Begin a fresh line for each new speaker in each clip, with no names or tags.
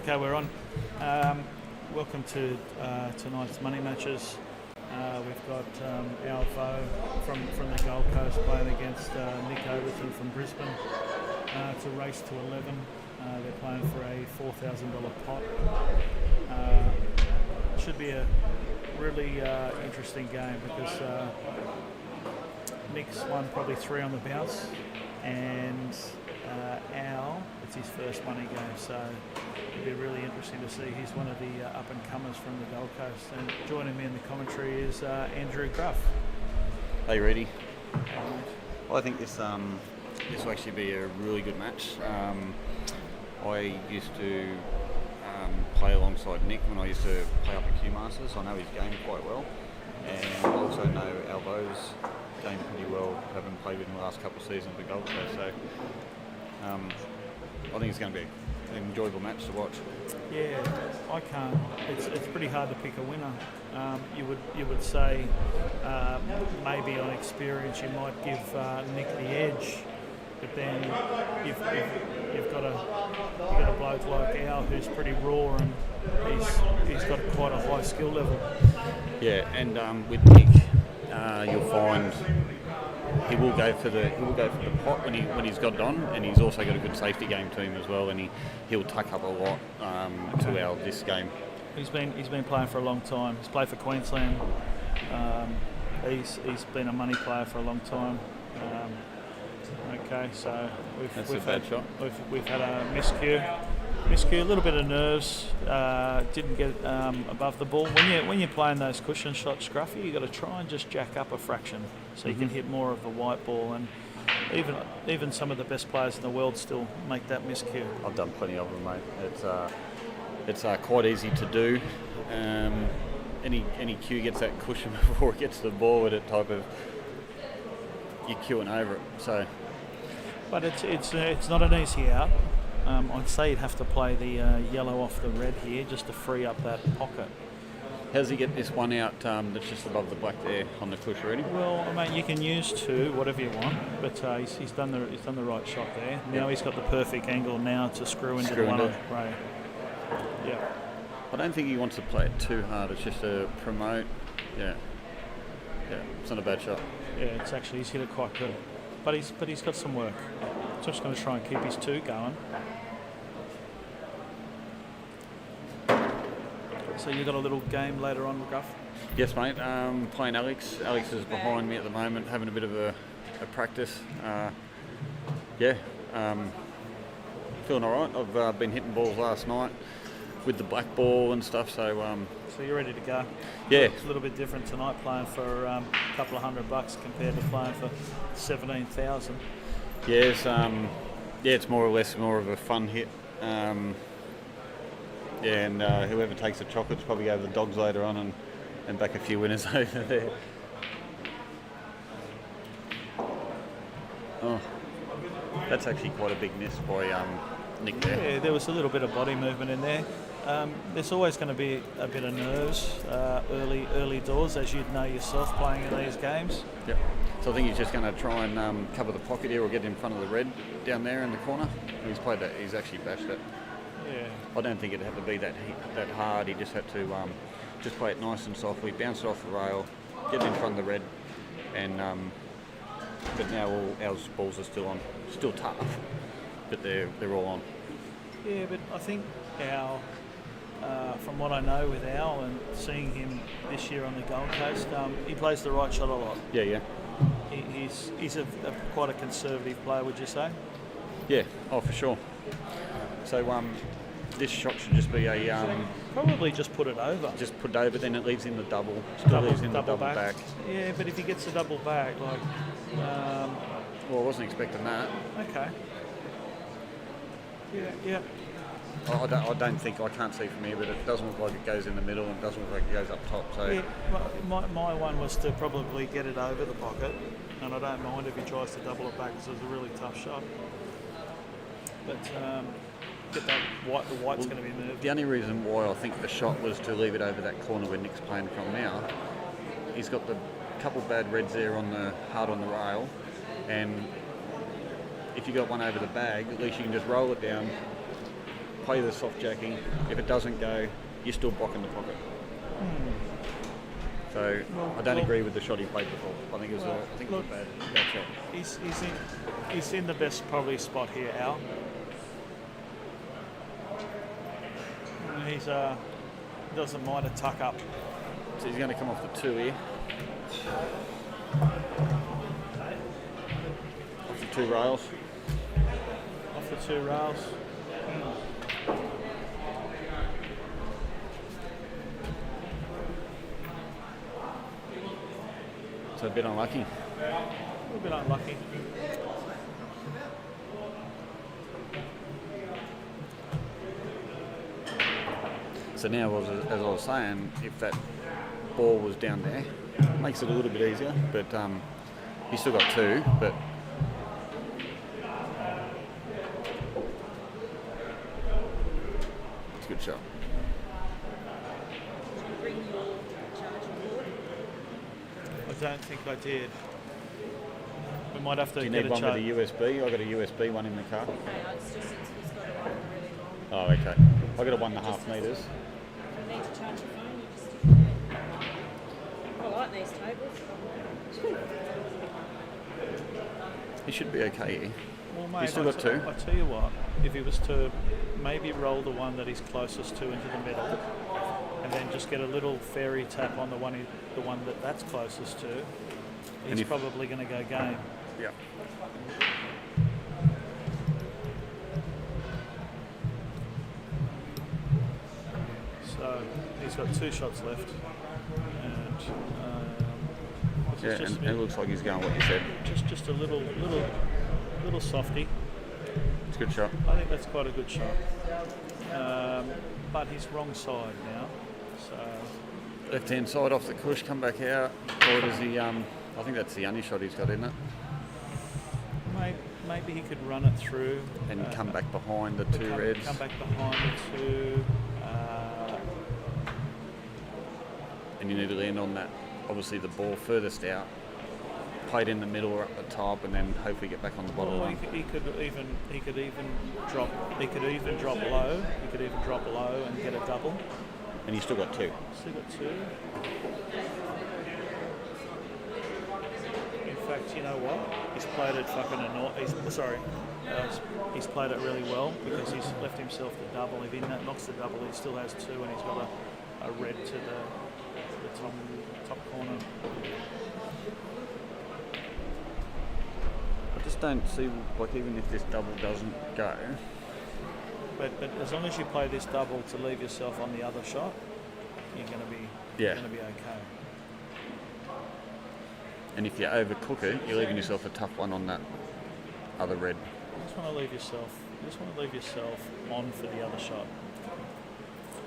Okay, we're on. Welcome to tonight's money matches. We've got Alvo from the Gold Coast playing against Nick Obodin from Brisbane. It's a race to 11. They're playing for a $4,000 pot. Should be a really interesting game because Nick's won probably 3 on the bounce, and Al, it's his first money game, so it'll be really interesting to see. He's one of the up-and-comers from the Gold Coast, and joining me in the commentary is Andrew Gruff.
Hey, Reedy. Well, I think this will actually be a really good match. I used to play alongside Nick when I used to play up at Q Masters. I know his game quite well, and I also know Alvo's game pretty well, having played with him the last couple of seasons at Gold Coast. So I think it's going to be an enjoyable match to watch.
Yeah, I can't. It's pretty hard to pick a winner. You would say maybe on experience you might give Nick the edge, but then you've got a bloke like Al who's pretty raw, and he's got quite a high skill level.
Yeah, and with Nick, you'll find he will go for the pot when he's got it on, and he's also got a good safety game to him as well, and he'll tuck up a lot to Al this game.
He's been playing for a long time. He's played for Queensland. He's been a money player for a long time. Okay, so we've had a miscue, a little bit of nerves. Didn't get above the ball. When you're playing those cushion shots, Scruffy, you got to try and just jack up a fraction so you can hit more of the white ball. And even some of the best players in the world still make that miscue.
I've done plenty of them, mate. It's quite easy to do. Any cue gets that cushion before it gets to the ball with it type of, you're queuing over it. So,
but it's not an easy out. I'd say you'd have to play the yellow off the red here just to free up that pocket.
How does he get this one out that's just above the black there on the cush already?
Well, mate, you can use 2, whatever you want, but he's done the right shot there. Now he's got the perfect angle now to screw into the one on Ray. Yeah.
I don't think he wants to play it too hard. It's just to promote. Yeah. It's not a bad shot.
Yeah, it's actually, he's hit it quite good, but he's got some work. Just going to try and keep his 2 going. So you got a little game later on, Gruff?
Yes, mate. Playing Alex. Alex is behind me at the moment, having a bit of a practice. Feeling all right. I've been hitting balls last night with the black ball and stuff, so...
So you're ready to go?
Yeah.
It's a little bit different tonight, playing for a couple of $100 compared to playing for 17,000.
Yes, it's more or less more of a fun hit. And whoever takes the chocolates probably go to the dogs later on and back a few winners over there. Oh, that's actually quite a big miss by Nick there.
Yeah, there was a little bit of body movement in there. There's always going to be a bit of nerves early doors, as you'd know yourself playing in these games.
Yep. So I think he's just going to try and cover the pocket here or get in front of the red down there in the corner. He's played that. He's actually bashed it.
Yeah.
I don't think it'd have to be that hard. He just had to just play it nice and softly, bounce it off the rail, get in front of the red, and but now all our balls are still tough, but they're all on.
Yeah, but I think Al, from what I know with Al and seeing him this year on the Gold Coast, he plays the right shot a lot.
Yeah.
He's quite a conservative player, would you say?
Yeah, for sure. So this shot should just be a...
probably just put it over.
Just put it over, then it leaves in the double. Leaves in the double back.
Yeah, but if he gets the double back, like...
well, I wasn't expecting that.
Okay. Yeah.
I don't think, I can't see from here, but it doesn't look like it goes in the middle and it doesn't look like it goes up top. So
yeah, my one was to probably get it over the pocket, and I don't mind if he tries to double it back because it's a really tough shot. But get that white, the white's going to be moved.
The only reason why I think the shot was to leave it over that corner where Nick's playing from now, he's got the couple bad reds there hard on the rail, and if you got one over the bag, at least you can just roll it down, play the soft jacking. If it doesn't go, you're still blocking the pocket. So I don't agree with the shot he played before. I think it was a bad shot.
He's in the best probably spot here, Al. He's doesn't mind a tuck up.
So he's going to come off the 2 here. Off the 2 rails.
Off the 2 rails.
So a bit unlucky.
A little bit unlucky.
So now, as I was saying, if that ball was down there, it makes it a little bit easier. But he's still got 2. But it's a good shot.
I don't think I did. We might have to
Do you
get
need
a
one
chart.
with a USB? I got a USB one in the car.
Okay, it's just he's got it on really long.
Oh, okay. I got a 1.5 metres.
You need to charge your phone, you just stick it in. I like these tables.
He should be okay here.
Well, mate,
He's still got 2.
I tell you what, if he was to maybe roll the one that he's closest to into the middle, and then just get a little fairy tap on the one that's closest to, he's probably going to go game.
Yeah.
So he's got 2 shots left, and
Yeah, and it looks like he's going what you said.
just a little softy.
It's a good shot.
I think that's quite a good shot. But he's wrong side now, so
Left hand side off the cush, come back out. Or does he? I think that's the only shot he's got, isn't it?
maybe he could run it through
And come back behind the 2 reds.
Come back behind the 2.
And you need to land on that. Obviously, the ball furthest out, played in the middle or up the top, and then hopefully get back on the bottom
Or
line.
he could even drop low. He could even drop low and get a double.
And he's still got 2.
Still got 2. In fact, you know what? He's played it fucking he's played it really well because he's left himself the double. If he knocks the double, he still has 2, and he's got a red to the top corner.
I just don't see, like, even if this double doesn't go.
But as long as you play this double to leave yourself on the other shot, you're going to be okay.
And if you overcook it, you're leaving yourself a tough one on that other red.
You just want to leave yourself on for the other shot.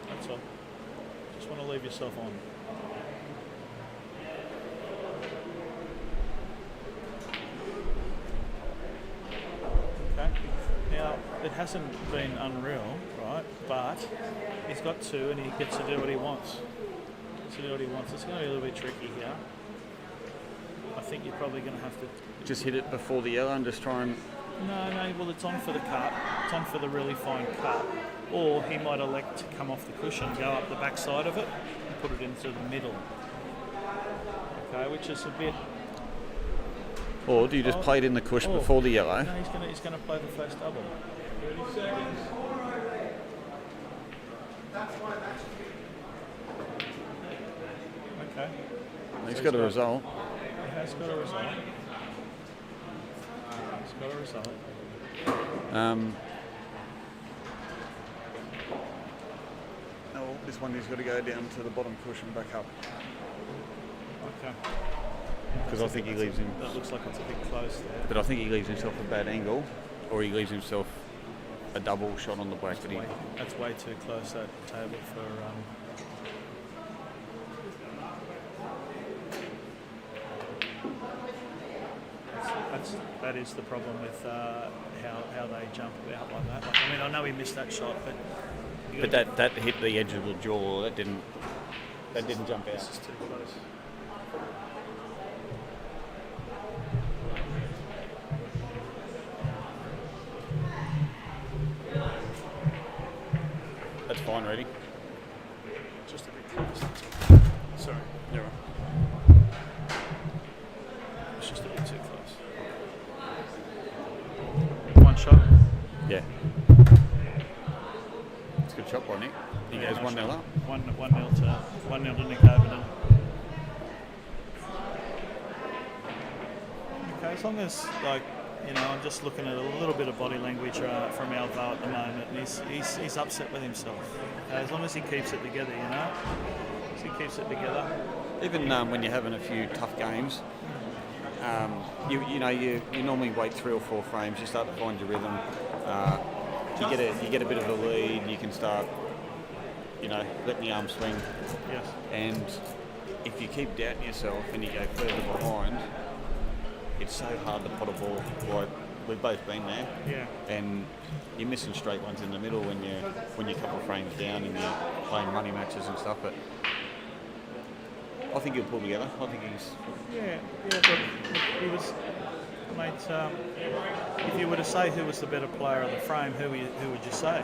That's all. Just want to leave yourself on. Okay. Now it hasn't been unreal, right? But he's got 2, and he gets to do what he wants. It's going to be a little bit tricky here. I think you're probably going to have to
Just hit it before the yellow and just try and...
No, well, it's on for the cut. It's on for the really fine cut. Or he might elect to come off the cushion, go up the back side of it, and put it into the middle. Okay, which is a bit...
Or do you just play it in the cush before the yellow?
No, he's going to play the first double. 30 seconds. Okay.
He's got a result.
He has got a result. He's got a result.
This one he's got to go down to the bottom cush and back up.
Okay.
Because I think he leaves him...
That looks like it's a bit close there.
But I think he leaves himself a bad angle, or he leaves himself a double shot on the black.
That's way too close, that table, for... That is the problem with how they jump out like that. Like, I mean, I know he missed that shot, but...
But that hit the edge of the jaw. That didn't jump out.
This is too close.
That's fine, ready?
Just a bit close. Sorry, you're right.
It's just a bit too close. One shot.
Yeah. It's a good shot by Nick. He goes 1-0 up.
1-0 to Nick Obodin. Okay, as long as I'm just looking at a little bit of body language from Alvo at the moment, and he's upset with himself. Okay, as long as he keeps it together, as he keeps it together.
Even when you're having a few tough games, you normally wait 3 or 4 frames. You start to find your rhythm. You get a bit of a lead. You can start, letting the arm swing.
Yes.
And if you keep doubting yourself and you go further behind, it's so hard to pot a ball. Like we've both been there.
Yeah.
And you're missing straight ones in the middle when you're a couple of frames down and you're playing money matches and stuff. But I think he'll pull together. I think he's.
Yeah. But he was, mate. If you were to say who was the better player of the frame, who would you say?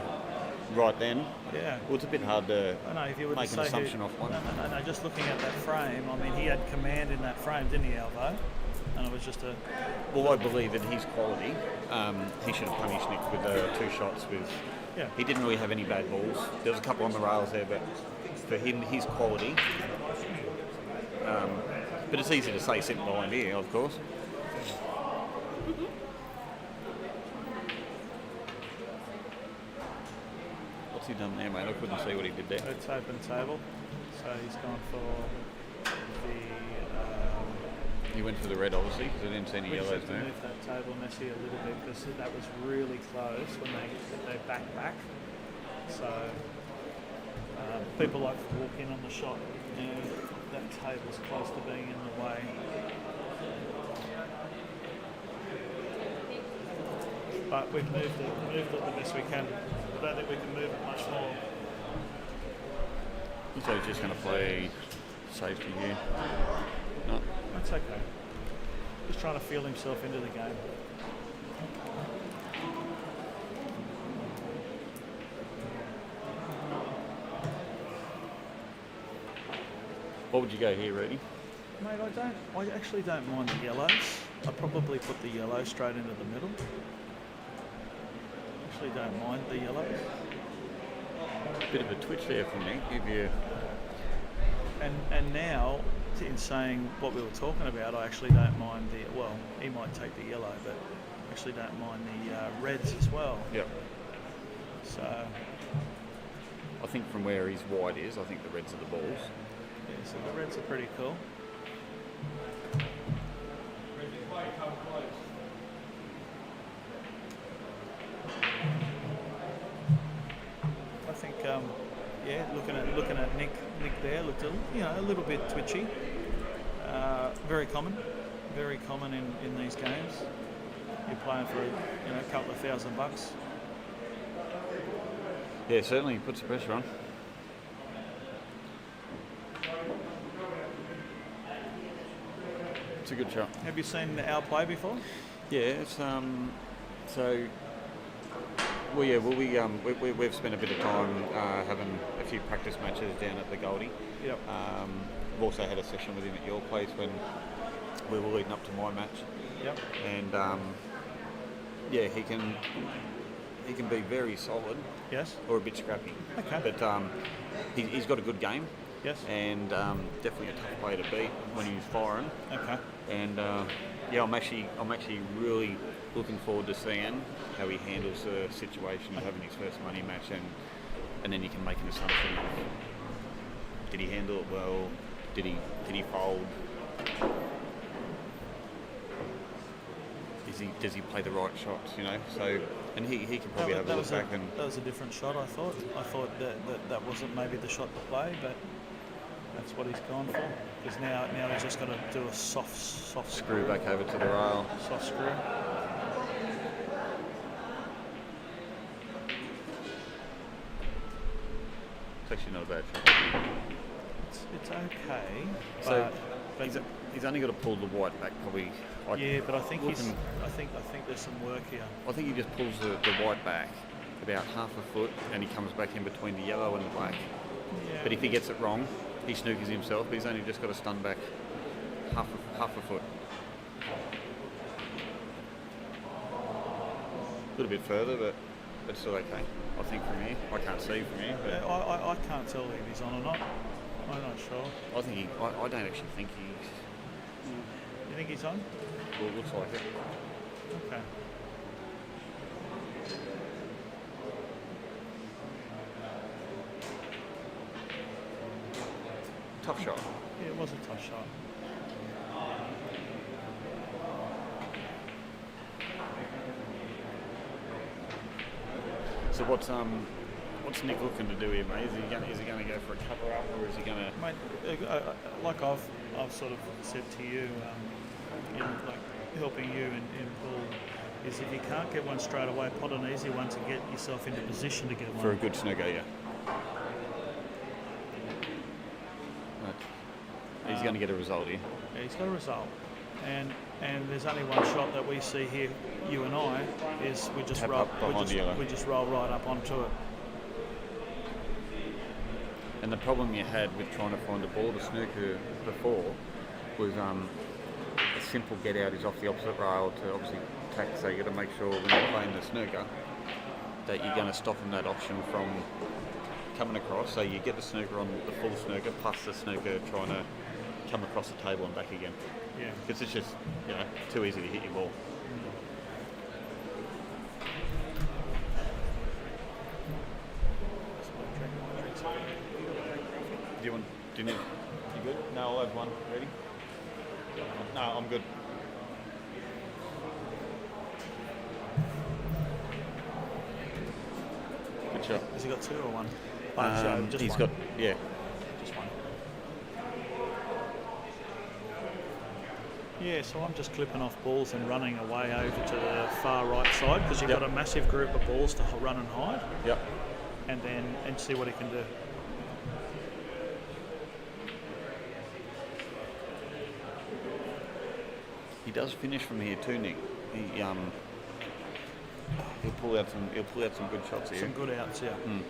Right then.
Yeah.
Well, it's a bit hard to
I know, if you were
make
to
an
say
assumption off one.
No. Just looking at that frame, I mean, he had command in that frame, didn't he, Alvo? And it was just a.
Well, I believe in his quality. He should have punished Nick with 2 shots.
Yeah.
He didn't really have any bad balls. There was a couple on the rails there, but for him, his quality. But it's easy to say sitting behind here, of course. What's he done there, mate? I couldn't see what he did there.
It's open table, so he's gone for the.
He went for the red, obviously, because I didn't see any
We just
yellows
have to
there.
move that table, Messi, a little bit because that was really close when they back. So people like to walk in on the shot. That table's close to being in the way. But we've moved it the best we can. I don't think we can move it much more.
So he's just going to play safety here. No.
That's okay. Just trying to feel himself into the game.
What would you go here, Rudy?
Mate, I actually don't mind the yellows. I'd probably put the yellow straight into the middle. Actually don't mind the yellows.
Bit of a twitch there from Nick. Give you.
And now, in saying what we were talking about, I actually don't mind he might take the yellow, but I actually don't mind the reds as well.
Yep.
So.
I think from where his wide is, I think the reds are the balls.
Yeah, so the reds are pretty cool. I think, looking at Nick there looked a little bit twitchy. Very common in these games. You're playing for a couple of $1,000.
Yeah, certainly he puts the pressure on. It's a good shot.
Have you seen our play before?
Yeah, it's we've spent a bit of time having a few practice matches down at the Goldie.
Yep.
We've also had a session with him at your place when we were leading up to my match.
Yep.
And he can be very solid.
Yes.
Or a bit scrappy.
Okay.
But he's got a good game.
Yes.
And definitely a tough player to beat when he's firing.
Okay.
And I'm actually really looking forward to seeing how he handles the situation of having his first money match, and then you can make an assumption of did he handle it well, did he fold, does he play the right shots, So and he can probably have a look back and
that was a different shot. I thought that wasn't maybe the shot to play, but that's what he's gone for. Because now he's just got to do a soft
screw back over to the rail.
Soft screw.
It's actually not a bad shot.
It's okay.
So
but
he's only got to pull the white back probably.
But I think I think there's some work here.
I think he just pulls the white back about half a foot, and he comes back in between the yellow and the black.
Yeah.
But if he gets it wrong, he snookers himself. But he's only just got to stun back half a foot. A little bit further, but it's still okay. I think from here, I can't see from here. But
I can't tell if he's on or not. I'm not sure.
I think I don't actually think he's.
You think he's on?
Well, it looks like it.
Okay.
Tough shot.
Yeah, it was a tough shot.
So what's Nick looking to do here, mate? Is he going to go for a cover up, or is he going to?
Mate, like I've sort of said to you, like helping you in pool, is if you can't get one straight away, pot an easy one to get yourself into position to get one.
For a good snooker, yeah. He's going to get a result here.
Yeah, he's got a result, and there's only one shot that we see here, you and I, is we just
Tap
roll,
up behind the yellow.
we just roll right up onto it.
And the problem you had with trying to find a ball to snooker before was a simple get out is off the opposite rail to obviously tack. So you got to make sure when you're playing the snooker that you're going to stop them that option from coming across. So you get the snooker on the full snooker plus the snooker trying to come across the table and back again.
Yeah.
Because it's just too easy to hit your ball. Do you want? Do you need? You good? No, I'll have one. Ready? No, I'm good. Good shot.
Has he got two or one? Just
He's
one.
got
Just one. Yeah, so I'm just clipping off balls and running away over to the far right side because you've
Yep.
got a massive group of balls to run and hide,
Yep.
and see what he can do.
He does finish from here too, Nick. He'll pull out some good shots here.
Some good outs, yeah.
Mm.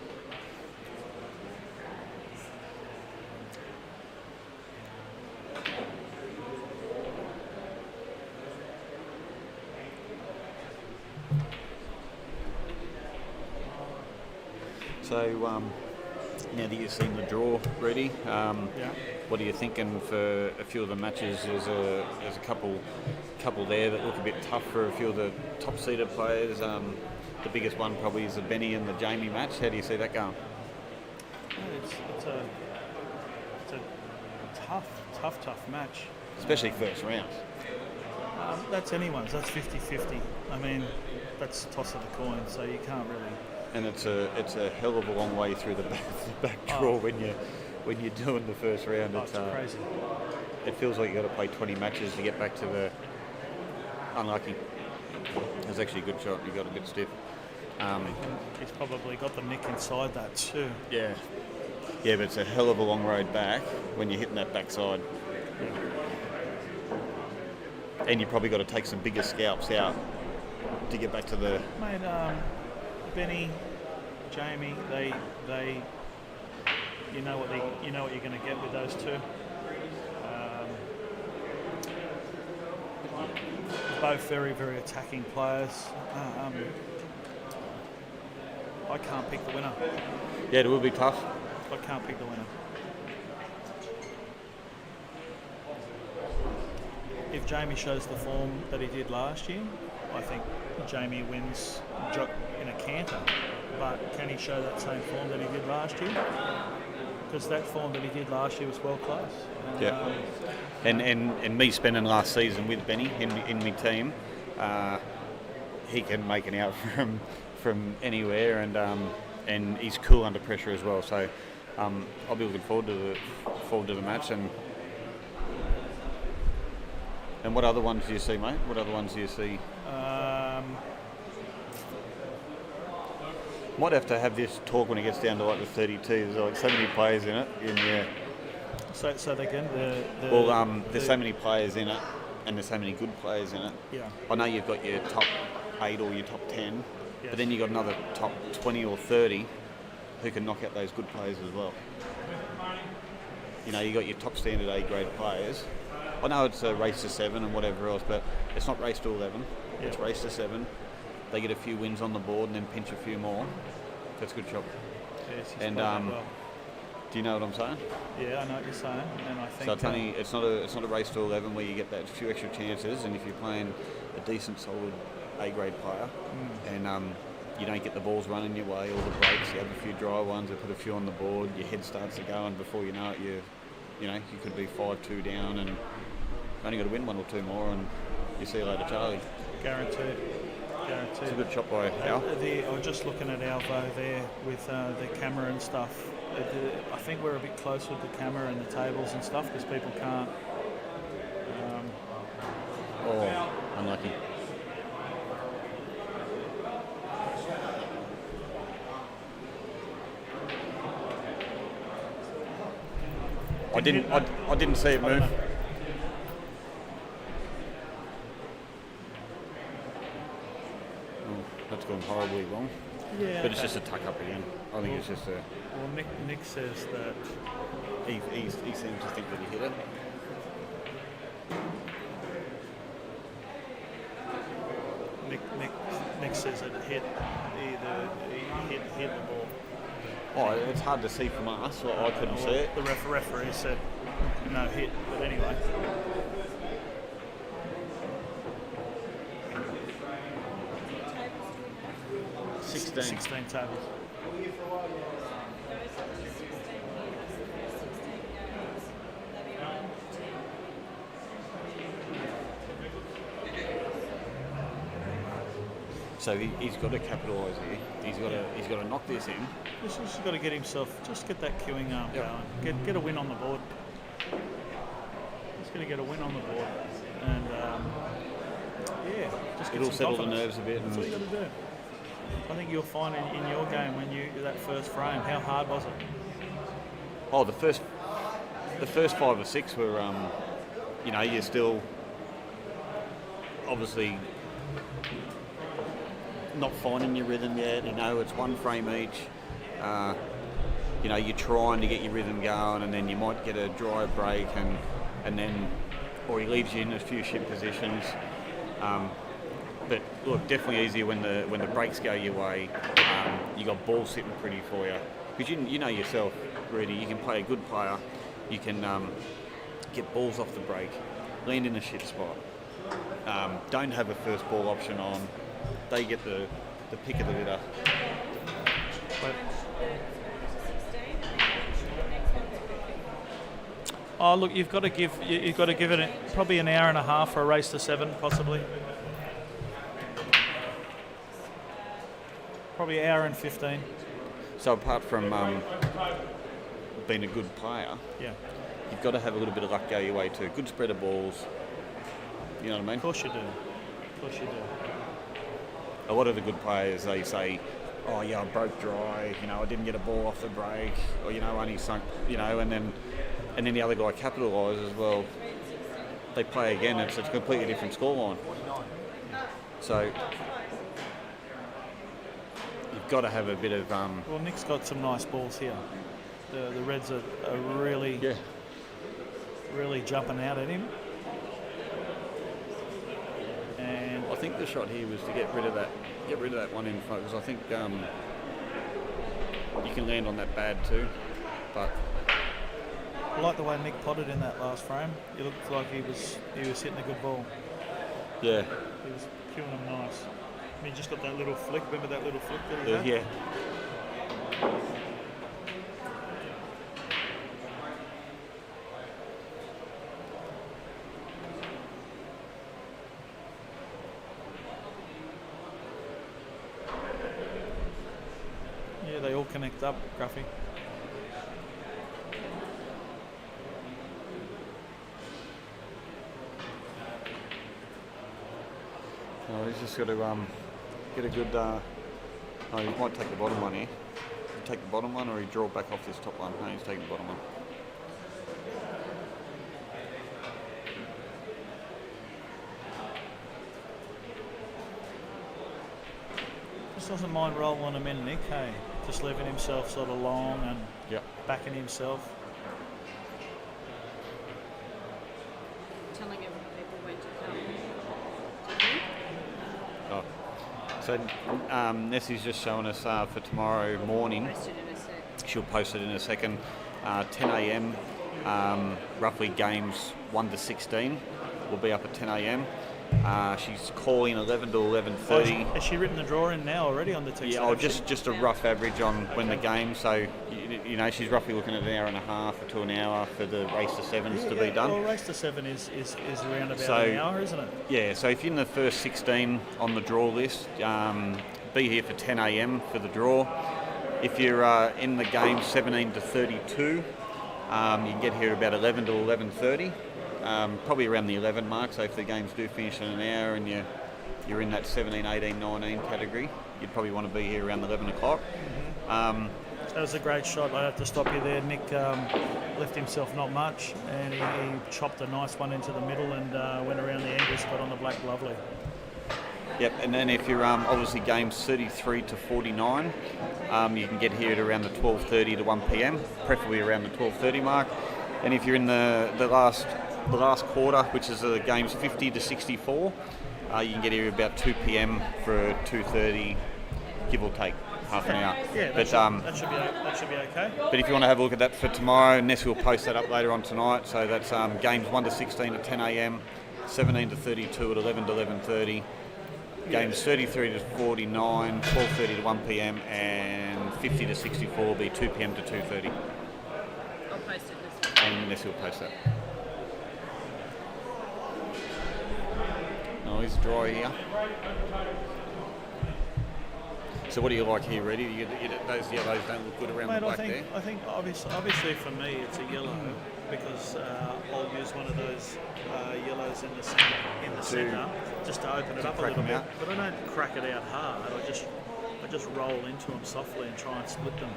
So now that you've seen the draw ready, what are you thinking for a few of the matches? There's a couple there that look a bit tough for a few of the top seeded players. The biggest one probably is the Benny and the Jamie match. How do you see that going?
It's a tough match.
Especially first round.
That's anyone's. That's 50-50. I mean, that's the toss of the coin. So you can't really.
And it's a hell of a long way through the back draw when you're doing the first round.
It's crazy.
It feels like you got to play 20 matches to get back to the unlucky. It was actually a good shot. You got a bit stiff.
He's probably got the nick inside that too.
Yeah, but it's a hell of a long road back when you're hitting that backside. And you probably got to take some bigger scalps out to get back to the.
Mate, Benny, Jamie, they, you know what you're going to get with those two. Both very, very attacking players. I can't pick the winner.
Yeah, it will be tough.
I can't pick the winner. If Jamie shows the form that he did last year, I think Jamie wins in a canter. But can he show that same form that he did last year? Because that form that he did last year was world class.
Yeah. And me spending last season with Benny in my team, he can make an out from anywhere, and he's cool under pressure as well. So I'll be looking forward to the match. And what other ones do you see, mate? What other ones do you see? Might have to have this talk when it gets down to like the 32. There's like so many players in it.
So again,
there's so many players in it, and there's so many good players in it.
Yeah.
I know you've got your top 8 or your top 10,
Yes.
But then you got another top 20 or 30 who can knock out those good players as well. You know, you got your top standard A grade players. I know it's a race to 7 and whatever else, but it's not race to 11.
Yeah.
It's race to 7. They get a few wins on the board and then pinch a few more. That's a good job.
Yes, he's
And
played that well.
do you know what I'm saying?
Yeah, I know what you're saying, and I think
So it's not a race to 11 where you get that few extra chances, and if you're playing a decent, solid A grade player, and you don't get the balls running your way, all the breaks, you have a few dry ones, you put a few on the board, your head starts to go, and before you know it, you could be 5-2 down, and only got to win 1 or 2 more, and you see you later, Charlie.
guaranteed.
It's a good shot by Al.
I was just looking at Alvo there with the camera and stuff. I think we're a bit close with the camera and the tables and stuff because people can't.
Oh, unlucky. I didn't see it move. Oh, that's gone horribly wrong.
Yeah,
But it's just a tuck up again. I think it's just a.
Well, Nick says that
He seems to think that he hit it.
Nick says it hit the ball.
Oh, it's hard to see from us. I couldn't see it.
The referee said no hit, but anyway.
Tables do we have?
16 tables.
So he's got to capitalise here. He's got to knock this in.
He's just got to get himself, just get that queuing arm
Yep.
going. Get a win on the board. Just got to get a win on the board, and yeah, just get
It'll
some
settle the
confidence.
nerves a bit.
That's what you got to do. I think you'll find in your game when you that first frame, how hard was it?
Oh, the first 5 or 6 were, you're still obviously not finding your rhythm yet. You know, it's 1 frame each. You're trying to get your rhythm going, and then you might get a dry break, and then, or he leaves you in a few shit positions. But look, definitely easier when the breaks go your way. You got balls sitting pretty for you, because you know yourself, Rudy. You can play a good player. You can get balls off the break, land in a shit spot. Don't have a first ball option on. They get the pick of the litter.
But,
16, and then the next one's 50.
oh look, you've got to give it probably an hour and a half for a race to 7, possibly. Probably an hour and 15.
So apart from being a good player,
Yeah,
you've got to have a little bit of luck go your way too. Good spread of balls. You know what I mean?
of course you do. Of course you do.
A lot of the good players, they say, oh yeah, I broke dry, I didn't get a ball off the break, or only sunk, and then the other guy capitalises. Well, they play again. It's a completely different scoreline. So you've got to have a bit of
Well, Nick's got some nice balls here. The Reds are really really jumping out at him. And
I think the shot here was to get rid of that one in front, because I think you can land on that bad too. But
I like the way Nick potted in that last frame. He looked like he was hitting a good ball.
yeah,
He was cueing them nice. I mean, he just got that little flick. Remember that little flick that he had?
yeah.
Yeah, they all connect up, Gruffy.
No, he's just got to get a good. He might take the bottom one here. Take the bottom one, or he draw back off this top one. No, he's taking the bottom one.
Just doesn't mind rolling him in, Nick, hey? Just leaving himself sort of long and
Yep.
backing himself.
Telling everyone people when to come.
Oh. So Nessie's just showing us for tomorrow morning.
Posted in a sec.
She'll post it in a second. 10 a.m. Roughly games 1 to 16. We'll be up at 10 a.m. She's calling 11 to 11:30.
Has she written the draw in now already on the text?
Yeah, just a rough average on when the game. So you know, she's roughly looking at an hour and a half or to an hour for the race to sevens to be done.
Well, race to 7 is around about
So-
an hour, isn't it?
Yeah, so if you're in the first 16 on the draw list, be here for 10 a.m. for the draw. If you're in the game 17 to 32, you can get here about 11 to 11:30. Probably around the 11 mark, so if the games do finish in an hour and you're in that 17, 18, 19 category, you'd probably want to be here around 11 o'clock.
That was a great shot. I have to stop you there. Nick left himself not much, and he chopped a nice one into the middle and went around the angle spot on the black lovely.
Yep, and then if you're obviously games 33 to 49, you can get here at around the 12:30 to 1 p.m, preferably around the 12:30 mark. And if you're in the last quarter, which is the games 50 to 64, you can get here about 2 p.m. for 2:30, give or take half an hour.
Yeah,
but
that should be okay.
but if you want to have a look at that for tomorrow, Nessie will post that up later on tonight. So that's games 1 to 16 at 10 a.m, 17 to 32 at 11 to 11:30. Games 33 to 49, 12:30 to 1 p.m, and 50 to 64 will be 2 p.m. to 2:30.
I'll post it this week.
And Nessie will post that. No, it's dry here. So what do you like here, Reddy? Those yellows don't look good around
Mate,
the black
I think obviously for me it's a yellow because I'll use one of those yellows in the centre just to open it up a
crack
little
them
bit.
out.
But I don't crack it out hard. I just roll into them softly and try and split them.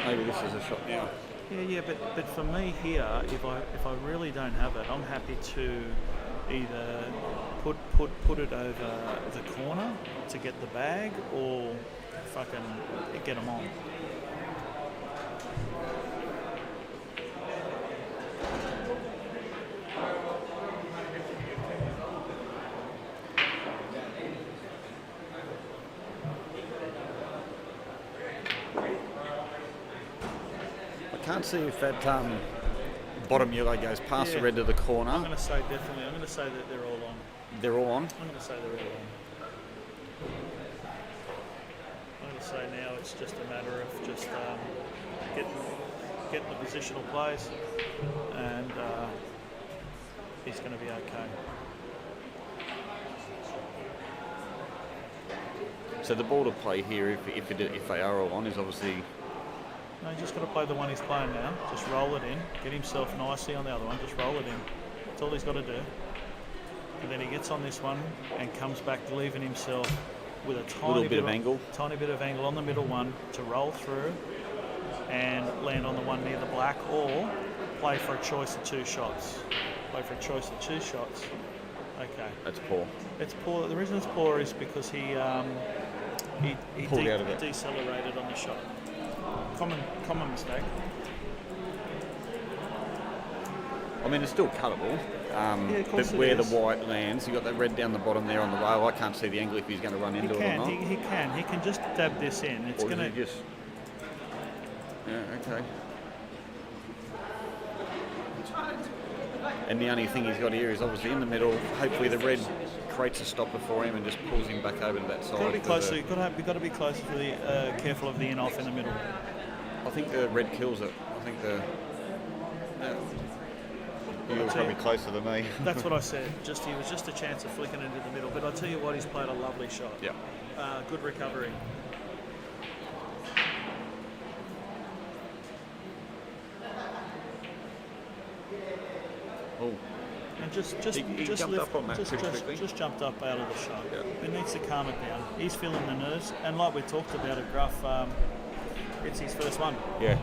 Maybe this is a shot now.
Yeah, but for me here, if I really don't have it, I'm happy to either put it over the corner to get the bag or fucking get them on.
I can't see if that bottom yellow goes past the red to the corner.
I'm going to say definitely. I'm going to say that they're all on.
They're all on.
I'm going to say they're all on. I'm going to say now it's just a matter of just getting the positional plays, and he's going to be okay.
So the ball to play here, if they are all on, is obviously.
No, he's just got to play the one he's playing now. Just roll it in. Get himself nicely on the other one. Just roll it in. That's all he's got to do. And then he gets on this one and comes back, leaving himself with a tiny
bit of angle.
Tiny bit of angle on the middle one to roll through and land on the one near the black, or play for a choice of 2 shots. Play for a choice of 2 shots. Okay.
That's poor.
It's poor. The reason it's poor is because he
Pulled out of it.
decelerated on the shot. Common mistake.
I mean, it's still cuttable.
of course
But
it
where
is.
the white lands, you got that red down the bottom there on the rail. I can't see the angle if he's going to run into it or not.
He can. He can just dab this in. It's
Or
going
is
to.
he just? Yeah. Okay. And the only thing he's got here is obviously in the middle. Hopefully the red creates a stopper for him and just pulls him back over to that side.
Got to be closer. You've got to be closer to the careful of the in off in the middle.
I think the red kills it. I think you're probably closer than me.
That's what I said. He was just a chance of flicking it into the middle. But I tell you what, he's played a lovely shot.
Yeah.
Good recovery.
Oh.
And just
He
just
jumped
lift,
up on that pretty quickly.
just jumped up out of the shot.
Yeah.
He needs to calm it down. He's feeling the nerves, and like we talked about at Gruff, it's his first one.
Yeah.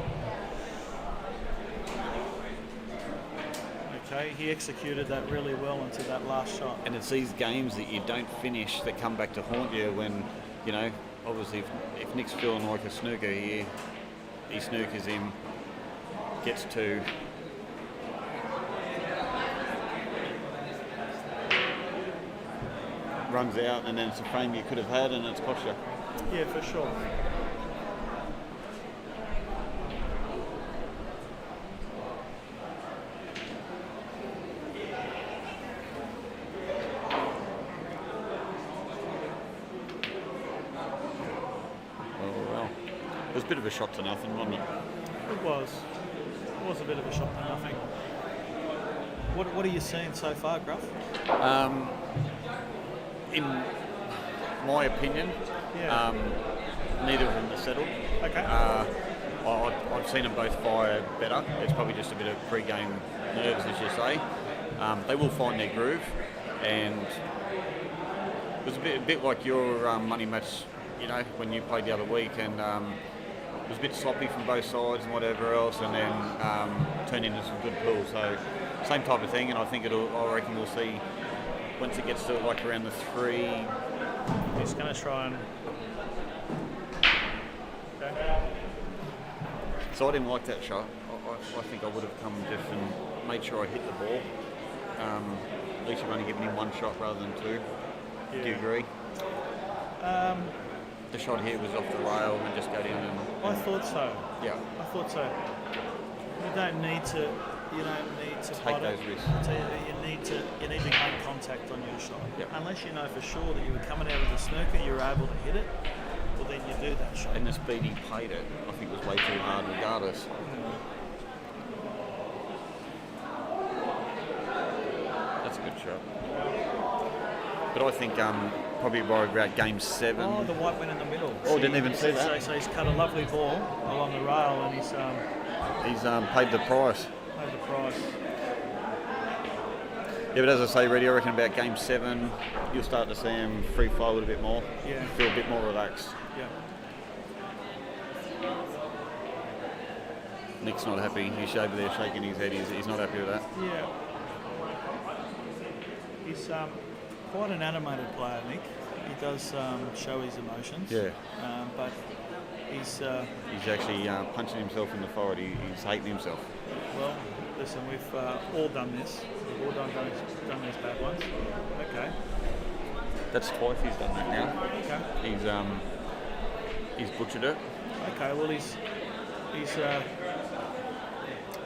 Okay, he executed that really well into that last shot.
And it's these games that you don't finish that come back to haunt you when, you know, obviously if Nick's feeling like a snooker, he snookers him, gets two. Runs out, and then it's a frame you could have had, and it's cost you.
Yeah, for sure.
Well, it was a bit of a shot to nothing, wasn't it?
It was. It was a bit of a shot to nothing. What are you seeing so far, Gruff?
In my opinion,
Yeah.
neither of them are settled.
Okay.
I've seen them both fire better. It's probably just a bit of pre-game nerves, as you say. They will find their groove, and it was a bit like your money match, you know, when you played the other week, and it was a bit sloppy from both sides and whatever else, and then turned into some good pools. So same type of thing, and I reckon we'll see once it gets to like around the 3.
He's going to try and. Okay.
So I didn't like that shot. I think I would have come just and made sure I hit the ball. At least you've only given him one shot rather than two.
Yeah.
Do you agree? The shot here was off the rail and just got in and...
I thought so.
Yeah.
I thought so. You don't need to. You don't need to
Take
pot
those
it.
risks.
So you need to make contact on your shot.
Yep.
Unless you know for sure that you were coming out of the snooker, you were able to hit it. Well, then you do that shot.
And the speed he played it, I think was way too hard regardless. That's a good shot. But I think probably worried about game 7.
Oh, the white went in the middle.
Oh, didn't even see that.
So he's cut a lovely ball along the rail, and he's
He's paid the price.
paid the price.
Yeah, but as I say, Reddy, I reckon about game 7, you'll start to see him free flow a little bit more.
Yeah.
Feel a bit more relaxed.
Yeah.
Nick's not happy. He's over there shaking his head. He's not happy with that.
Yeah. He's quite an animated player, Nick. He does show his emotions.
Yeah.
But he's
He's actually punching himself in the forehead. He's hating himself.
well. Listen, we've all done this. We've all done these bad ones. Okay.
That's twice he's done that now.
Okay.
He's butchered it.
Okay. Well,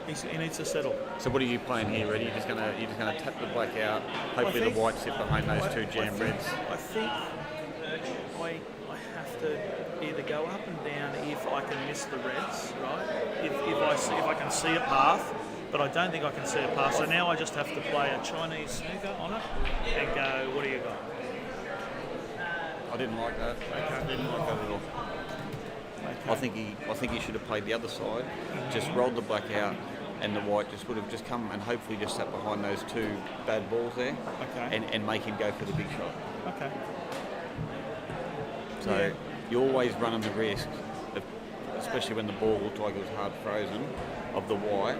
he needs to settle.
So what are you playing here, Reddy? You're just gonna tap the black out. Hopefully the white sit behind those two jam reds.
I think I have to either go up and down if I can miss the reds, right? If I can see a path, but I don't think I can see a path. So now I just have to play a Chinese snooker on it and go, what do you got?
I didn't like that. I didn't like that at all.
Okay.
I think he should have played the other side, just rolled the black out, and the white just would have just come and hopefully just sat behind those two bad balls there,
Okay.
and make him go for the big shot.
Okay.
So
Yeah.
you're always running the risk, of, especially when the ball looked like it was hard frozen, of the white.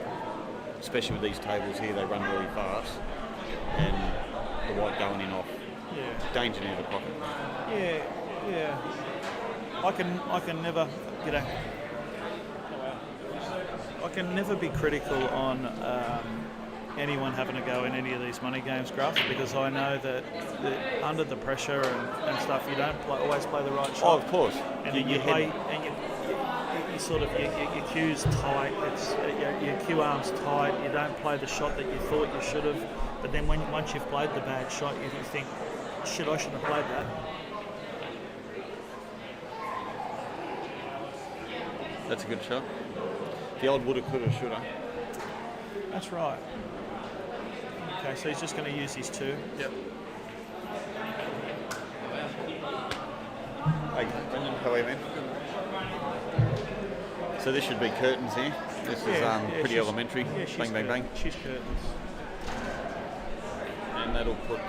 Especially with these tables here, they run really fast, and the white going in off.
Yeah.
Danger near the pocket.
Yeah. Yeah. I can never, you know, I can never be critical on anyone having a go in any of these money games, Gruff, because I know that under the pressure and stuff, you don't always play the right shot.
Oh, of course.
And then you play, and you sort of your cue's tight. It's your cue arm's tight. You don't play the shot that you thought you should have. But then once you've played the bad shot, you think, shit, I shouldn't have played that.
That's a good shot. The old woulda, coulda, shoulda.
That's right. Okay, so he's just going to use his two.
Yep. Hey, Brendan, how are you, man? So this should be curtains here. This is pretty
she's-
elementary.
Yeah, she's
Bang, bang, bang.
She's curtains.
And that'll put,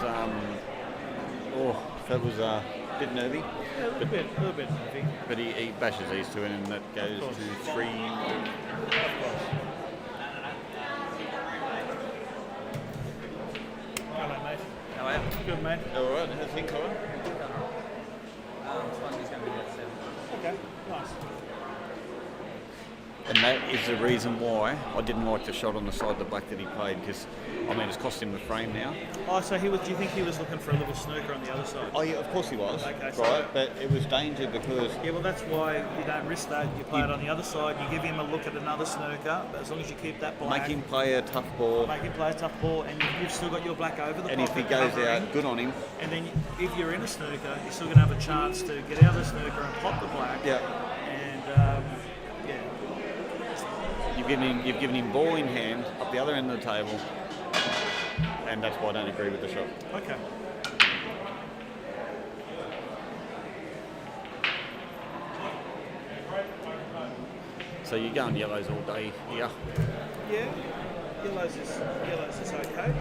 that was a bit nervy.
Yeah, a little bit heavy.
But he bashes these two in, and that goes
course.
to 3. think, Colin?
Spongy's going to be about 7.
Okay, nice.
And that is the reason why I didn't like the shot on the side of the black that he played, because, I mean, it's cost him the frame now.
Oh, so do you think he was looking for a little snooker on the other side?
Oh, yeah, of course he was,
Okay,
right?
so-
But it was danger because
Yeah, well, that's why you don't risk that. You play it on the other side. You give him a look at another snooker, but as long as you keep that black,
make him play a tough ball,
make him play a tough ball, and you've still got your black over the
and if he
pocket
goes
covering.
out, good on him.
And then if you're in a snooker, you're still going to have a chance to get out of the snooker and pop the black.
Yeah.
And yeah,
You've given him ball in hand up the other end of the table, and that's why I don't agree with the shot.
okay.
So you're going yellows all day here.
Yeah, yellows is okay.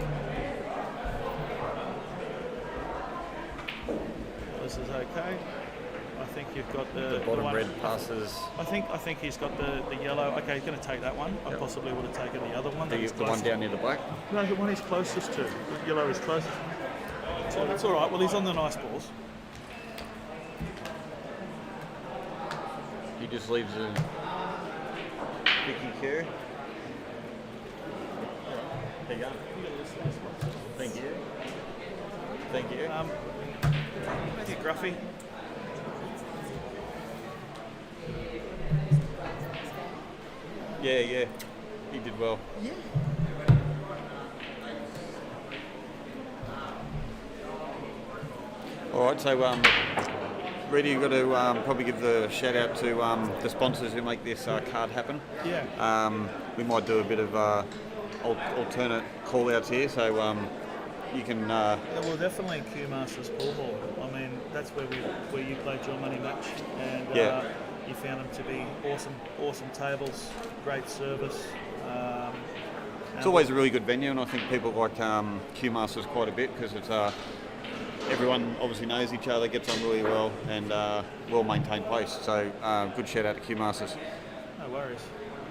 This is okay. I think you've got
The bottom
one,
red passes.
I think he's got the yellow. Okay, he's going to take that one. I possibly would have taken the other one. that he's
The one
closest-
down near the black.
No, the one he's closest to. The yellow is closest. So that's all right. Well, he's on the nice balls.
He just leaves a picky cue. There you go. Thank you. Thank you.
Thank you, Gruffy.
Yeah, he did well.
Yeah.
All right, so Reedy, you've got to probably give the shout out to the sponsors who make this card happen.
Yeah.
We might do a bit of alternate call outs here, so you can.
Yeah, well, definitely Q Masters Pool Hall. I mean, that's where you played your money match, and
Yeah.
you found them to be awesome tables, great service.
It's always a really good venue, and I think people like Q Masters quite a bit because it's everyone obviously knows each other, gets on really well, and well maintained place. So good shout out to Q Masters.
No worries.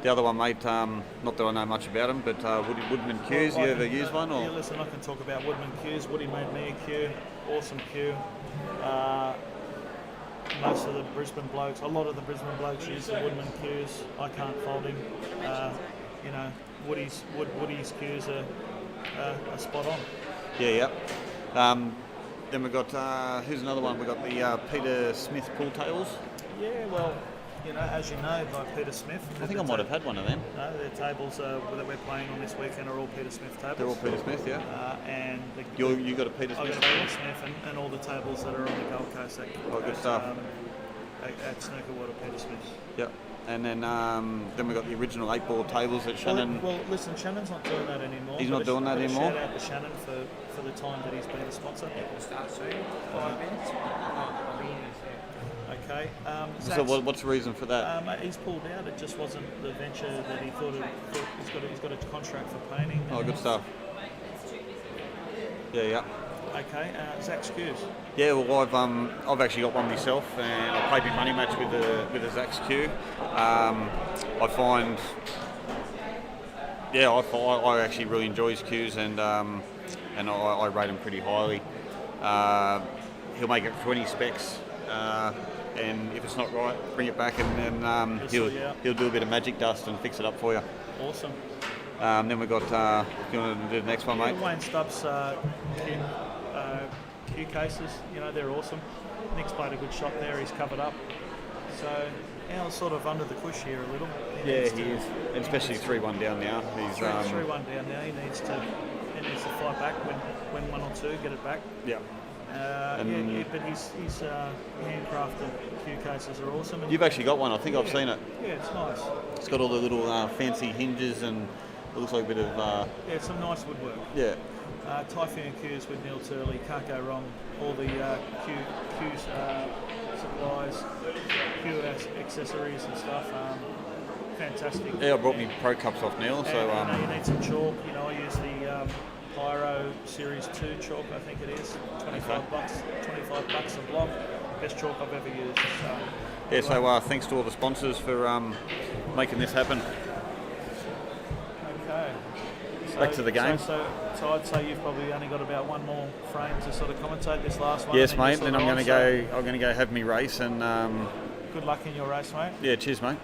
The other one, mate, not that I know much about them, but Woodman Q's.
Well,
You
I
ever
can-
use one? Or
Yeah, listen, I can talk about Woodman Q's. Woody made me a Q, awesome Q. Most of the Brisbane blokes, a lot of the Brisbane blokes use the Woodman Q's. I can't fault him. You know, Woody's Q's are spot on.
yeah. Then we've got who's another one? We've got the Peter Smith pool tables.
Yeah, well, you know, as you know, by Peter Smith.
I think I might have had one of them.
No, the tables that we're playing on this weekend are all Peter Smith tables.
They're all Peter Smith, yeah.
And
You got a Peter
I've
Smith?
got a Peter Smith and all the tables that are on the Gold Coast at,
good stuff.
At Snooker Water, Peter Smith's.
Yep. And then we've got the original 8-ball tables that Shannon.
Well, listen, Shannon's not doing that anymore.
He's not
but
doing that
but
anymore?
Shout out to Shannon for the time that he's been a sponsor.
We'll start soon. 5 minutes. I'll be in there.
Okay.
So
Zach's-
what's the reason for that?
He's pulled out. It just wasn't the venture that he thought. He's got a contract for painting.
Oh, good stuff. Yeah.
Okay. Zach's Q's.
Yeah, well, I've actually got one myself, and I played my money match with the Zach's Q. I find, I actually really enjoy his Qs, and I rate him pretty highly. He'll make it 20 specs, and if it's not right, bring it back, and then he'll do a bit of magic dust and fix it up for you.
Awesome.
Then we've got. Do you want to do the next one, mate?
Wayne Stubbs Q cases, you know, they're awesome. Nick's played a good shot there, he's covered up. So Al's sort of under the cush here a little.
He is, and especially 3-1 down now. He's
3-1 down now, he needs to fight back, win one or two, get it back.
Yeah.
But his handcrafted Q cases are awesome. And
You've actually got one. I think I've seen it.
yeah, it's nice.
It's got all the little fancy hinges, and it looks like a bit of
Yeah, some nice woodwork.
yeah.
Typhoon Q's with Neil Turley, can't go wrong. All the Q's supplies, Q accessories and stuff. Fantastic.
Yeah, I brought me Pro Cups off Neil, so
And, you need some chalk. You know, I use the Pyro Series 2 chalk. I think it is $25. $25 a block. Best chalk I've ever used.
yeah. So thanks to all the sponsors for making this happen.
Okay.
back to the game.
So I'd say you've probably only got about one more frame to sort of commentate this last one.
Yes,
and then
mate.
you're
Then
sort
I'm
of
going to
on,
go. I'm going to go have me race and.
so good luck in your race, mate.
Yeah, cheers, mate.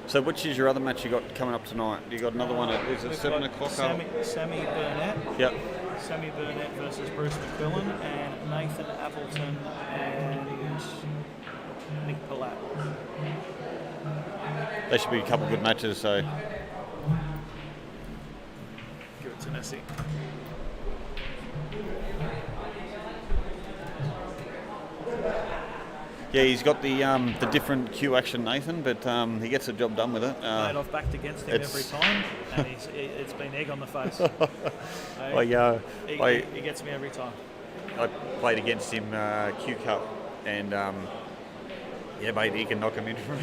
So, which is your other match you got coming up tonight? You got another one at is it
We've
7
got
o'clock?
Sammy Burnett.
Yep.
Sammy Burnett versus Bruce McQuillan, and Nathan Appleton and Nick Palat.
There should be a couple of good matches. So,
Give it to Nessie.
yeah, he's got the different Q action, Nathan, but he gets the job done with it.
Mate, I've backed against him every time, and it's been egg on the face. He gets me every time.
I played against him Q Cup, and yeah, mate, he can knock him in from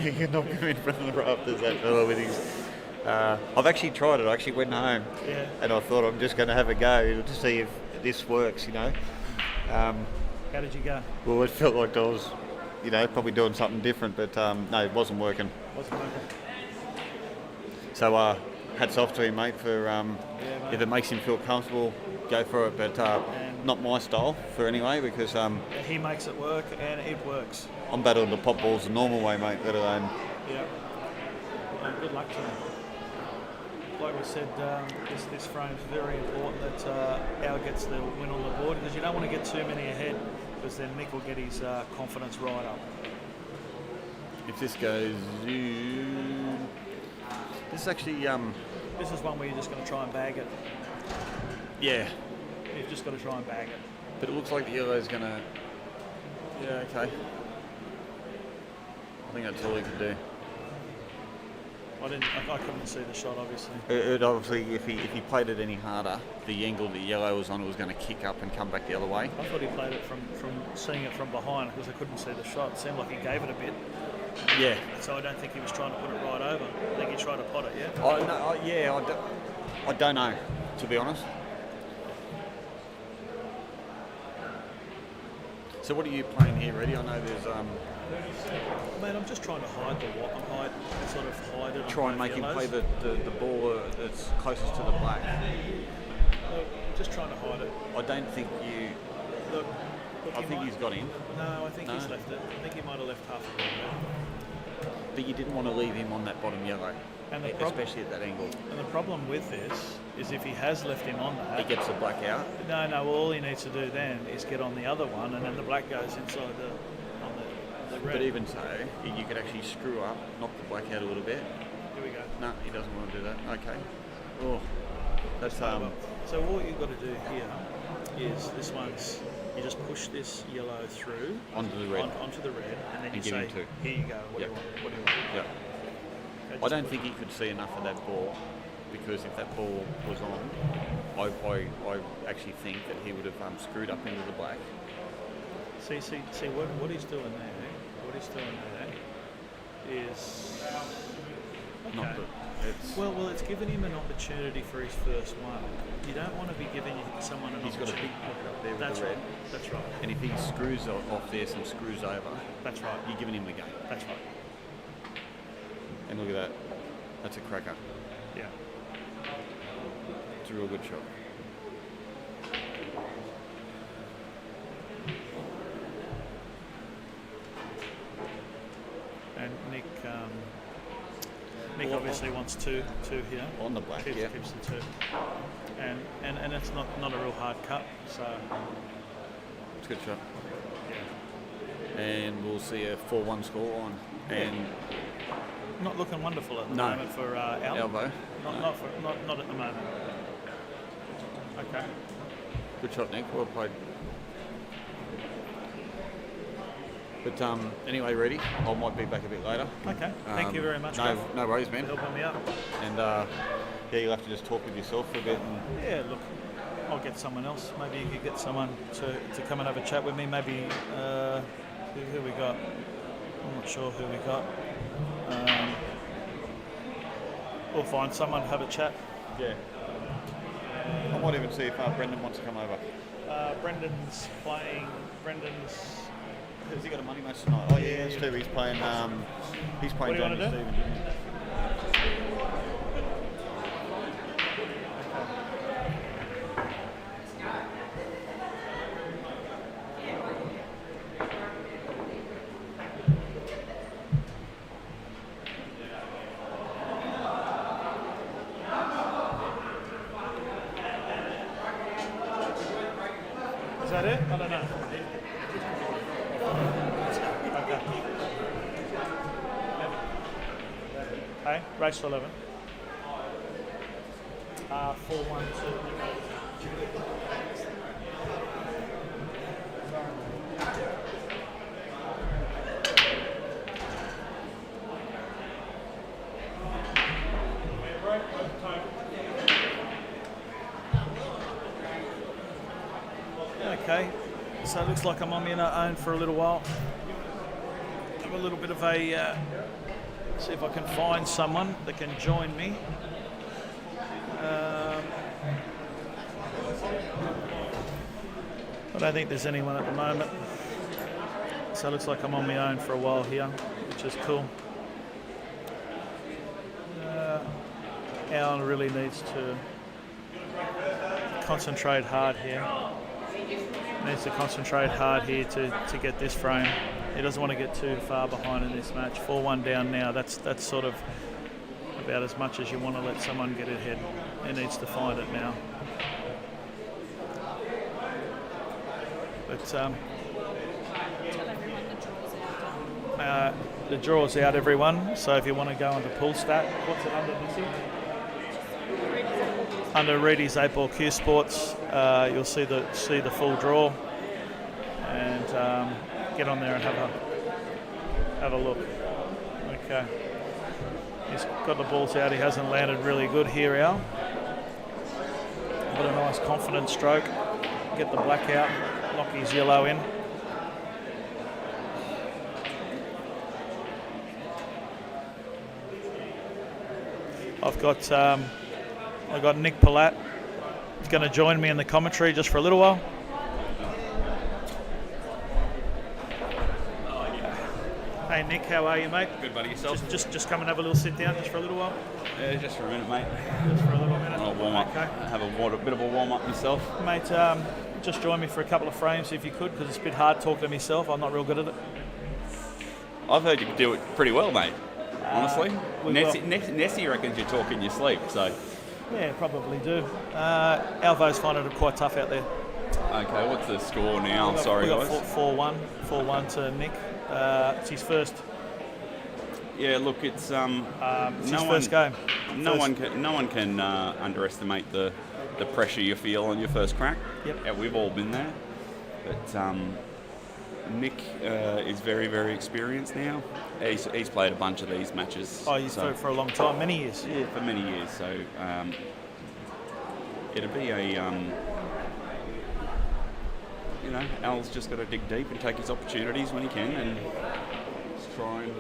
the rafters. That fella with his. I've actually tried it. I actually went home, and I thought I'm just going to have a go to see if this works. You know.
How did you go?
Well, it felt like I was, probably doing something different, but no, it wasn't working.
Wasn't working.
So hats off to him, mate, for
mate.
if it makes him feel comfortable, go for it. But not my style for anyway, because
He makes it work, and it works.
I'm battling the pop balls the normal way, mate. Let alone.
Yeah. Well, good luck to him. Like we said, this frame's very important that Al gets the win on the board, because you don't want to get too many ahead, because then Mick will get his confidence right up.
If this goes, this is actually
This is one where you're just going to try and bag it.
yeah,
You've just got to try and bag it.
but it looks like the yellow's gonna. Yeah, okay. I think that's all he could do.
I couldn't see the shot, obviously.
It obviously, if he played it any harder, the angle the yellow was on, it was going to kick up and come back the other way.
I thought he played it from seeing it from behind, because I couldn't see the shot. It seemed like he gave it a bit.
Yeah.
So I don't think he was trying to put it right over. I think he tried to pot it, yeah?
I don't know, to be honest. So what are you playing here, Reddy? I know there's
Mate, I'm just trying to hide the what. Sort of hide it.
try and make him play the ball that's closest to the black.
Look, just trying to hide it.
I don't think you.
Look,
I think he's got him.
No, I think he's left it. I think he might have left half of it.
But you didn't want to leave him on that bottom yellow,
And
especially at that angle.
And the problem with this is if he has left him on that.
He gets the black out.
No. All he needs to do then is get on the other one, and then the black goes inside the red.
But even so, you could actually screw up, knock the black out a little bit.
Here we go.
No, he doesn't want to do that. Okay. Oh, that's
So what you've got to do here is this one's. You just push this yellow through
onto the red.
Onto the red, and then
And
you
give
say,
him two.
"Here you go. What do you want? What do you want?"
Yeah.
Okay,
I don't think he could see enough of that ball, because if that ball was on, I actually think that he would have screwed up into the black.
See what he's doing there. What he's doing there is okay.
Not that it's.
Well, it's given him an opportunity for his first one. You don't want to be giving someone an
He's got a
opportunity.
big pocket up there with
That's
the red.
right. That's right.
And if he screws off this and screws over,
That's right.
you're giving him the game.
That's right.
And look at that. That's a cracker.
Yeah.
It's a real good shot.
And Nick obviously wants two here.
On the black,
Keeps
yeah.
the two. And it's not a real hard cut, so
It's a good shot.
yeah.
And we'll see a 4-1 score on. And
Not looking wonderful at the
No.
moment for Al.
elbow.
Not at the moment. Okay.
Good shot, Nick. Well played. But anyway, ready. I might be back a bit later.
Okay. Thank you very much.
No,
Gav,
no worries,
for
man.
helping me out.
And yeah, you'll have to just talk with yourself for a bit. And
Yeah, look, I'll get someone else. Maybe you could get someone to come and have a chat with me. Maybe who we got? I'm not sure who we got. We'll find someone, have a chat.
yeah, I might even see if Brendan wants to come over.
Brendan's playing.
Has he got a money match tonight? Oh yeah, that's true. He's playing. Jamie
What do you wanna do?
Stevens.
that it? I don't know. Okay. Hey, race for 11. 4-1-2. Okay, so it looks like I'm on my own for a little while. Have a little bit of a see if I can find someone that can join me. I don't think there's anyone at the moment. So it looks like I'm on my own for a while here, which is cool. Alan really needs to concentrate hard here. Needs to concentrate hard here to get this frame. He doesn't want to get too far behind in this match. 4-1 down now. That's sort of about as much as you want to let someone get ahead. He needs to find it now. But
Tell everyone
the draw's out, everyone. So if you want to go into pool stat, what's it under, Missy? Under Reedy's 8-ball Q Sports, you'll see the full draw, and get on there and have a look. Okay, he's got the balls out. He hasn't landed really good here, Al. Got a nice confident stroke. Get the black out, lock his yellow in. I've got Nick Palat. He's going to join me in the commentary just for a little while. Hey Nick, how are you, mate?
Good, buddy. Yourself?
Just come and have a little sit down just for a little while.
Yeah, just for a minute, mate.
Just for a little minute.
I'll warm up.
Okay.
Have a bit of a warm up myself.
Mate, just join me for a couple of frames if you could, because it's a bit hard talking to myself. I'm not real good at it.
I've heard you can do it pretty well, mate. Honestly,
we
Nessie reckons you talk in your sleep. So,
yeah, probably do. Alvo's finding it quite tough out there.
okay, what's the score now?
We
Sorry,
got
guys.
4-1 to Nick. It's his first.
Yeah, look, it's
His first game.
No one can underestimate the pressure you feel on your first crack.
Yep.
Yeah, we've all been there. But Nick is very, very experienced now. He's played a bunch of these matches.
Oh, he's for a long time, many years.
Yeah, for many years. So it'll be a Al's just got to dig deep and take his opportunities when he can, and just try and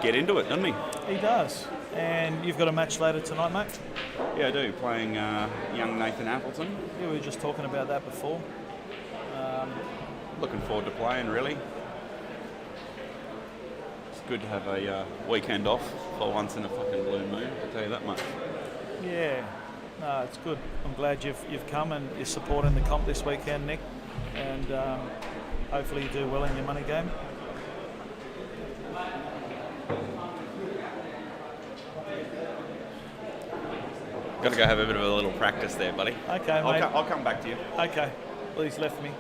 get into it, doesn't he?
He does. And you've got a match later tonight, mate?
Yeah, I do. Playing young Nathan Appleton.
Yeah, we were just talking about that before.
Looking forward to playing, really. It's good to have a weekend off for once in a fucking blue moon, I'll tell you that much.
Yeah, no, it's good. I'm glad you've come and you're supporting the comp this weekend, Nick. And hopefully you do well in your money game.
Got to go have a bit of a little practice there, buddy.
Okay, mate.
I'll come back to you.
Okay. Well, he's left me.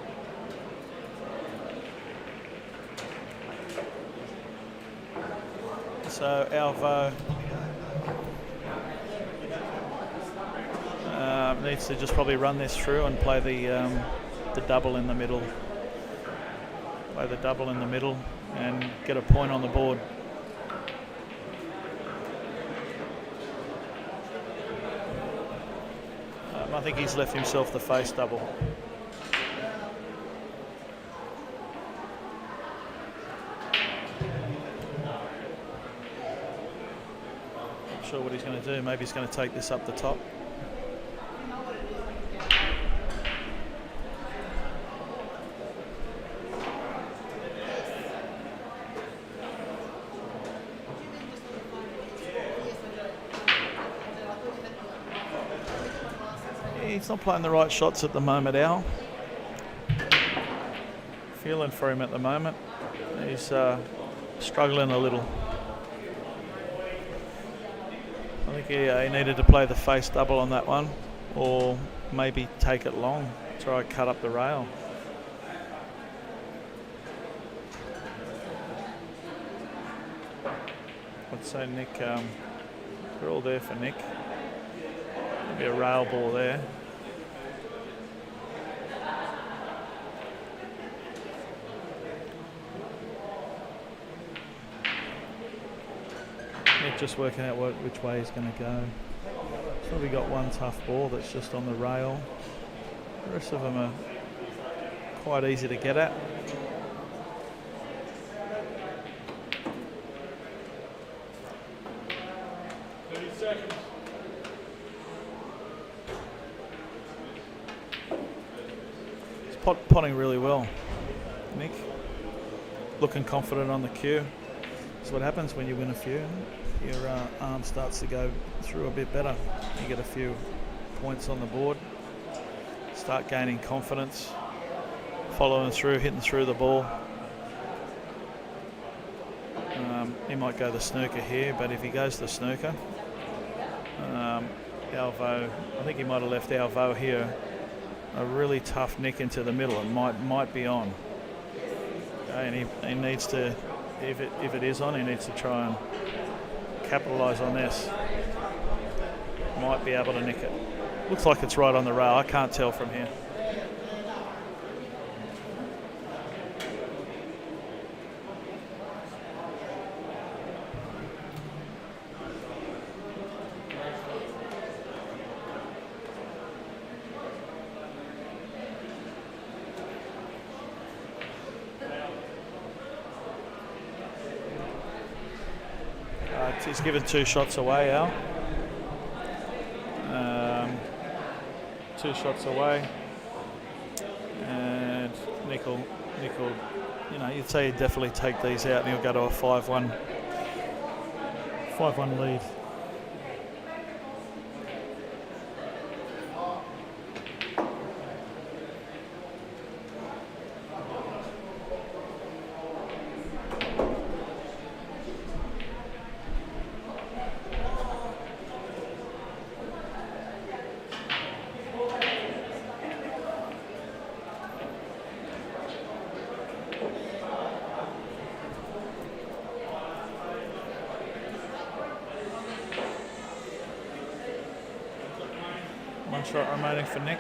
So Alvo needs to just probably run this through and play the double in the middle. Play the double in the middle and get a point on the board. I think he's left himself the face double. Not sure what he's going to do. Maybe he's going to take this up the top. He's not playing the right shots at the moment, Al. Feeling for him at the moment. He's struggling a little. I think he needed to play the face double on that one, or maybe take it long, try to cut up the rail. So Nick, we're all there for Nick. Maybe a rail ball there. Nick just working out which way he's going to go. He's probably got one tough ball that's just on the rail. The rest of them are quite easy to get at. He's potting really well, Nick. Looking confident on the cue. That's what happens when you win a few. Your arm starts to go through a bit better. You get a few points on the board. Start gaining confidence. Following through, hitting through the ball. He might go the snooker here, but if he goes the snooker, Alvo, I think he might have left Alvo here. A really tough nick into the middle. It might be on. Okay, and he needs to, if it is on, he needs to try and capitalise on this. Might be able to nick it. Looks like it's right on the rail. I can't tell from here. He's given 2 shots away, Al. 2 shots away. And Nickel, you know, you'd say he'd definitely take these out and he'll go to a 5-1 lead. One shot remaining for Nick.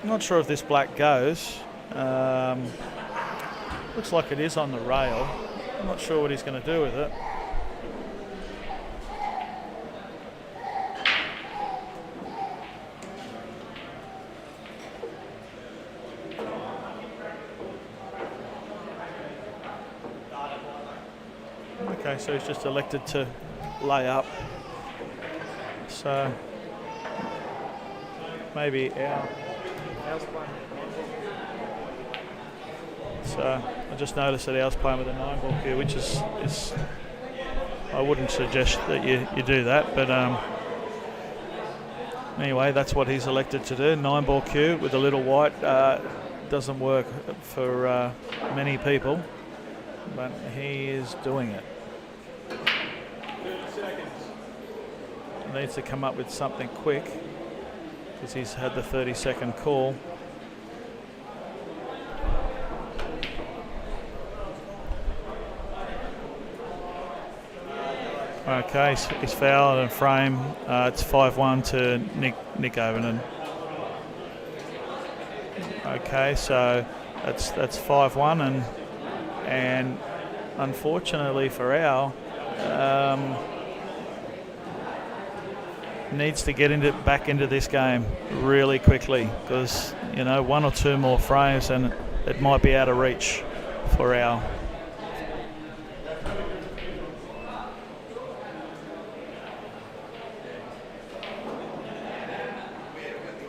Not sure if this black goes. Looks like it is on the rail. I'm not sure what he's going to do with it. Okay, so he's just elected to lay up. So maybe Al's playing. So I just noticed that Al's playing with a 9-ball cue, which is I wouldn't suggest that you do that, but anyway, that's what he's elected to do. 9-ball cue with a little white doesn't work for many people, but he is doing it. He needs to come up with something quick, because he's had the 30-second call. Okay, he's fouled and frame. It's 5-1 to Nick Obodin. Okay, so that's 5-1, and unfortunately for Al, needs to get back into this game really quickly, because, you know, 1 or 2 more frames and it might be out of reach for Al.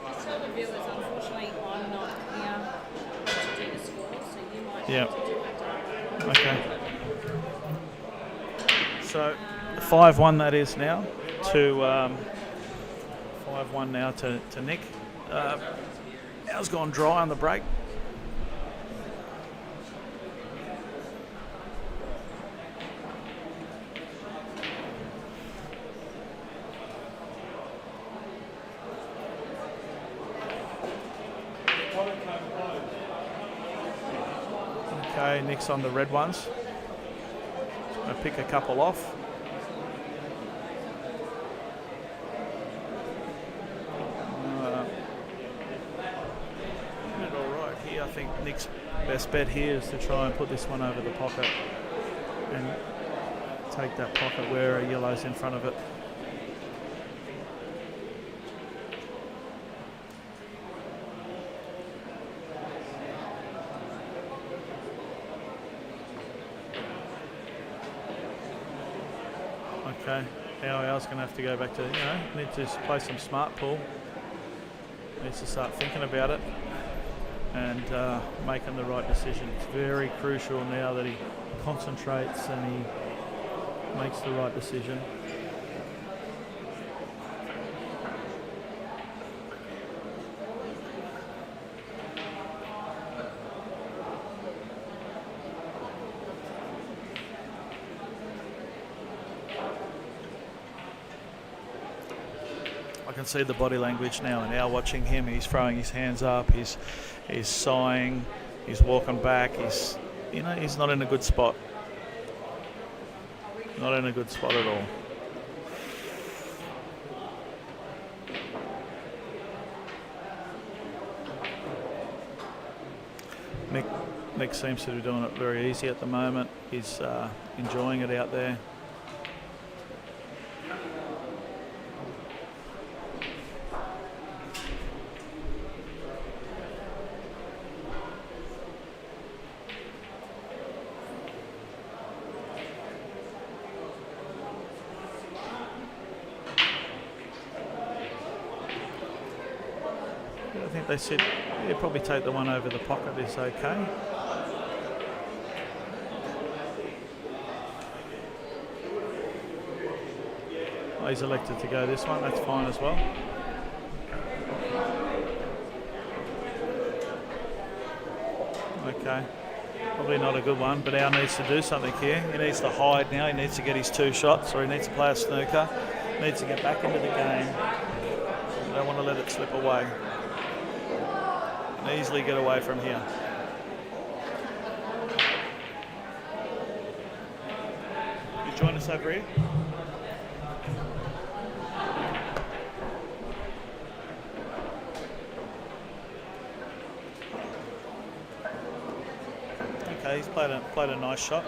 Just tell the viewers, unfortunately, I'm not here to do the score, so you might
Yep.
have to do it.
Okay. So 5-1 that is now to 5-1 now to Nick. Al's gone dry on the break. Okay, Nick's on the red ones. I'll pick a couple off. think Nick's best bet here is to try and put this one over the pocket and take that pocket where a yellow's in front of it. Okay, now Al's going to have to go back to, need to play some smart pool. Needs to start thinking about it and making the right decision. It's very crucial now that he concentrates and he makes the right decision. I can see the body language now watching him. He's throwing his hands up, he's sighing, he's walking back, he's not in a good spot. Not in a good spot at all. Nick seems to be doing it very easy at the moment. He's enjoying it out there. I think they said, probably take the one over the pocket is okay. Oh, he's elected to go this one, that's fine as well. Okay, probably not a good one, but Al needs to do something here. He needs to hide now, he needs to get his 2 shots, or he needs to play a snooker. He needs to get back into the game. You don't want to let it slip away. And easily get away from here. You join us over here? Okay, he's played a nice shot.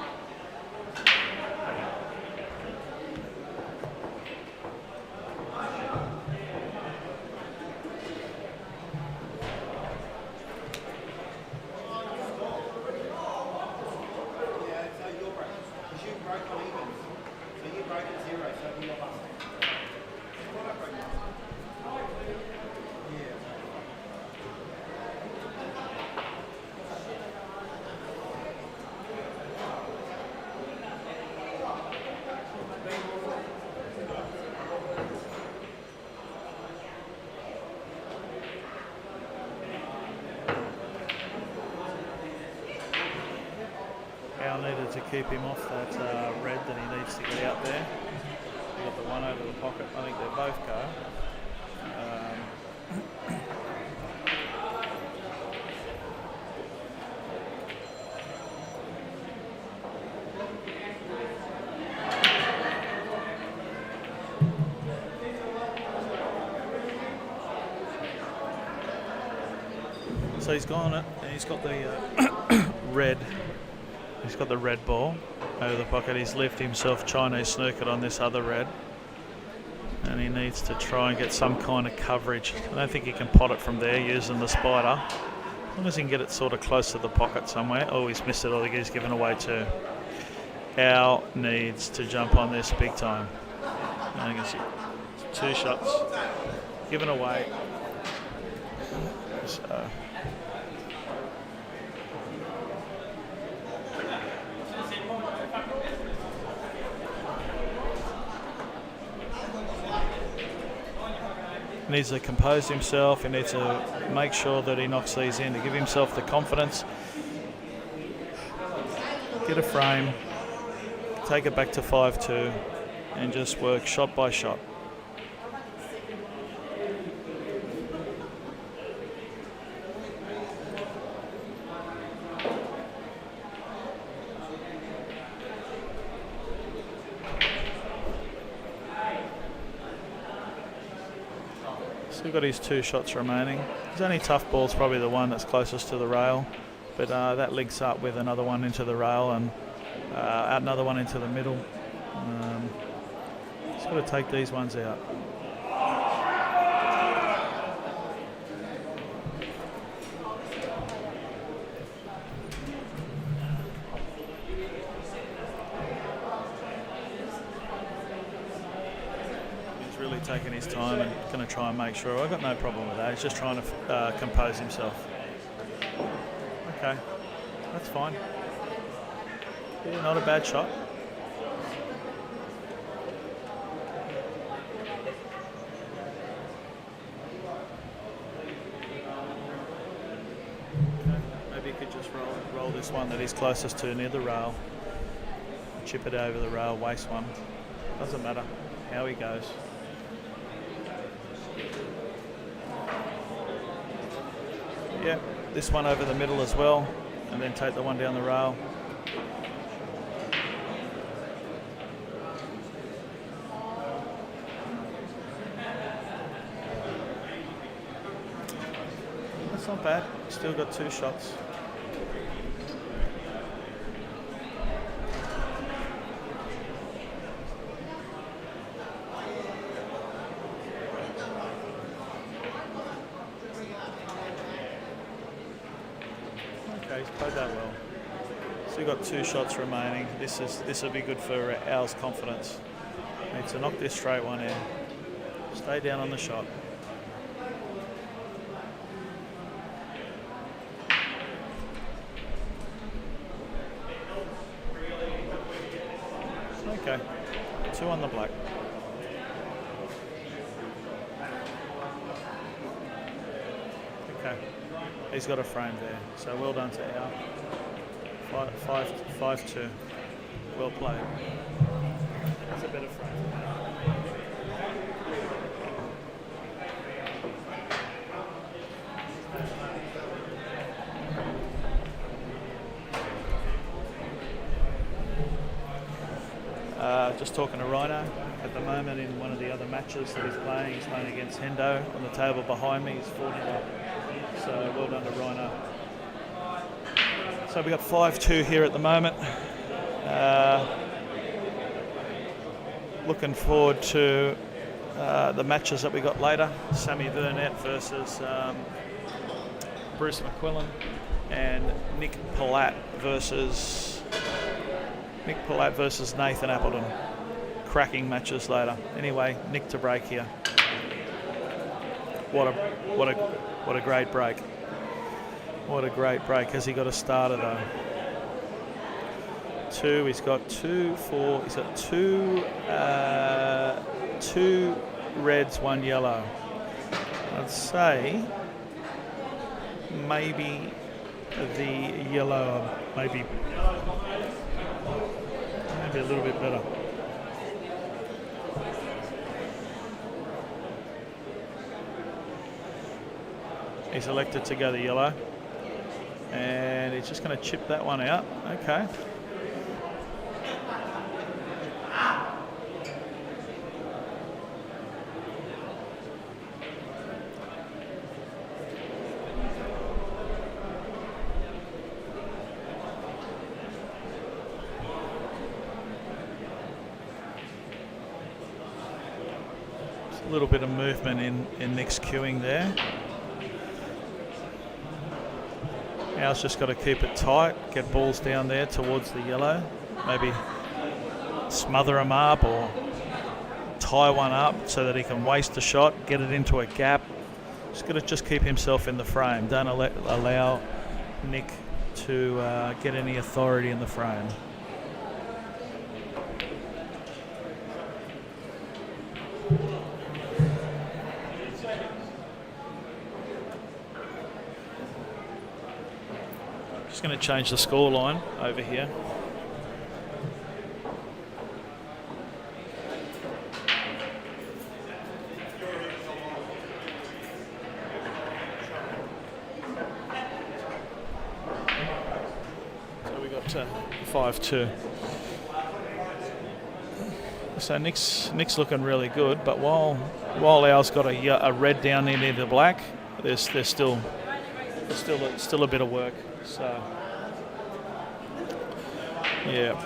Al needed to keep him off that red that he needs to get out there. He got the one over the pocket. I think they both go. So he's gone it, and he's got the red. He's got the red ball over the pocket. He's left himself Chinese snookered on this other red. And he needs to try and get some kind of coverage. I don't think he can pot it from there using the spider. As long as he can get it sort of close to the pocket somewhere. Oh, he's missed it. I think he's given away too. Al needs to jump on this big time. I think it's 2 shots. Given away. So... needs to compose himself. He needs to make sure that he knocks these in to give himself the confidence. Get a frame, take it back to 5-2 and just work shot by shot. Still got his 2 shots remaining. His only tough ball's probably the one that's closest to the rail, but that links up with another one into the rail and another one into the middle. He's got to take these ones out. Really taking his time and going to try and make sure. I've got no problem with that. He's just trying to compose himself. Okay, that's fine. Yeah, not a bad shot. Okay. Maybe you could just roll this one that he's closest to near the rail. Chip it over the rail, waste one. Doesn't matter how he goes. Yeah, this one over the middle as well, and then take the one down the rail. That's not bad. Still got 2 shots. Okay, he's played that well. Still got 2 shots remaining. This will be good for Al's confidence. Need to knock this straight one in. Stay down on the shot. Okay, 2 on the black. Okay, he's got a frame there, so well done to Al. 5-2, well played. That's a better frame. Just talking to Rhino at the moment in one of the other matches that he's playing. He's playing against Hendo on the table behind me. He's 40 up. So well done to Rhino. So we got 5-2 here at the moment. Looking forward to the matches that we got later. Sammy Burnett versus Bruce McQuillan, and Nick Palat versus Nathan Appleton. Cracking matches later. Anyway, Nick to break here. What a great break. What a great break. Has he got a starter though? 2. He's got 2, 4. He's got 2 reds, 1 yellow. I'd say maybe the yellow, maybe a little bit better. He's elected to go the yellow, and he's just going to chip that one out. Okay. A little bit of movement in Nick's queuing there. Al's just got to keep it tight, get balls down there towards the yellow, maybe smother him up or tie one up so that he can waste a shot, get it into a gap. Just got to just keep himself in the frame. Don't allow Nick to get any authority in the frame. Just going to change the score line over here. So we got 5-2. So Nick's looking really good, but while ours got a red down near the black, there's still a bit of work. So yeah.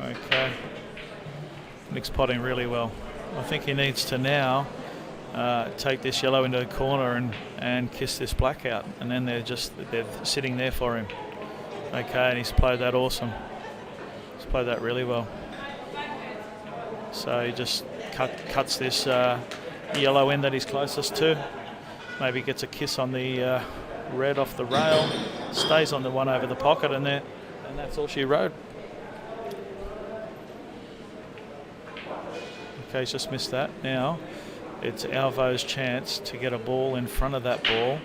Okay. Nick's potting really well. I think he needs to now take this yellow into a corner and kiss this black out, and then they're sitting there for him. Okay, and he's played that awesome. He's played that really well. So he just cuts this yellow end that he's closest to. Maybe gets a kiss on the red off the rail, stays on the one over the pocket, and that's all she wrote. Okay, he's just missed that. Now it's Alvo's chance to get a ball in front of that ball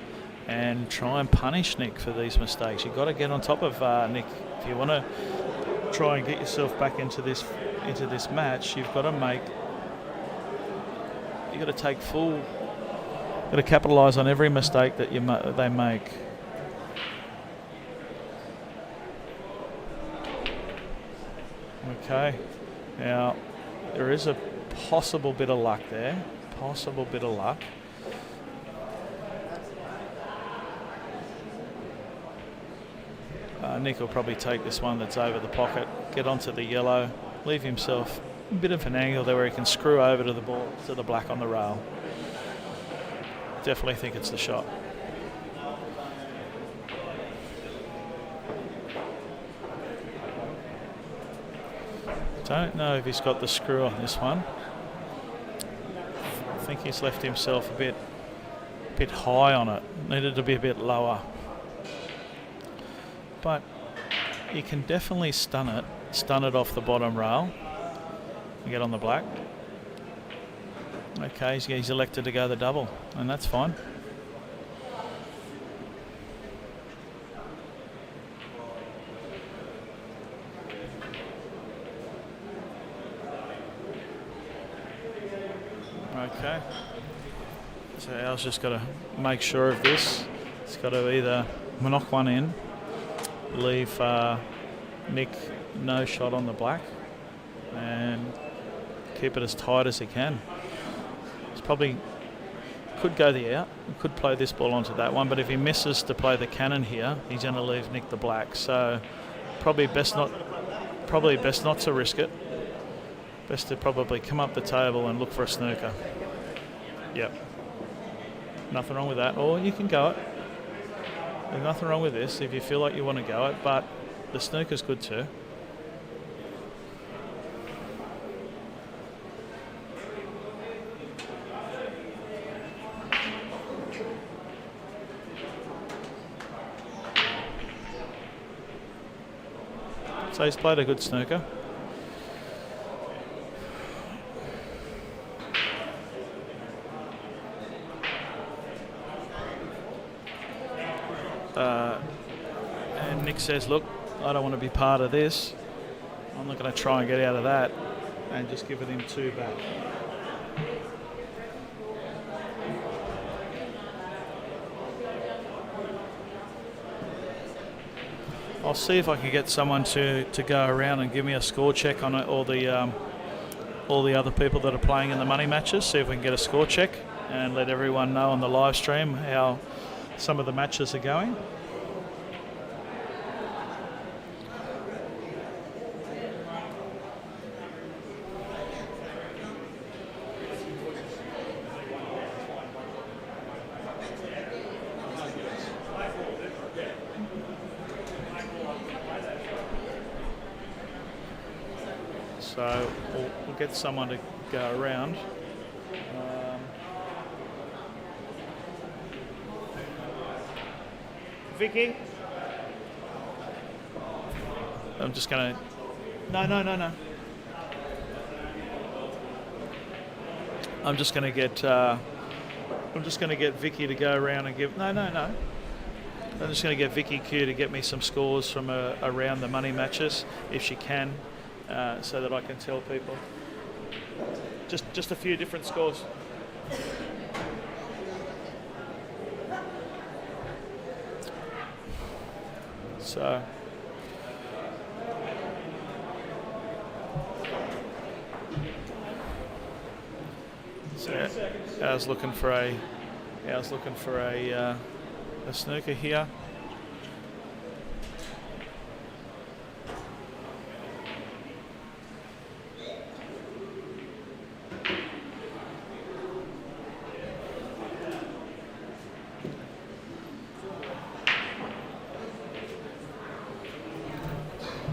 and try and punish Nick for these mistakes. You've got to get on top of Nick if you want to try and get yourself back into this match. You've got to take full. You've got to capitalise on every mistake that they make. Okay, now there is a possible bit of luck there. Nick will probably take this one that's over the pocket, get onto the yellow, leave himself a bit of an angle there where he can screw over to the ball, to the black on the rail. Definitely think it's the shot. Don't know if he's got the screw on this one. I think he's left himself a bit high on it. Needed to be a bit lower. But you can definitely stun it off the bottom rail and get on the black. Okay, he's elected to go the double, and that's fine. Okay, so Al's just got to make sure of this. It's got to either knock one in, leave Nick no shot on the black, and keep it as tight as he can. He's probably could go the out, could play this ball onto that one, but if he misses to play the cannon here, he's going to leave Nick the black. So probably best not to risk it. Best to probably come up the table and look for a snooker. Yep. Nothing wrong with that. Or you can go it. There's nothing wrong with this if you feel like you want to go it, but the snooker's good too. So he's played a good snooker. And Nick says, look, I don't want to be part of this. I'm not going to try and get out of that, and just giving him two back. I'll see if I can get someone to go around and give me a score check on it, all the other people that are playing in the money matches. See if we can get a score check and let everyone know on the live stream how some of the matches are going. So we'll get someone to go around. Vicky? I'm just going to... No. I'm just going to get Vicky to go around and give... No. I'm just going to get Vicky Q to get me some scores from around the money matches, if she can, so that I can tell people. Just a few different scores. So. So I was looking for a snooker here.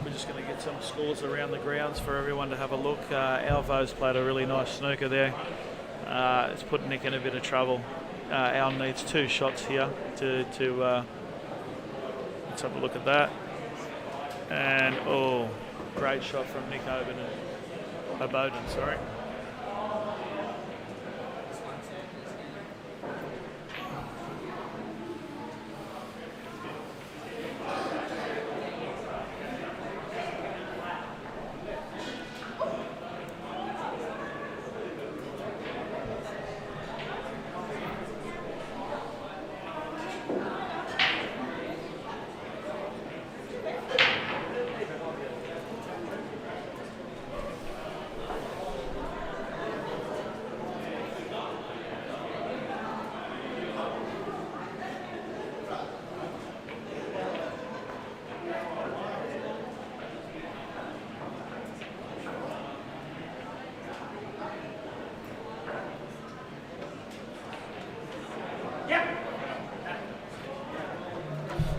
We're just going to get some scores around the grounds for everyone to have a look. Alvo's played a really nice snooker there. It's put Nick in a bit of trouble. Al needs 2 shots here to let's have a look at that. And great shot from Nick Obodin, sorry.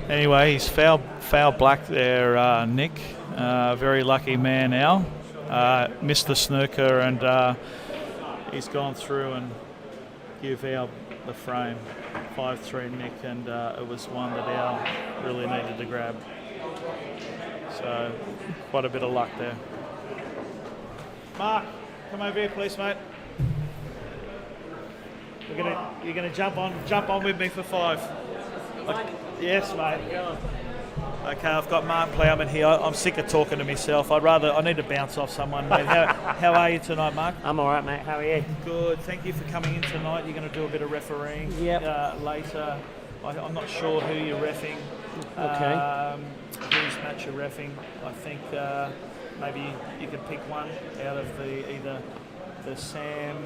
Anyway, he's foul black there, Nick. Very lucky man now. Missed the snooker, and he's gone through and give Al the frame. 5-3 Nick, and it was one that Al really needed to grab. So quite a bit of luck there. Mark, come over here, please, mate. You're gonna jump on with me for 5. Yes, mate. Okay, I've got Mark Plowman here. I'm sick of talking to myself. I need to bounce off someone, mate. How are you tonight, Mark?
I'm all right, mate. How are you?
Good. Thank you for coming in tonight. You're going to do a bit of refereeing later. I'm not sure who you're reffing.
Okay.
Whose match you're reffing. I think maybe you could pick one out of either the Sam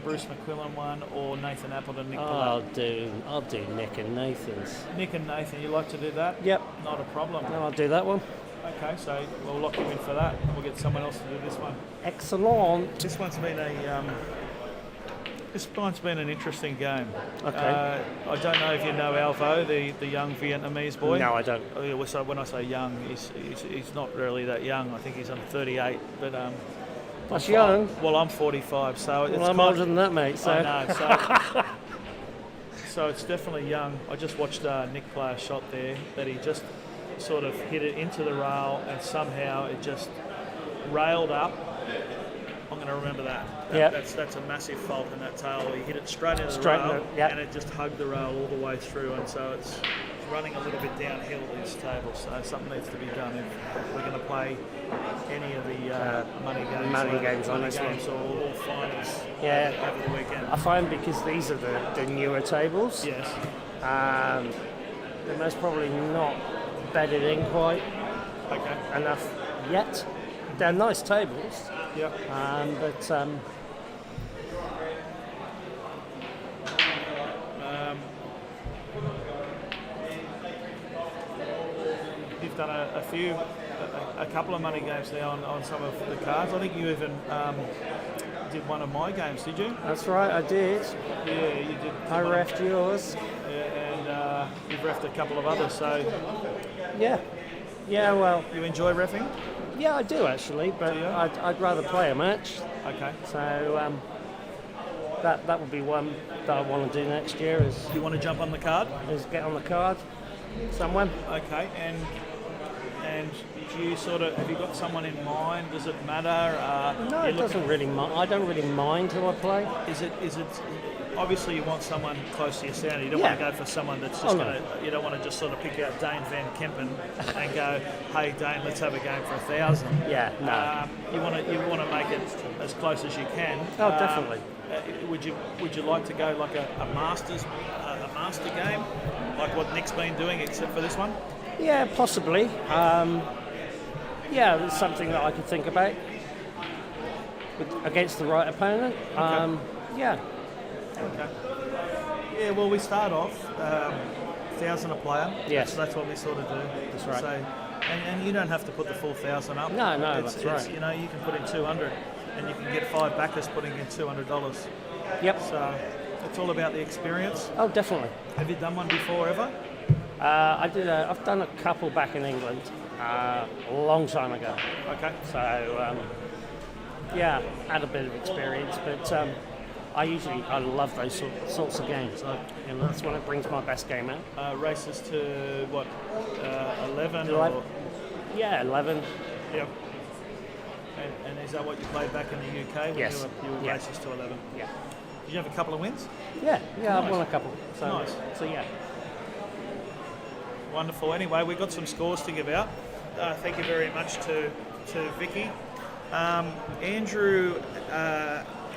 Bruce McQuillan one or Nathan Appleton, Nick Pillay.
I'll do Nick and Nathan's.
Nick and Nathan, you like to do that?
Yep.
Not a problem.
No, I'll do that one.
Okay, so we'll lock you in for that. We'll get someone else to do this one.
Excellent.
This one's been an interesting game.
Okay.
I don't know if you know Alvo, the young Vietnamese boy.
No, I don't.
So when I say young, he's not really that young. I think he's on 38, but
that's young.
Well, I'm 45, so it's
I'm older than that, mate. So.
I know. So it's definitely young. I just watched Nick play a shot there that he just sort of hit it into the rail, and somehow it just railed up. I'm going to remember that. That's a massive fault in that tail. He hit it straight into the rail, and it just hugged the rail all the way through, and so it's running a little bit downhill, these tables. So something needs to be done if we're going to play any of the money games or finals over the weekend.
I find because these are the newer tables.
Yes.
They're most probably not bedded in quite enough yet. They're nice tables.
Yeah. You've done a couple of money games now on some of the cards. I think you even did one of my games, did you?
That's right, I did.
Yeah, you did.
I reffed yours.
Yeah, and you've reffed a couple of others, so...
Yeah, well...
You enjoy reffing?
Yeah, I do actually, but I'd rather play a match.
Okay.
So that would be one that I want to do next year.
You want to jump on the card?
Is get on the card, someone.
Okay, and do you have you got someone in mind? Does it matter?
No, it doesn't really. I don't really mind who I play.
Is it? Obviously, you want someone close to your standard. You don't want to go for someone that's just You don't want to just sort of pick out Dane Van Kempen and go, "Hey, Dane, let's have a game for 1,000."
Yeah, no.
You want to make it as close as you can.
Oh, definitely.
Would you like to go like a master game? like what Nick's been doing, except for this one?
Yeah, possibly. Yeah, it's something that I could think about against the right opponent. Yeah.
Okay. Yeah, well, we start off 1,000 a player.
Yes.
That's what we sort of do.
That's right.
So, and you don't have to put the full 1,000 up.
No, that's right.
You know, you can put in 200, and you can get 5 backers putting in $200.
Yep.
So it's all about the experience.
Oh, definitely.
Have you done one before ever?
I've done a couple back in England a long time ago.
Okay.
So, yeah, had a bit of experience, but I love those sorts of games. That's when it brings my best game out.
Races to what? 11.
11.
Or,
Yeah, 11.
yeah. And is that what you played back in the UK? When
Yes.
You were
Yeah.
races to 11.
Yeah.
Did you have a couple of wins?
Yeah, I've
Nice.
won a couple. So,
Nice.
So yeah.
Wonderful. Anyway, we've got some scores to give out. Thank you very much to Vicky. Andrew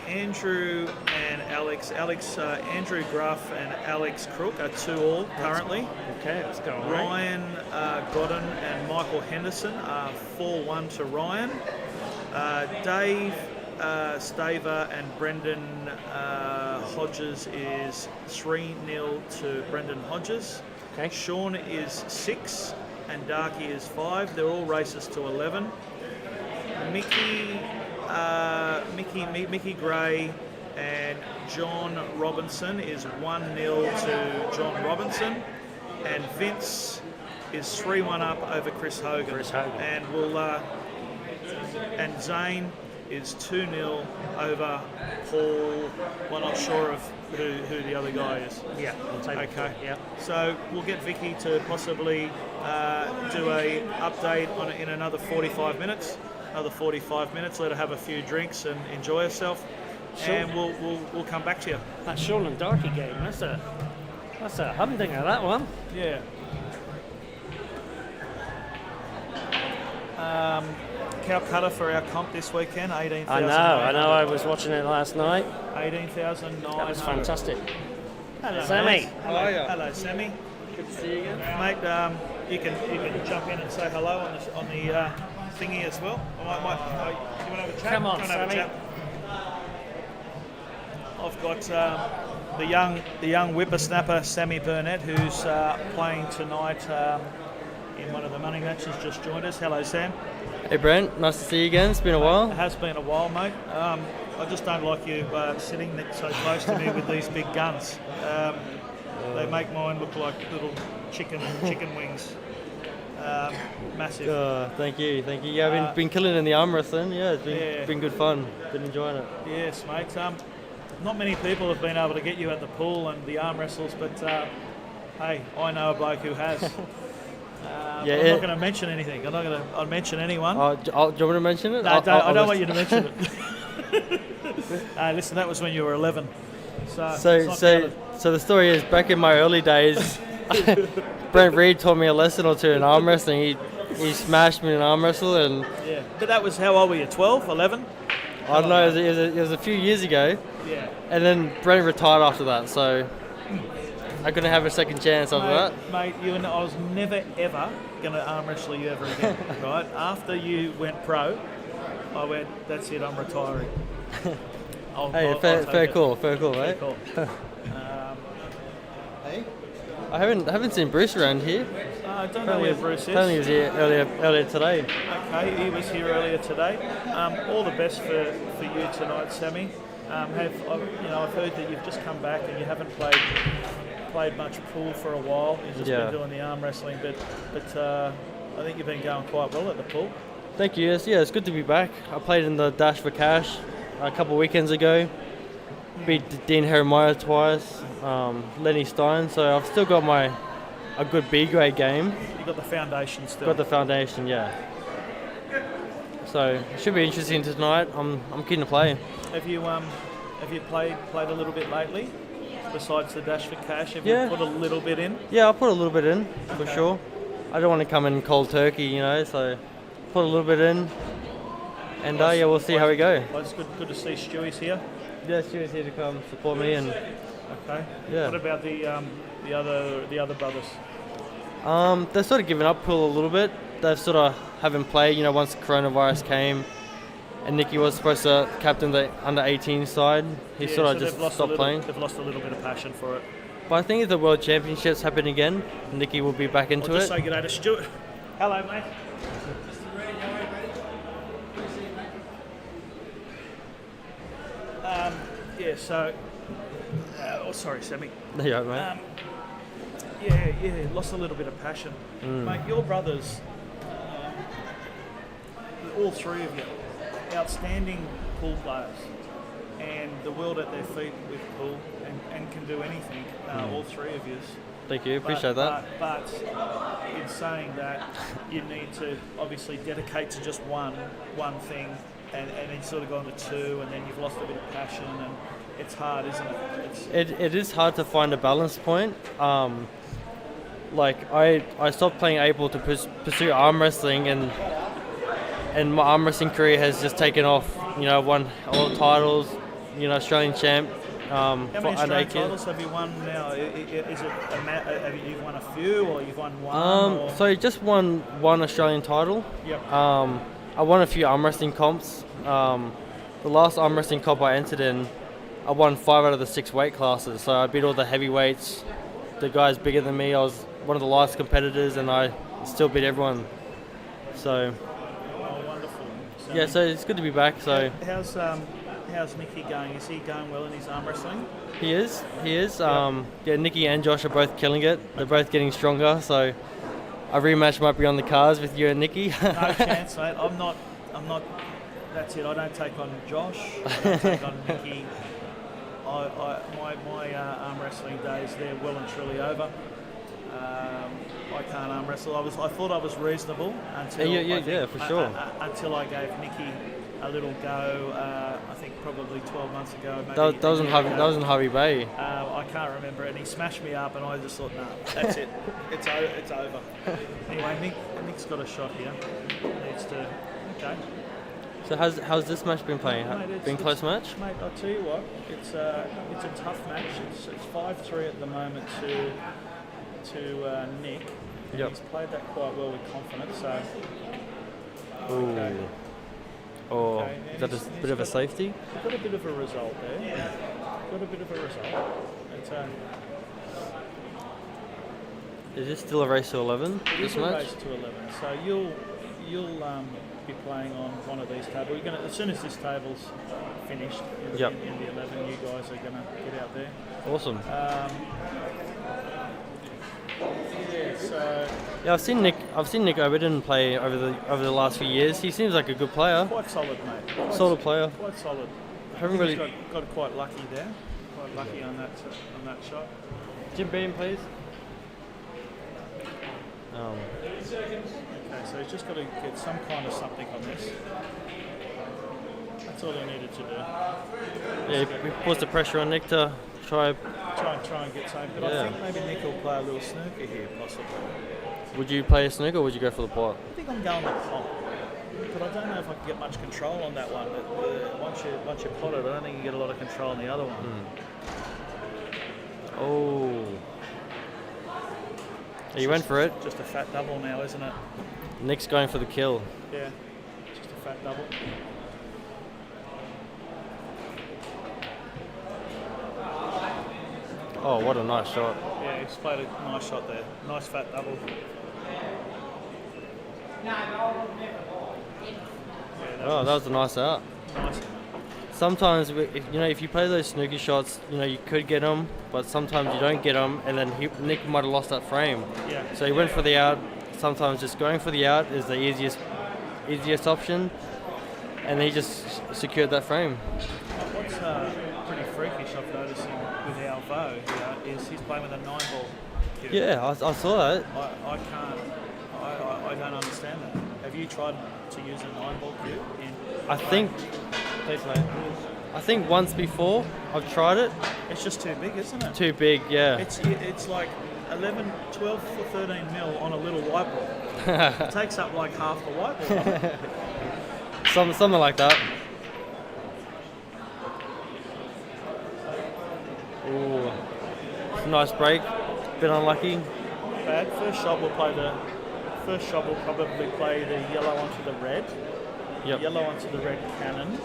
and Alex. Andrew Gruff and Alex Crook are 2-2 currently.
Okay, let's go. All right.
Ryan Godden and Michael Henderson are 4-1 to Ryan. Dave Staver and Brendan Hodges is 3-0 to Brendan Hodges.
Okay.
Sean is 6 and Darky is 5. They're all races to 11. Mickey Gray and John Robinson is 1-0 to John Robinson, and Vince is 3-1 up over Chris Hogan. And and Zane is 2-0 over Paul. We're not sure of who the other guy is.
Yeah. I'll take it.
Okay.
Yeah.
So we'll get Vicky to possibly do a update on it in another 45 minutes. Another 45 minutes. Let her have a few drinks and enjoy herself,
Sure.
and we'll come back to you.
That Sean and Darky game. That's a humdinger, that one.
Yeah. Calcutta for our comp this weekend. 18,000.
I know. I was watching it last night.
18,009.
That was fantastic.
Hello,
Sammy.
mate. Hello, Sammy.
Good to see you again.
Mate, you can jump in and say hello on the thingy as well. You want to have a chat?
Come on,
Come have a
Sammy.
chat. I've got the young whippersnapper Sammy Burnett, who's playing tonight in one of the money matches. Just joined us. Hello, Sam.
Hey Brent, nice to see you again. It's been a while.
It has been a while, mate. I just don't like you sitting so close to me with these big guns. They make mine look like little chicken wings. Massive.
Thank you. Yeah, I've been killing in the arm wrestling. Yeah, it's been good fun. Been enjoying it.
Yes, mate. Not many people have been able to get you at the pool and the arm wrestles, but hey, I know a bloke who has. I'm not going to mention anything. I'm not going to mention anyone.
Do you want me to mention it?
No, I don't want you to mention it. Listen, that was when you were 11. So
the story is, back in my early days, Brent Reed taught me a lesson or two in arm wrestling. He smashed me in an arm wrestle, and
yeah. But that was, how old were you? 12, 11?
I don't know. It was a few years ago.
Yeah.
And then Brent retired after that, so I couldn't have a second chance after that.
Mate, I was never ever going to arm wrestle you ever again, right? After you went pro, I went, that's it, I'm retiring.
Fair call, mate.
Cool.
Hey, I haven't seen Bruce around here.
I don't know where Bruce is.
Apparently he was here earlier today.
Okay, he was here earlier today. All the best for you tonight, Sammy. I've heard that you've just come back and you haven't played much pool for a while. You've just been doing the arm wrestling, but I think you've been going quite well at the pool.
Thank you. It's good to be back. I played in the Dash for Cash a couple of weekends ago. Beat Dean Jeremiah twice, Lenny Stein. So I've still got a good B grade game.
You've got the foundation still.
Got the foundation, yeah. So it should be interesting tonight. I'm keen to play.
Have you played a little bit lately? Besides the Dash for Cash, have you put a little bit in?
Yeah, I'll put a little bit in for sure. I don't want to come in cold turkey, so put a little bit in. And we'll see how we go.
Well, it's good to see Stewie's here.
Yeah, Stewie's here to come support me, and
Okay.
Yeah.
What about the other brothers?
They've sort of given up pool a little bit. They've sort of haven't played, once the coronavirus came and Nicky was supposed to captain the under-18 side. He sort of just stopped playing.
They've lost a little bit of passion for it.
But I think if the World Championships happen again, Nicky will be back into
I'll just
it.
say good day to Stuart. Hello, mate. Yeah, so... sorry, Sammy.
There you go, mate.
Yeah, lost a little bit of passion. Mate, your brothers, all three of you, outstanding pool players, and the world at their feet with pool, and can do anything, all three of you.
Thank you, appreciate that.
But in saying that, you need to obviously dedicate to just one thing, and then sort of gone to two, and then you've lost a bit of passion, and it's hard, isn't it?
It is hard to find a balance point. Like I stopped playing able to pursue arm wrestling, and my arm wrestling career has just taken off. Won all the titles, Australian champ.
How many Australian titles have you won now? Is it have you won a few, or you've won one?
So just won one Australian title.
Yep.
I won a few arm wrestling comps. The last arm wrestling comp I entered in, I won 5 out of the 6 weight classes. So I beat all the heavyweights, the guys bigger than me. I was one of the last competitors, and I still beat everyone. So
Oh, wonderful.
yeah, so it's good to be back. So
How's Nicky going? Is he going well in his arm wrestling?
he is. Yeah, Nicky and Josh are both killing it. They're both getting stronger. So a rematch might be on the cards with you and Nicky.
No chance, mate. I'm not. That's it. I don't take on Josh. I don't take on Nicky. My arm wrestling days, they're well and truly over. I can't arm wrestle. I thought I was reasonable until
yeah, for sure.
Until I gave Nicky a little go. I think probably 12 months ago. Maybe
That was in Harvey Bay.
I can't remember, and he smashed me up, and I just thought, no, that's it. It's over. Anyway, Nick's got a shot here. Needs to. Okay.
So how's this match been playing?
Mate,
Been close match?
Mate, I'll tell you what, it's a tough match. It's 5-3 at the moment to Nick. And
Yep.
he's played that quite well with confidence. So.
Ooh.
Okay.
Oh,
Okay,
is that a
he's
bit of a
got
safety?
He's got a bit of a result there. Got a bit of a result. It's
Is this still a race to 11?
It
This
is a
match?
race to 11. So you'll be playing on one of these tables. You're gonna, as soon as this table's finished in
Yep.
the 11, you guys are gonna get out there.
Awesome.
Yeah. So
Yeah, I've seen Nick Obodin play over the last few years. He seems like a good player,
quite solid, mate.
solid player.
Quite solid.
Haven't
He's
really.
got quite lucky there. Quite lucky on that shot.
Jim Beam, please.
Okay, so he's just got to get some kind of something on this. That's all he needed to do.
Yeah, he puts the pressure on Nick to try.
Try and get something. But
Yeah.
I think maybe Nick will play a little snooker here, possibly.
Would you play a snooker or would you go for the pot?
I think I'm going with pot. But I don't know if I can get much control on that one. But, once you pot it, I don't think you get a lot of control on the other one.
Oh. He went for it.
Just a fat double now, isn't it?
Nick's going for the kill.
Yeah, just a fat double.
Oh, what a nice shot.
Yeah, he's played a nice shot there. Nice fat double.
Oh, that was a nice out.
Nice.
Sometimes, if you play those snooker shots, you could get them, but sometimes you don't get them, and then Nick might have lost that frame.
Yeah.
So he went for the out. Sometimes just going for the out is the easiest option, and he just secured that frame.
What's pretty freakish, I've noticed with Alvo here, is he's playing with a 9-ball cue.
Yeah, I saw that.
I can't. I don't understand that. Have you tried to use a 9-ball cue?
I think. Thanks, mate. I think once before I've tried it.
It's just too big, isn't it?
Too big, yeah.
It's like 11, 12 or 13 mil on a little white ball. It takes up like half the white ball.
Something like that. Ooh. nice break. Bit unlucky.
Bad. First shot we'll probably play the yellow onto the red.
Yep.
Yellow onto the red cannon.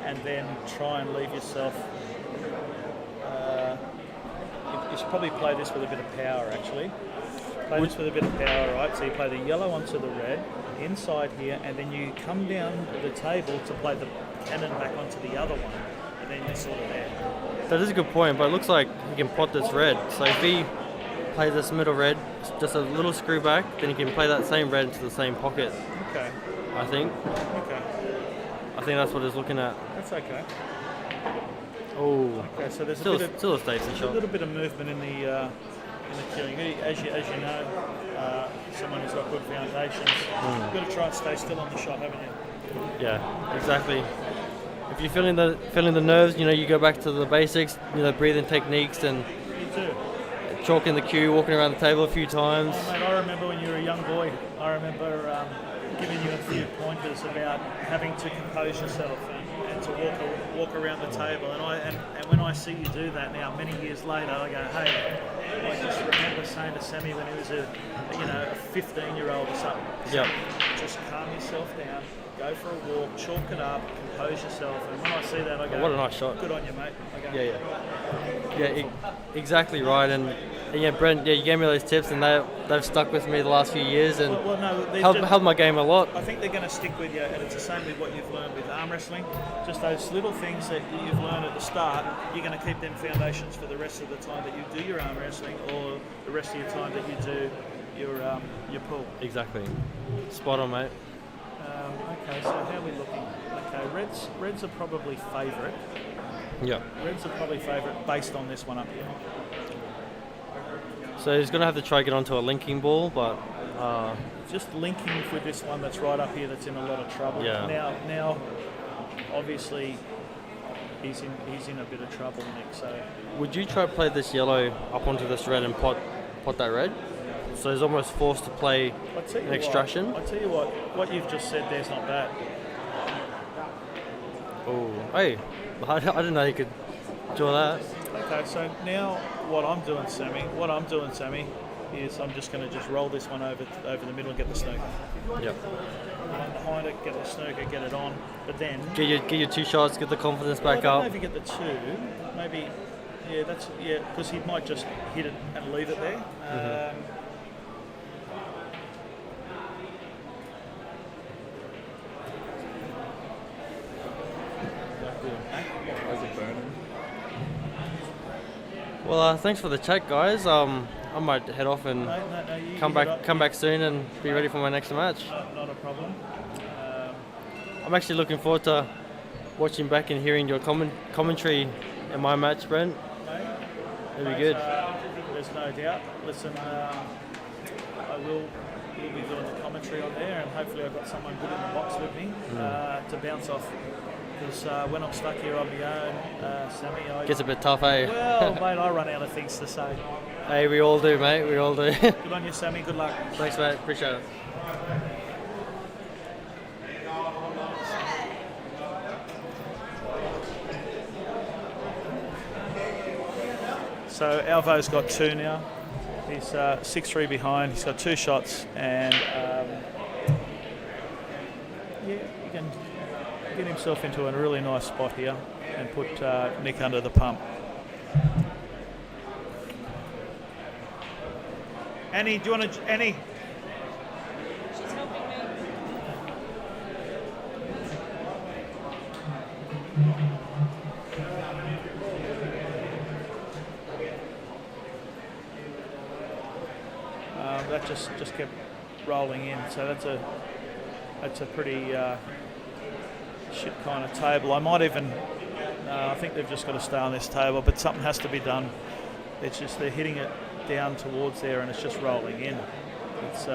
And then try and leave yourself. You should probably play this with a bit of power, actually. Play this with a bit of power, right? So you play the yellow onto the red, inside here, and then you come down the table to play the cannon back onto the other one, and then you're sort of there.
That is a good point, but it looks like he can pot this red. So if he plays this middle red, just a little screw back, then he can play that same red into the same pocket.
Okay.
I think.
Okay.
I think that's what he's looking at.
That's okay.
Oh.
Okay, so there's
Still a safety
there's a
shot.
little bit of movement in the killing. As you know, someone who's got good foundations, you've got to try and stay still on the shot, haven't you?
Yeah, exactly. If you're feeling the nerves, you go back to the basics, breathing techniques and
You do.
chalking the cue, walking around the table a few times.
Oh, mate, I remember when you were a young boy. I remember giving you a few pointers about having to compose yourself and to walk around the table. And when I see you do that now, many years later, I go, hey, I just remember saying to Sammy when he was a 15-year-old or something.
Yep.
Just calm yourself down, go for a walk, chalk it up, compose yourself. And when I see that, I go,
What a nice shot.
Good on you, mate. I go,
Exactly right. And yeah, Brent, you gave me those tips, and they've stuck with me the last few years and
Well, no, they're
helped my game a lot.
I think they're going to stick with you, and it's the same with what you've learned with arm wrestling. Just those little things that you've learned at the start, you're going to keep them foundations for the rest of the time that you do your arm wrestling, or the rest of your time that you do your pull.
Exactly. Spot on, mate.
Okay, so how are we looking? Okay, reds are probably favourite.
Yeah.
Reds are probably favourite based on this one up here.
So he's going to have to try to get onto a linking ball, but
Just linking with this one that's right up here that's in a lot of trouble.
Yeah.
Now, obviously, he's in a bit of trouble, Nick. So
would you try to play this yellow up onto this red and pot that red? So he's almost forced to play an extraction.
I tell you what you've just said there's not bad.
Oh, hey, I didn't know you could draw that.
Okay, so now what I'm doing, Sammy, is I'm just going to just roll this one over the middle and get the snooker.
Yep.
Run behind it, get the snooker, get it on. But then
Get your 2 shots, get the confidence back
I don't know
up.
if you get the 2, maybe. Because he might just hit it and leave it there.
Well, thanks for the chat, guys. I might head off and
No, you
come back soon and be ready for my next match.
Not a problem.
I'm actually looking forward to watching back and hearing your commentary in my match, Brent. It'll be good.
There's no doubt. Listen, we'll be doing the commentary on there, and hopefully I've got someone good in the box with me to bounce off. Because when I'm stuck here on my own, Sammy,
Gets a bit tough, eh?
well, mate, I run out of things to say.
Hey, we all do, mate. We all do.
Good on you, Sammy. Good luck.
Thanks, mate. Appreciate it.
So Alvo's got 2 now. He's 6-3 behind. He's got 2 shots, and he can get himself into a really nice spot here and put Nick under the pump. Annie, do you want to? Annie.
She's helping me.
That just kept rolling in. So that's a pretty shit kind of table. I might even. I think they've just got to stay on this table, but something has to be done. It's just they're hitting it down towards there, and it's just rolling in. It's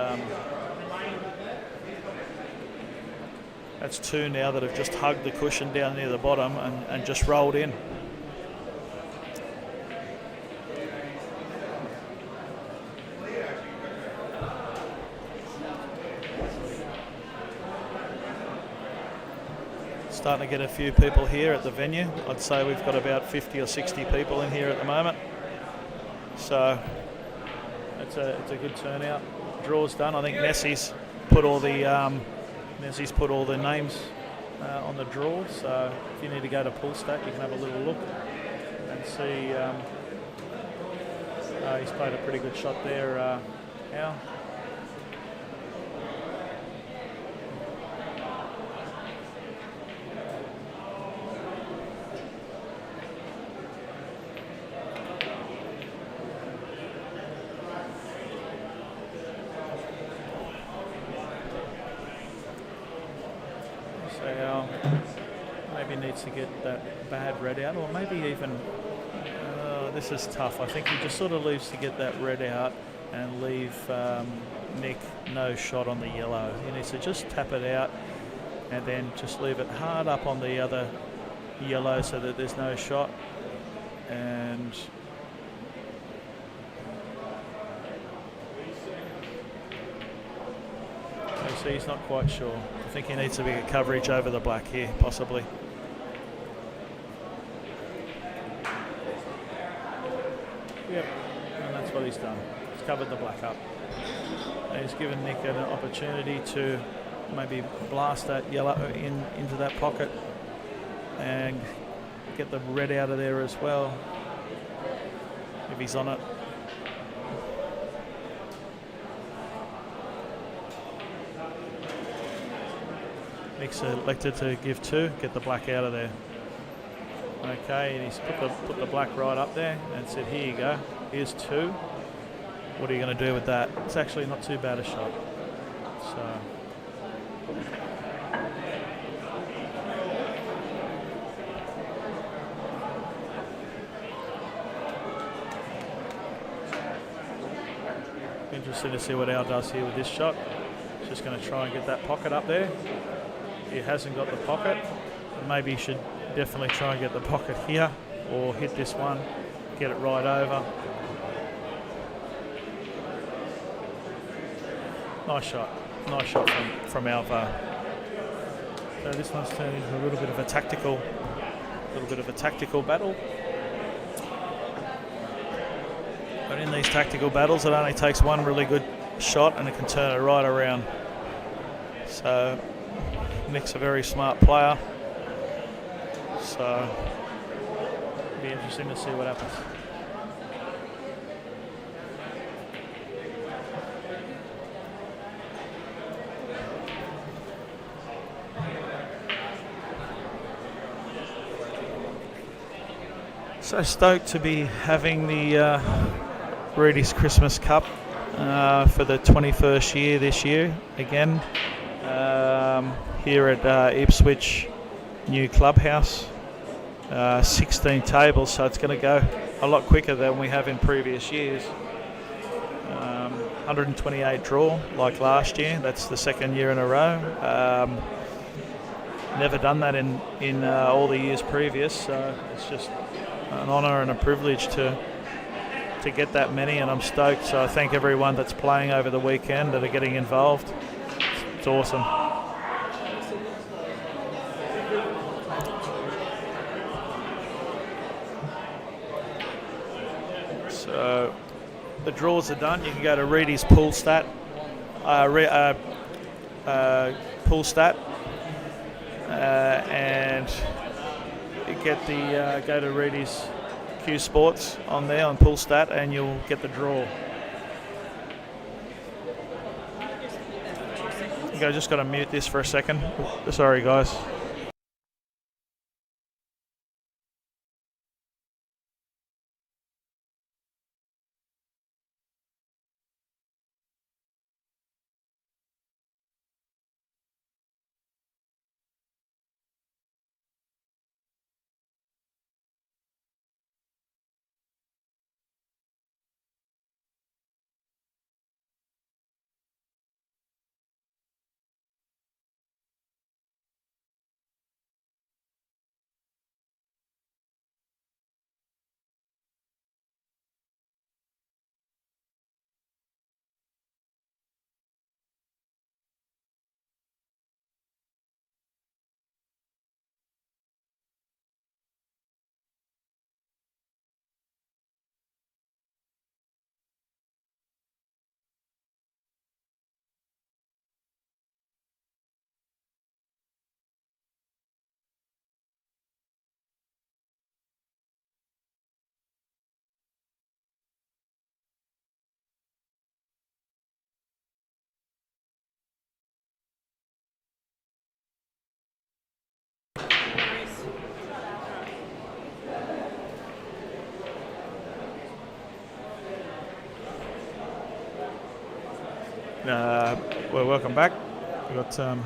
that's 2 now that have just hugged the cushion down near the bottom and just rolled in. Starting to get a few people here at the venue. I'd say we've got about 50 or 60 people in here at the moment. So it's a good turnout. Draw's done. I think Nessie's put all the names on the draw. So if you need to go to Pullstat, you can have a little look and see. He's played a pretty good shot there, Al. Maybe needs to get that bad red out, or maybe even this is tough. I think he just sort of leaves to get that red out and leave Nick no shot on the yellow. He needs to just tap it out and then just leave it hard up on the other yellow so that there's no shot. And so he's not quite sure. I think he needs a bigger coverage over the black here, possibly. Yep, and that's what he's done. He's covered the black up. And he's given Nick an opportunity to maybe blast that yellow into that pocket and get the red out of there as well, if he's on it. Nick's elected to give 2, get the black out of there. Okay, and he's put the black right up there and said, here you go, here's 2. What are you going to do with that? It's actually not too bad a shot. So interesting to see what Al does here with this shot. He's just going to try and get that pocket up there. He hasn't got the pocket. Maybe he should definitely try and get the pocket here, or hit this one, get it right over. Nice shot from Alvar. So this one's turned into a little bit of a tactical battle. But in these tactical battles, it only takes one really good shot and it can turn it right around. So Nick's a very smart player. So it'll be interesting to see what happens. So stoked to be having the Rudy's Christmas Cup for the 21st year this year again here at Ipswich new clubhouse. 16 tables, so it's going to go a lot quicker than we have in previous years. 128 draw like last year. That's the second year in a row. Never done that in all the years previous, so it's just an honour and a privilege to get that many, and I'm stoked. So I thank everyone that's playing over the weekend that are getting involved. It's awesome. So the draws are done. You can go to Reedy's Pullstat, and get the go to Reedy's Q Sports on there on Pullstat, and you'll get the draw. I just got to mute this for a second. Sorry, guys. Well, welcome back. We've got hello,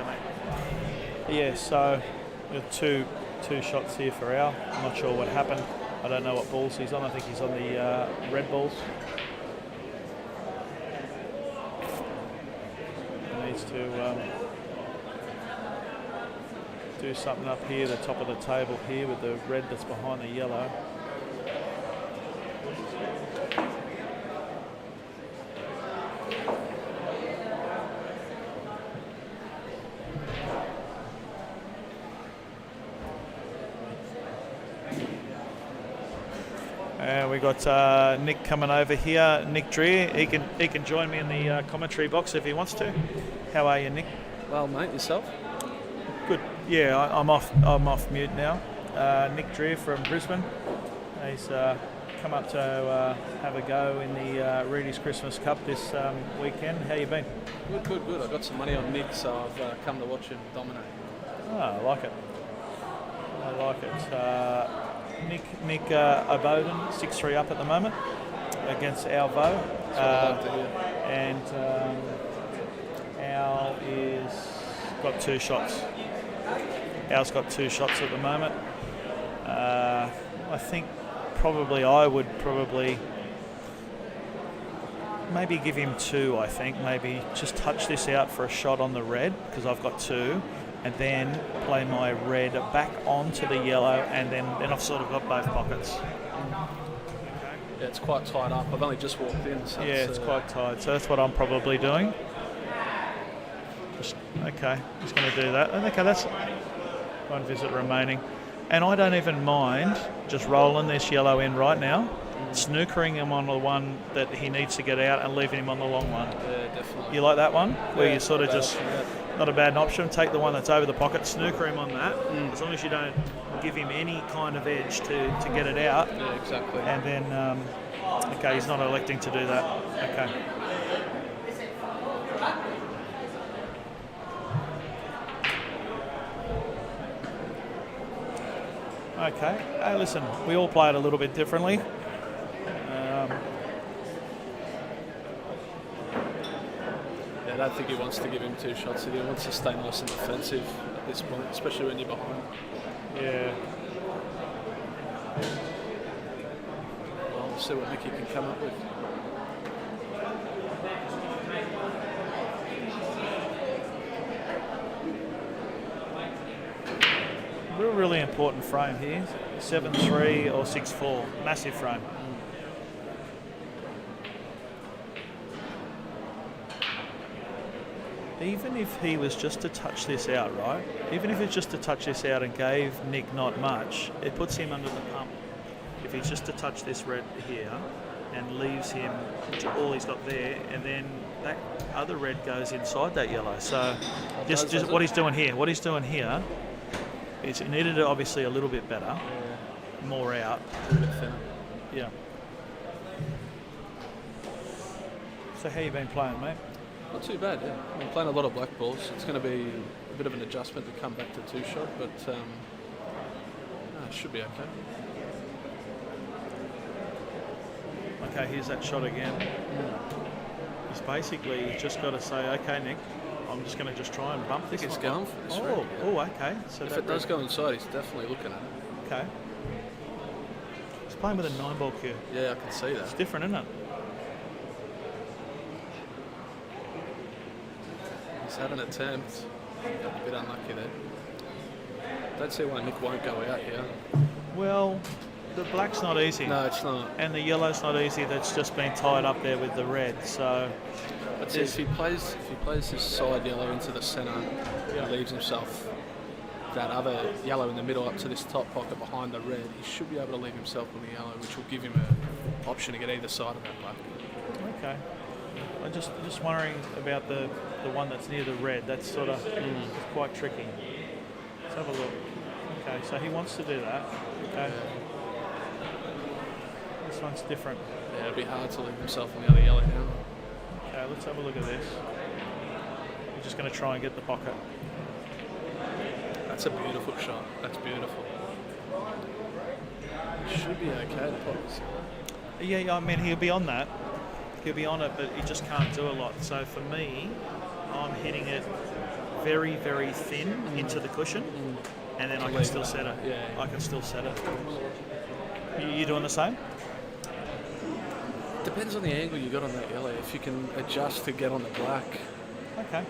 mate. Yeah, so we've got two shots here for Al. I'm not sure what happened. I don't know what balls he's on. I think he's on the red balls. He needs to do something up here, the top of the table here, with the red that's behind the yellow. We got Nick coming over here, Nick Dreer. He can join me in the commentary box if he wants to. How are you, Nick?
Well, mate, yourself?
Good. Yeah, I'm off mute now. Nick Dreer from Brisbane. He's come up to have a go in the Reedy's Christmas Cup this weekend. How you been?
Good. I got some money on Nick, so I've come to watch him dominate.
I like it. Nick Obodin, 6-3 up at the moment against Alvo.
That's what I like to hear.
And Al is got 2 shots. Al's got 2 shots at the moment. I think I would maybe give him 2. I think maybe just touch this out for a shot on the red because I've got 2. And then play my red back onto the yellow, and then I've sort of got both pockets.
Yeah, it's quite tied up. I've only just walked in. So
yeah, it's quite tight. So that's what I'm probably doing. Just going to do that. Okay, that's 1 visit remaining. And I don't even mind just rolling this yellow in right now, snookering him on the one that he needs to get out and leaving him on the long one.
Yeah, definitely.
You like that one? Where
yeah,
you sort of just...
Yeah.
Not a bad option. Take the one that's over the pocket, snooker him on that. As long as you don't give him any kind of edge to get it out.
Yeah, exactly.
And then, okay, he's not electing to do that. Okay. Okay. Hey, listen, we all play it a little bit differently.
I don't think he wants to give him 2 shots. He wants to stay nice and defensive at this point, especially when you're behind.
Yeah.
Well, we'll see what Nicky can come up with.
Really important frame here. 7-3 or 6-4. Massive frame. Even if he was just to touch this out, right? Even if it's just to touch this out and gave Nick not much, it puts him under the pump. If he's just to touch this red here and leaves him all he's got there, and then that other red goes inside that yellow. So just what he's doing here is he needed it obviously a little bit better, more out.
A little bit thinner.
Yeah. So how you been playing, mate?
Not too bad, yeah. I've been playing a lot of black balls. It's going to be a bit of an adjustment to come back to 2-shot, but it should be okay.
Okay, here's that shot again. He's basically just got to say, okay, Nick, I'm just going to just try and bump this.
He's
one.
going for this red.
Okay. So
if it does go inside, he's definitely looking at it.
Okay. He's playing with a 9-ball cue.
Yeah, I can see that.
It's different, isn't it?
He's had an attempt. A bit unlucky there. Don't see why Nick won't go out here.
Well, the black's not easy.
No, it's not.
And the yellow's not easy. That's just been tied up there with the red. So,
but if he plays this side yellow into the centre, and leaves himself that other yellow in the middle up to this top pocket behind the red, he should be able to leave himself on the yellow, which will give him an option to get either side of that black.
Okay. I'm just wondering about the one that's near the red. That's sort of quite tricky. Let's have a look. Okay, so he wants to do that. Okay. This one's different.
Yeah, it'd be hard to leave himself on the other yellow now.
Okay, let's have a look at this. You're just going to try and get the pocket.
That's a beautiful shot. That's beautiful. Should be okay. The pockets.
Yeah, I mean, he'll be on that. He'll be on it, but he just can't do a lot. So for me, I'm hitting it very, very thin into the cushion, and then I can still set it.
Yeah.
I can still set it. You doing the same?
Depends on the angle you got on that yellow. If you can adjust to get on the black.
Okay.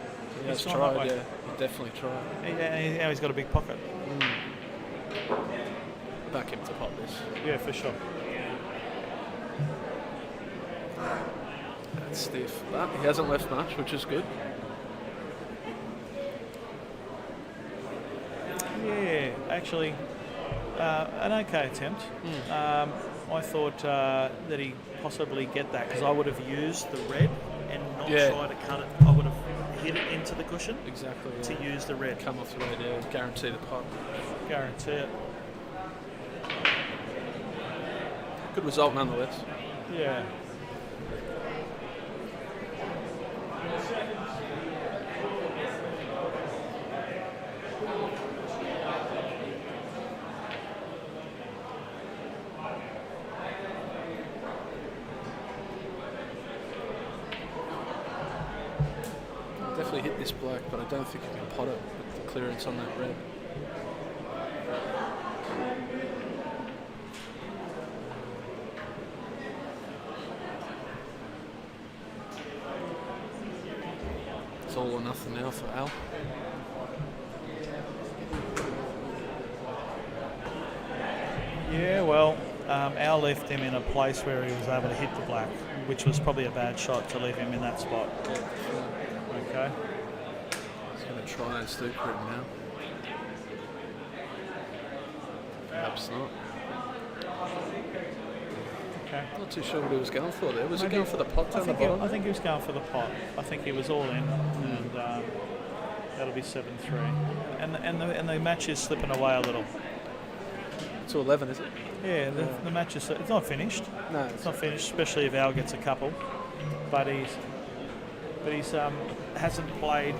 Yeah,
It's
I've
not that
tried.
way.
Yeah, definitely tried.
Yeah, now he's got a big pocket.
Back him to pop this.
Yeah, for sure.
That's stiff, but he hasn't left much, which is good.
Yeah, actually, an okay attempt. I thought that he possibly get that because I would have used the red and not try to cut it. I would have hit it into the cushion
Exactly.
to use the red.
Come off the red, yeah. Guarantee the pot.
Guarantee it.
Good result nonetheless.
Yeah.
Definitely hit this black, but I don't think you can pot it with the clearance on that red. It's all or nothing now for Al.
Yeah, well, Al left him in a place where he was able to hit the black, which was probably a bad shot to leave him in that spot. Okay.
He's going to try and snooker him now. Perhaps not.
Okay.
Not too sure what he was going for there. Was he
Maybe-
going for the pot down the
I
bottom?
think he was going for the pot. I think he was all in, and that'll be 7-3. And the match is slipping away a little.
To 11, is it?
Yeah, the match is. It's not finished.
No,
It's not finished, especially if Al gets a couple. But he's hasn't played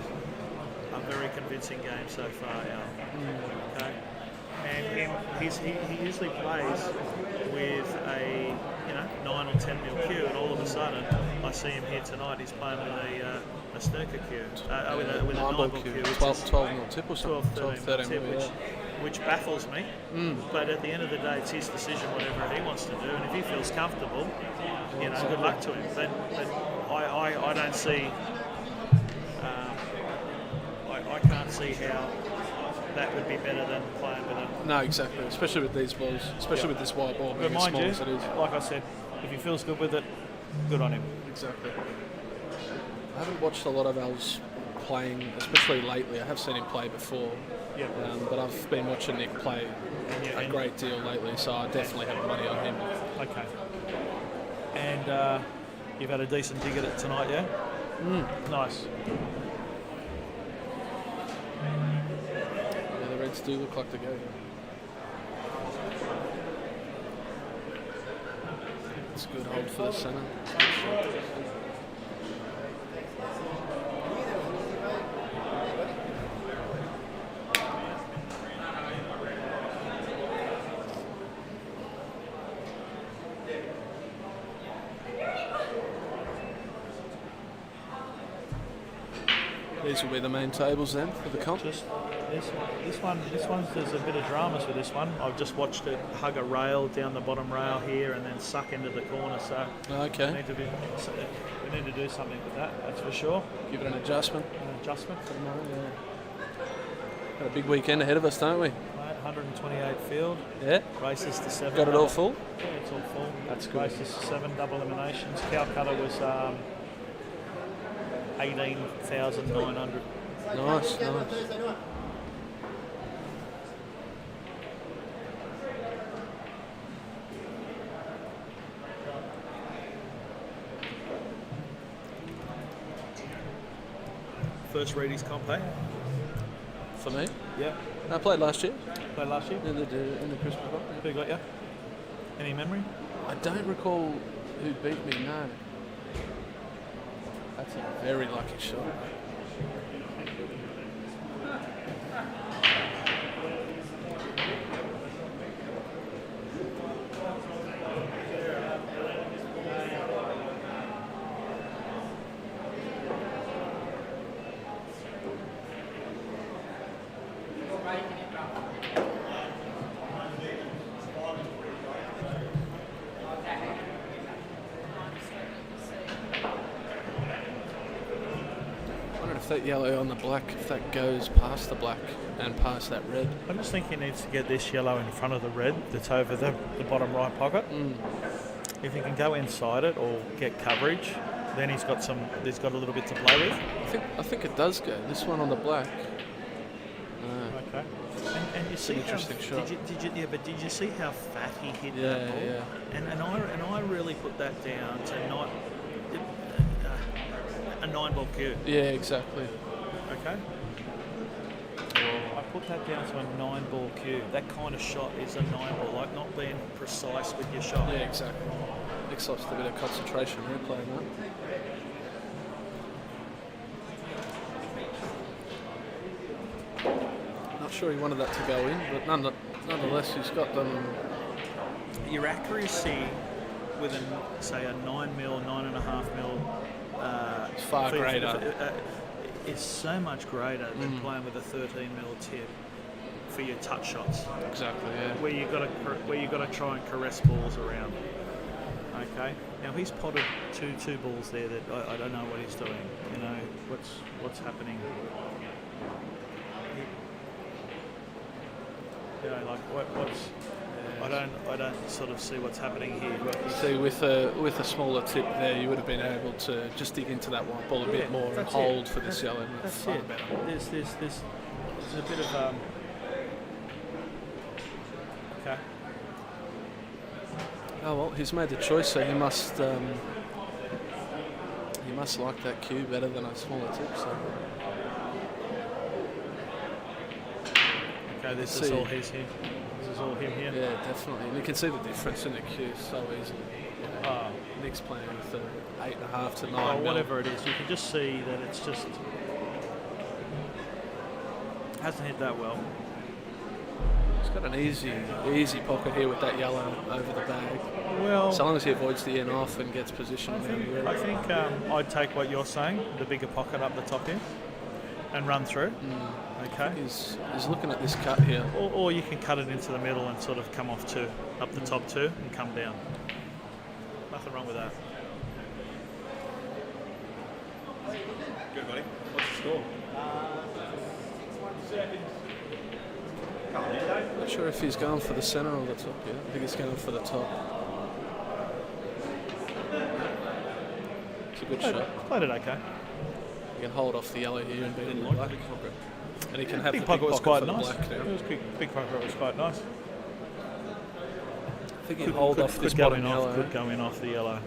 a very convincing game so far, Al. Okay. And he usually plays with a 9 or 10 mil cue, and all of a sudden I see him here tonight. He's playing with a snooker cue, with a 9 ball cue, which is
12 mil tip or something.
12, 13
mil,
mil, which baffles me. But at the end of the day, it's his decision, whatever he wants to do, and if he feels comfortable, good luck to him. But I don't see. I can't see how that would be better than playing with it.
No, exactly. Especially with these balls, especially with this wide ball being
But
as
mind
small
you,
as it is.
like I said, if he feels good with it, good on him.
Exactly. I haven't watched a lot of Al's playing, especially lately. I have seen him play before,
Yeah.
but I've been watching Nick play a great deal lately, so I definitely have money on him.
Okay. And you've had a decent dig at it tonight, yeah? Nice.
Yeah, the Reds do look like to go. It's a good hold for the centre. These will be the main tables then for the comp.
Just this one. There's a bit of dramas with this one. I've just watched it hug a rail down the bottom rail here and then suck into the corner. So
Okay.
we need to do something with that. That's for sure.
Give it an adjustment.
An adjustment for tomorrow.
Got a big weekend ahead of us, don't we?
128 field.
Yeah.
Races to 7.
Got it all full?
Yeah, it's all full.
That's good.
Races to 7 double eliminations. Calcutta was 18,900.
Nice.
First Reedies comp, eh?
For me?
Yeah.
I played last year
Played last year.
in the Christmas Cup.
Who got you? Any memory?
I don't recall who beat me, no. That's a very lucky shot. that yellow on the black, if that goes past the black and past that red.
I just think he needs to get this yellow in front of the red that's over the bottom right pocket. If he can go inside it or get coverage, then he's got a little bit to play with.
I think it does go. This one on the black.
Okay. And you see how
interesting shot.
Did you see how fat he hit
Yeah,
that ball?
yeah.
And I really put that down to not a 9-ball cue.
Yeah, exactly.
Okay. I put that down to a 9-ball cue. That kind of shot is a 9-ball, like not being precise with your shot.
Yeah, exactly. Exhausts a bit of concentration replaying that. Not sure he wanted that to go in, but nonetheless, he's got them.
Your accuracy with say a 9mm, 9.5mm
It's far greater.
Is so much greater than playing with a 13mm tip for your touch shots.
Exactly, yeah.
Where you got to try and caress balls around. Okay. Now he's potted two balls there that I don't know what he's doing. You know what's happening. You know, like what's. I don't sort of see what's happening here.
See, with a smaller tip there, you would have been able to just dig into that white ball a bit more and hold for this yellow.
That's
far
it.
better.
There's a bit of okay.
Oh well, he's made the choice, so he must like that cue better than a smaller tip. So.
Okay, this is all his here. This is all him here.
Yeah, definitely. And you can see the difference in the cue so easily. Nick's playing with the 8.5 to 9.
Or whatever it is, you can just see that it's just hasn't hit that well.
He's got an easy pocket here with that yellow over the bag.
Well,
so long as he avoids the in off and gets position.
I think I'd take what you're saying, the bigger pocket up the top here, and run through. Okay.
He's looking at this cut here.
Or you can cut it into the middle and sort of come off up the top two and come down. Nothing wrong with that.
Good, buddy.
What's the score?
Not sure if he's going for the centre or the top yet. I think he's going for the top. It's a good shot.
Played it okay.
He can hold off the yellow here and beat it in the black. And he can have
Big
the
pocket
big
was
pocket
quite
for
nice.
the black now.
It was big pocket was quite nice.
I think he'll hold off this bottom yellow.
Could go in off the yellow.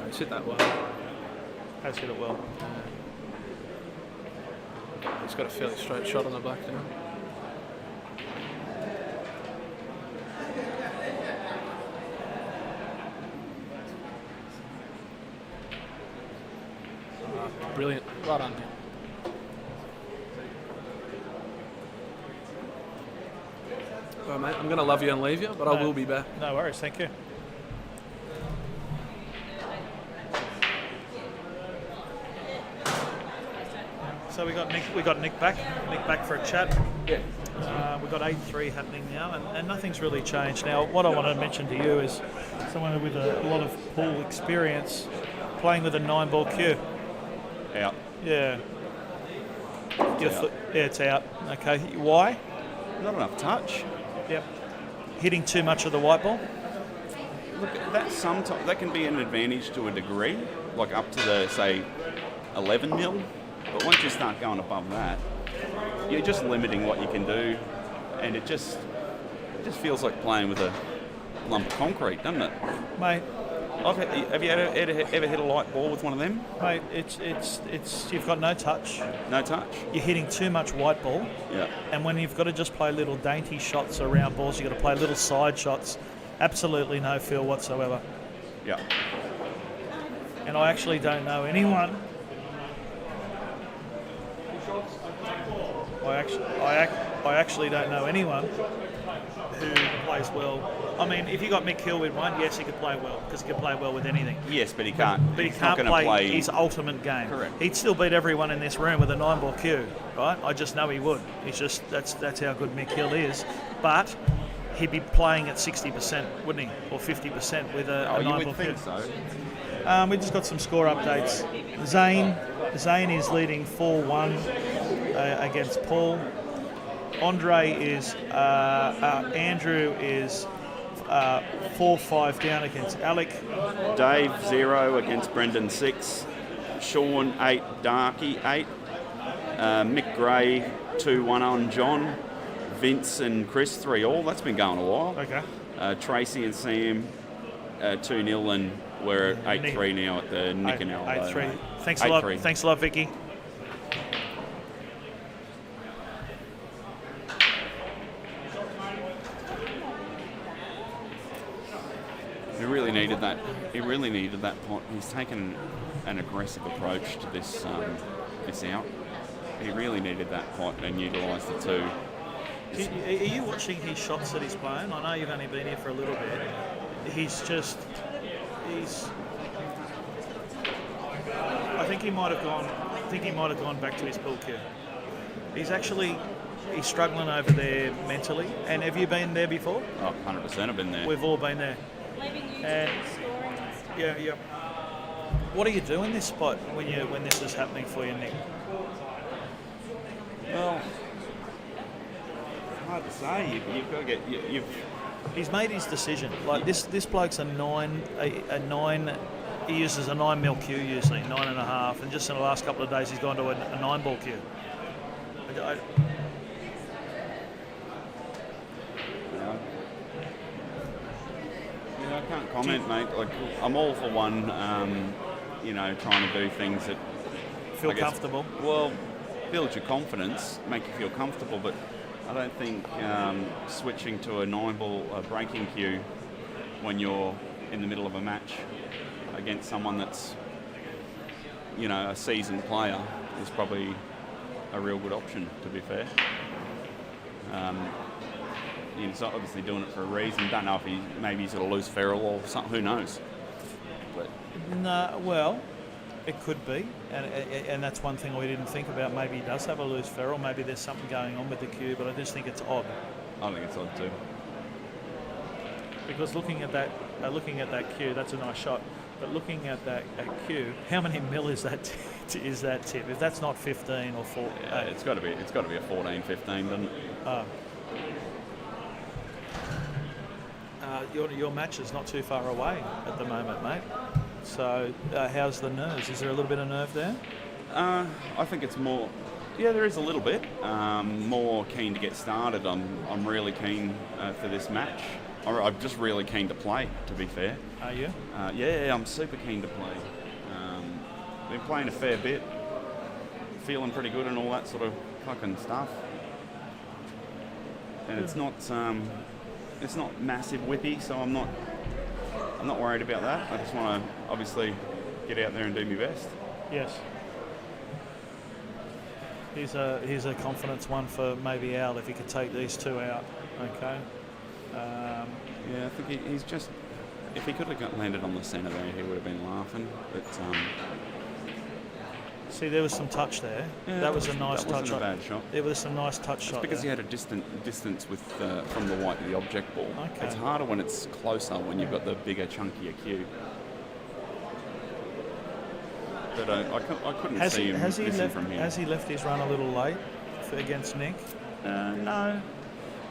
He's hit that well.
Has hit it well.
He's got a fairly straight shot on the black now. Brilliant. Right on, man. Well, mate, I'm going to love you and leave you, but I will be back.
No worries, thank you. So we got Nick back. Nick back for a chat.
Yeah.
We've got 8-3 happening now, and nothing's really changed. Now, what I want to mention to you is someone with a lot of pool experience playing with a 9-ball cue.
Out.
Yeah.
It's out.
It's out. Okay. Why?
Not enough touch.
Yep. Hitting too much of the white ball.
Look, that can be an advantage to a degree, like up to the, say, 11 mil. But once you start going above that, you're just limiting what you can do, and it just feels like playing with a lump of concrete, doesn't it?
Mate,
Have you ever hit a light ball with one of them?
mate, it's you've got no touch.
No touch?
You're hitting too much white ball.
Yeah.
And when you've got to just play little dainty shots around balls, you've got to play little side shots. Absolutely no feel whatsoever.
Yeah.
And I actually don't know anyone. I actually don't know anyone who plays well. I mean, if you got Mick Hill with one, yes, he could play well because he could play well with anything.
Yes, but he can't.
But he
he's
can't
not gonna
play his ultimate game.
Correct.
He'd still beat everyone in this room with a 9-ball cue, right? I just know he would. He's just that's how good Mick Hill is. But he'd be playing at 60%, wouldn't he, or 50% with a 9-ball
you would
cue.
think so.
We just got some score updates. Zane Zane is leading 4-1 against Paul. Andrew is 4-5 down against Alec.
Dave 0 against Brendan 6. Sean 8, Darky 8. Mick Gray 2-1 on John. Vince and Chris 3-all. That's been going a while.
Okay.
Tracy and Sam 2-0, and we're at 8-3 now at the Nick and Al.
8-3. Thanks a lot.
8-3.
Thanks a lot, Vicky.
He really needed that. He really needed that pot. He's taken an aggressive approach to this out. He really needed that pot and utilised the two.
Are you watching his shots that he's playing? I know you've only been here for a little bit. I think he might have gone back to his pool cue. He's struggling over there mentally. And have you been there before?
Oh, 100% I've been there.
We've all been there.
Leaving you to
And-
scoring and stuff.
Yeah. What do you do in this spot when this is happening for you, Nick?
Well, hard to say. You've got to get.
He's made his decision. Like this bloke's a 9. He uses a 9 mil cue usually, 9.5, and just in the last couple of days he's gone to a 9 ball cue.
I can't comment, mate. Like, I'm all for one. Trying to do things that
Feel
I guess,
comfortable.
Well, build your confidence, make you feel comfortable, but I don't think switching to a 9 ball breaking cue when you're in the middle of a match against someone that's, a seasoned player is probably a real good option, to be fair. He's obviously doing it for a reason. Don't know if maybe he's got a loose ferrule or something, who knows. But
No, well, it could be, and that's one thing we didn't think about. Maybe he does have a loose ferrule. Maybe there's something going on with the cue, but I just think it's odd.
I think it's odd too.
Because looking at that cue, that's a nice shot. But looking at that cue, how many mil is that is that tip? If that's not 15 or 4,
It's got to be a 14, 15, doesn't it?
Your match is not too far away at the moment, mate. So how's the nerves? Is there a little bit of nerve there?
I think it's more. Yeah, there is a little bit. More keen to get started. I'm really keen for this match. I'm just really keen to play, to be fair.
Are you?
Yeah, I'm super keen to play. Been playing a fair bit, feeling pretty good and all that sort of fucking stuff. And it's not massive whippy, so I'm not worried about that. I just want to obviously get out there and do my best.
Yes. Here's a confidence one for maybe Al if he could take these two out. Okay.
Yeah, I think he's just. If he could have landed on the centre there, he would have been laughing. But
see, there was some touch there.
yeah,
that was a nice
that
touch.
wasn't a bad shot.
There was some nice touch
It's
shot.
because
there.
he had a distance with from the white to the object ball.
Okay.
It's harder when it's closer when you've got the bigger, chunkier cue. But I couldn't see him missing from here.
Has he left his run a little late against Nick?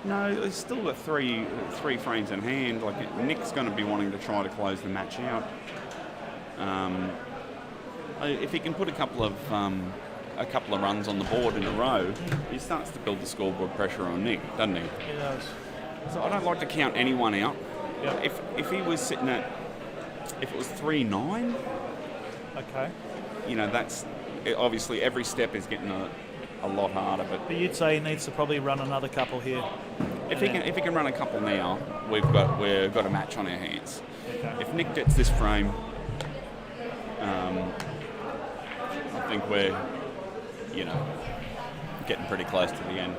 No, he's still got three frames in hand. Like Nick's going to be wanting to try to close the match out. If he can put a couple of runs on the board in a row, he starts to build the scoreboard pressure on Nick, doesn't he?
He does.
So I don't like to count anyone out.
Yep.
If he was sitting at, if it was 3-9,
Okay.
that's obviously every step is getting a lot harder. But
But you'd say he needs to probably run another couple here.
if he can run a couple now, we've got a match on our hands.
Okay.
If Nick gets this frame, I think we're getting pretty close to the end.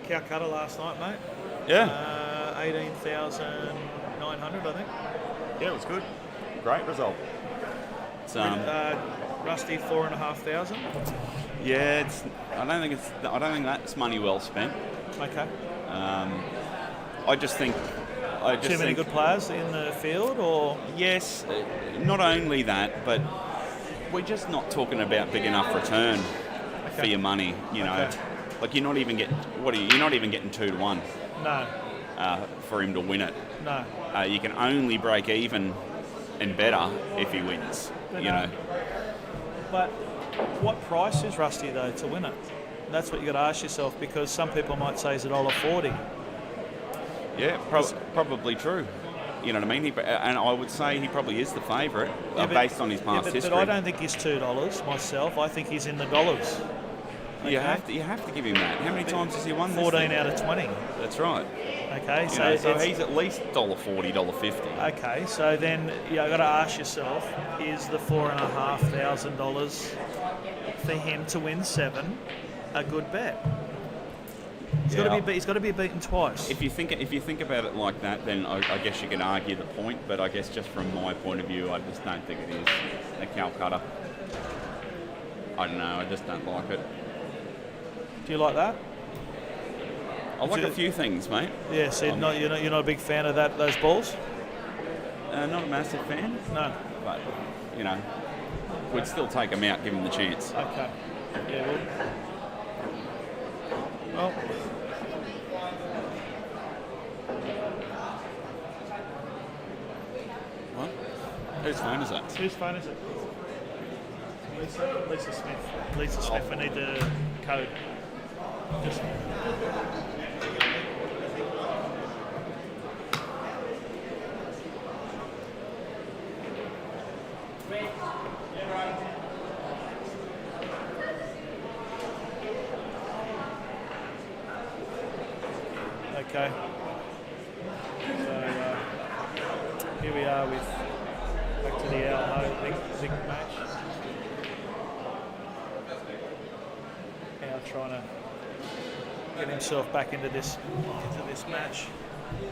Calcutta last night, mate.
Yeah,
18,900, I think.
yeah, it was good. Great result. It's,
Rusty 4,500.
yeah, I don't think that's money well spent.
Okay.
I just think.
Too many good players in the field, or
Yes, not only that, but we're just not talking about big enough return for your money. You know, like you're not even getting 2-1
No,
for him to win it.
no.
You can only break even and better if he wins.
But,
You know,
But what price is Rusty though to win it? That's what you got to ask yourself, because some people might say it's $1.40.
yeah, probably true. You know what I mean? And I would say he probably is the favourite based on his past history.
But I don't think he's $2 myself. I think he's in the dollars.
You have to give him that. How many times has he won?
14 out of 20.
That's right.
Okay,
So
so
he's at least $1.40, $1.50.
okay, so then you got to ask yourself: is the $4,500 for him to win 7 a good bet? He's got to be beaten twice.
If you think about it like that, then I guess you can argue the point. But I guess just from my point of view, I just don't think it is a Calcutta. I don't know. I just don't like it.
Do you like that?
I like a few things, mate.
Yeah, so you're not a big fan of those balls?
Not a massive fan.
No.
But you know, we'd still take him out, give him the chance.
Okay. Yeah. Well.
What? Whose phone is that?
Whose phone is it? Lisa Smith. Lisa Smith. We need the code. Just. Okay. So here we are with back to the Alho big match. Now trying to get himself back into this match.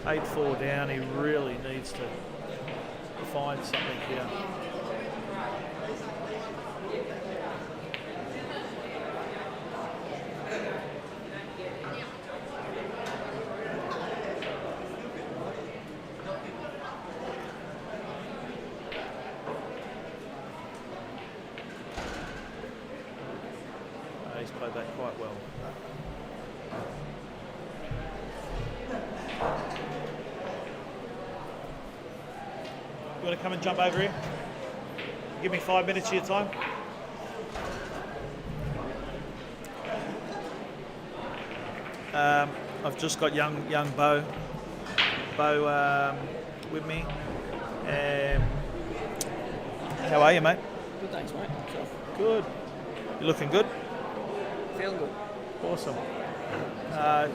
8-4 down. He really needs to find something here. He's played that quite well. You want to come and jump over here? Give me 5 minutes of your time. I've just got young Bo with me. How are you, mate?
Good, thanks, mate.
Good. You looking good?
Feeling good.
Awesome.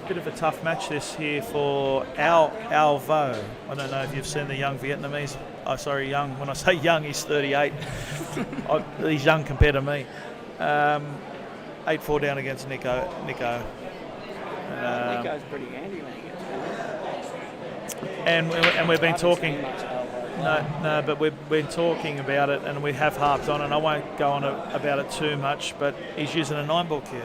Bit of a tough match this here for Alvo. I don't know if you've seen the young Vietnamese. Oh, sorry, young. When I say young, he's 38. He's young compared to me. 8-4 down against Nico.
Nico's pretty handy when he gets going.
And we've been talking.
Much
No, but we've been talking about it, and we have harped on, and I won't go on about it too much, but he's using a 9-ball cue.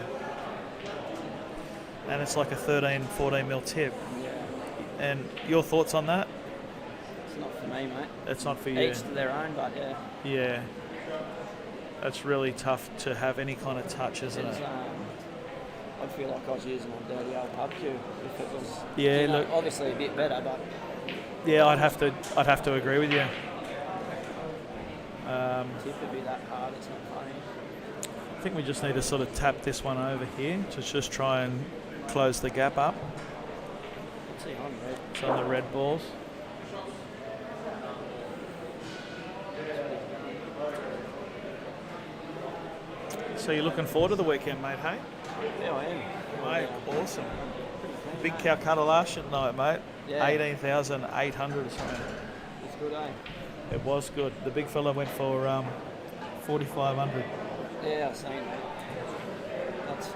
And it's like a 13, 14 mil tip.
Yeah.
And your thoughts on that?
It's not for me, mate.
It's not for you.
Each to their own, but yeah.
Yeah. That's really tough to have any kind of touch, isn't it?
I'd feel like I was using a dirty old pub cue if it was.
Yeah, look.
Obviously a bit better, but.
Yeah, I'd have to agree with you.
Tip would be that hard. It's not funny.
I think we just need to sort of tap this one over here to just try and close the gap up.
What's he on, red?
It's on the red balls. So you're looking forward to the weekend, mate, hey?
Yeah, I am.
Mate, awesome. Big Calcutta last night, mate.
Yeah.
18,800 or something.
It's good, eh?
It was good. The big fella went for 4,500.
Yeah, I've seen that.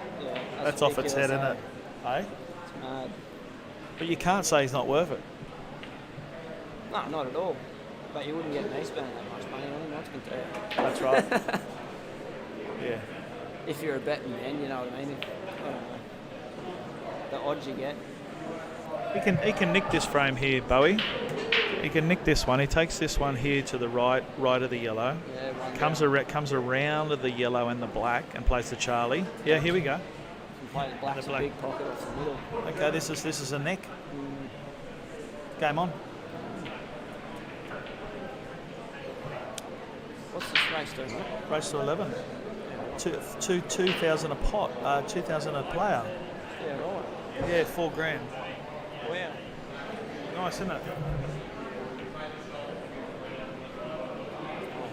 That's off its head, isn't it? Hey?
It's mad.
But you can't say he's not worth it.
No, not at all. But you wouldn't get me spending that much money on him, I can tell you.
That's right. Yeah.
If you're a betting man, you know what I mean. The odds you get.
He can nick this frame here, Bowie. He can nick this one. He takes this one here to the right of the yellow.
Yeah, one
Comes around to the yellow and the black and plays the Charlie. Yeah, here we go.
can play the black's
The black.
a big pocket off the middle.
Okay, this is a nick. Game on.
What's this race doing, mate?
Race to 11. 2,000 a pot. 2,000 a player.
Yeah, right.
Yeah, $4,000.
Wow.
Nice, isn't it?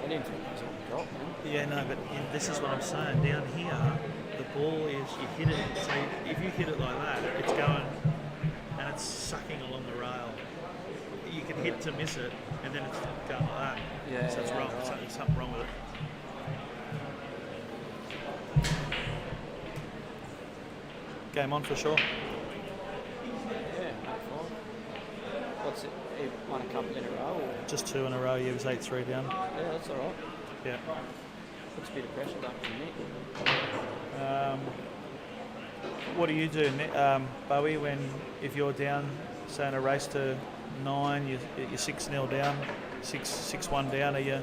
I didn't think it was on the drop, man.
Yeah, no, but this is what I'm saying. Down here, the ball is, you hit it, so if you hit it like that, it's going, and it's sucking along the rail. You can hit to miss it, and then it's going like that.
Yeah,
So it's
yeah,
wrong.
right.
There's something wrong with it. Game on for sure.
Yeah, 8-5. What's it? He won a couple in a row? Or?
Just 2 in a row. He was 8-3 down.
Yeah, that's all right.
Yeah.
Puts a bit of pressure back on Nick.
What do you do, Bowie, if you're down, say in a race to 9, you're 6-0 down, 6-1 down? Are you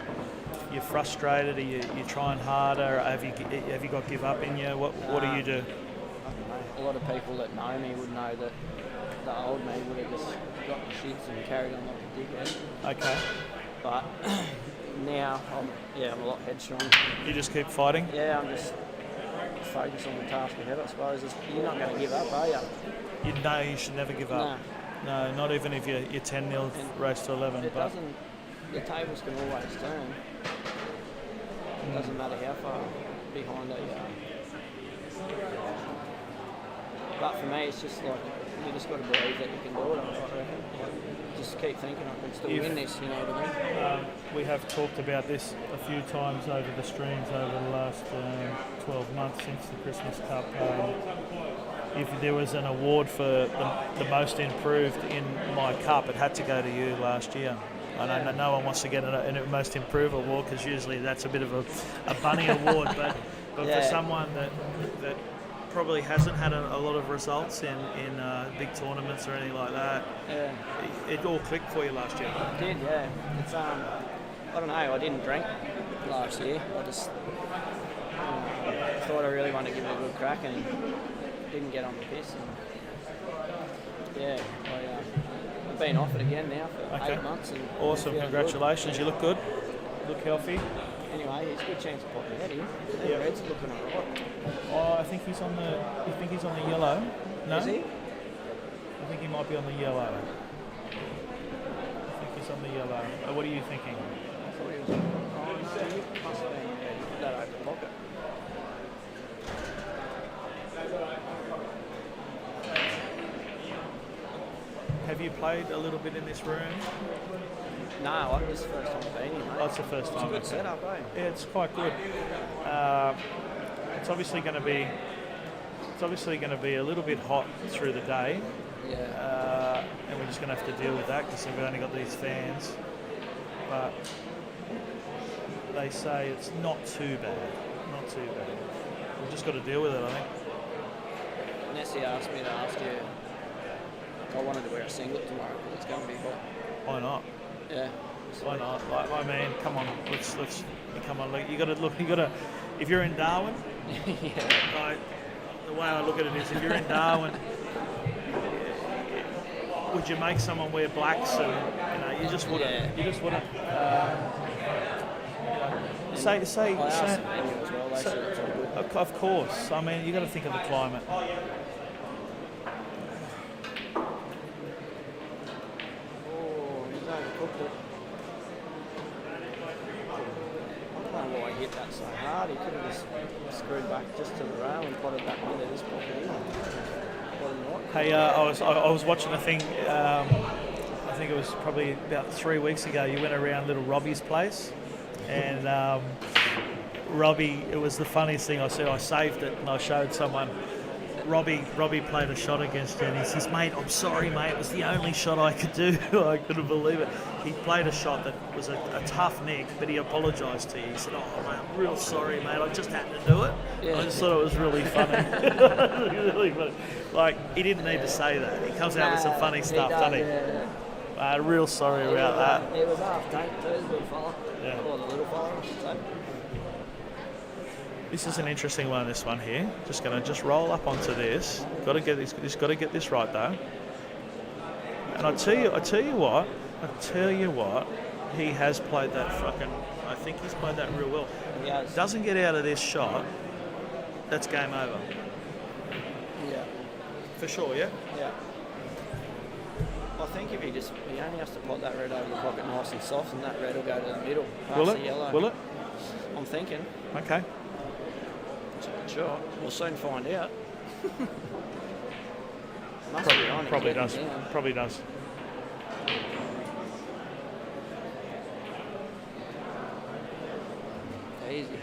frustrated? Are you trying harder? Have you got give up in you? What do you do?
I don't know. A lot of people that know me would know that the old me would have just got the shits and carried on like a dickhead.
Okay.
But now I'm a lot headstrong.
You just keep fighting?
Yeah, I'm just focus on the task ahead, I suppose. You're not going to give up, are you?
You know you should never give up. No, not even if you're 10-0 race to 11.
It
but
doesn't. The tables can always turn. It doesn't matter how far behind you are. But for me, it's just like you just got to believe that you can do it. I reckon. Like, just keep thinking I can still win this. You know what I mean?
We have talked about this a few times over the streams over the last 12 months since the Christmas Cup. If there was an award for the most improved in my cup, it had to go to you last year. I know no one wants to get a most improved award because usually that's a bit of a bunny award, but for someone that probably hasn't had a lot of results in big tournaments or anything like that, it all clicked for you last year.
It did, yeah. It's I don't know. I didn't drink last year. I just thought I really wanted to give it a good crack and didn't get on the piss. And yeah, I've been off it again now for 8 months. And
awesome, congratulations. Good. You look good. Look healthy.
Anyway, it's a good chance of popping out here. Yeah, Red's looking alright.
Oh, I think he's on the. You think he's on the yellow? No.
Is he?
I think he might be on the yellow. I think he's on the yellow. What are you thinking?
I thought he was on the must have been that open pocket.
Have you played a little bit in this room?
No, this is the first time I've been here, mate.
Oh, it's the first time.
It's a good setup, eh?
Yeah, it's quite good. It's obviously going to be. It's obviously going to be a little bit hot through the day.
Yeah.
And we're just going to have to deal with that because we've only got these fans. But they say it's not too bad. Not too bad. We've just got to deal with it, I think.
Nessie asked me to ask you. I wanted to wear a singlet tomorrow because it's going to be hot.
Why not?
Yeah.
Why not? Like, I mean, come on, let's come on. Look, you got to. If you're in Darwin, like, the way I look at it is, if you're in Darwin, would you make someone wear blacks? And you just wouldn't.
Yeah.
You just wouldn't. Say.
I asked the venue as well. They said it's all good.
Of course. I mean, you got to think of the climate.
Hit that so hard, he could have just screwed back just to the rail and potted that into this pocket.
Hey, I was watching a thing. I think it was probably about 3 weeks ago. You went around little Robbie's place, and Robbie. It was the funniest thing. I said I saved it, and I showed someone. Robbie played a shot against him. He says, "Mate, I'm sorry, mate. It was the only shot I could do." I couldn't believe it. He played a shot that was a tough nick, but he apologised to you. He said, "Oh, mate, I'm real sorry, mate. I just happened to do it."
Yeah.
I just thought it was really funny. Really funny. Like, he didn't need to say that. He comes out with some funny stuff, doesn't he?
Yeah.
Real sorry about that.
It was half tank too, the big fella.
Yeah.
Or the little fella, I should say.
This is an interesting one. This one here. Just gonna roll up onto this. Got to get this. Just got to get this right though. And I tell you what. He has played that fucking. I think he's played that real well.
He has.
Doesn't get out of this shot. That's game over.
Yeah.
For sure. Yeah.
Yeah. I think if he only has to pot that red over the pocket nice and soft, and that red will go to the middle. Past
Will
the
it?
yellow.
Will it?
I'm thinking.
Okay.
Sure. We'll soon find out. Must be on.
Probably
It's
does.
getting down.
Probably does.
Easy.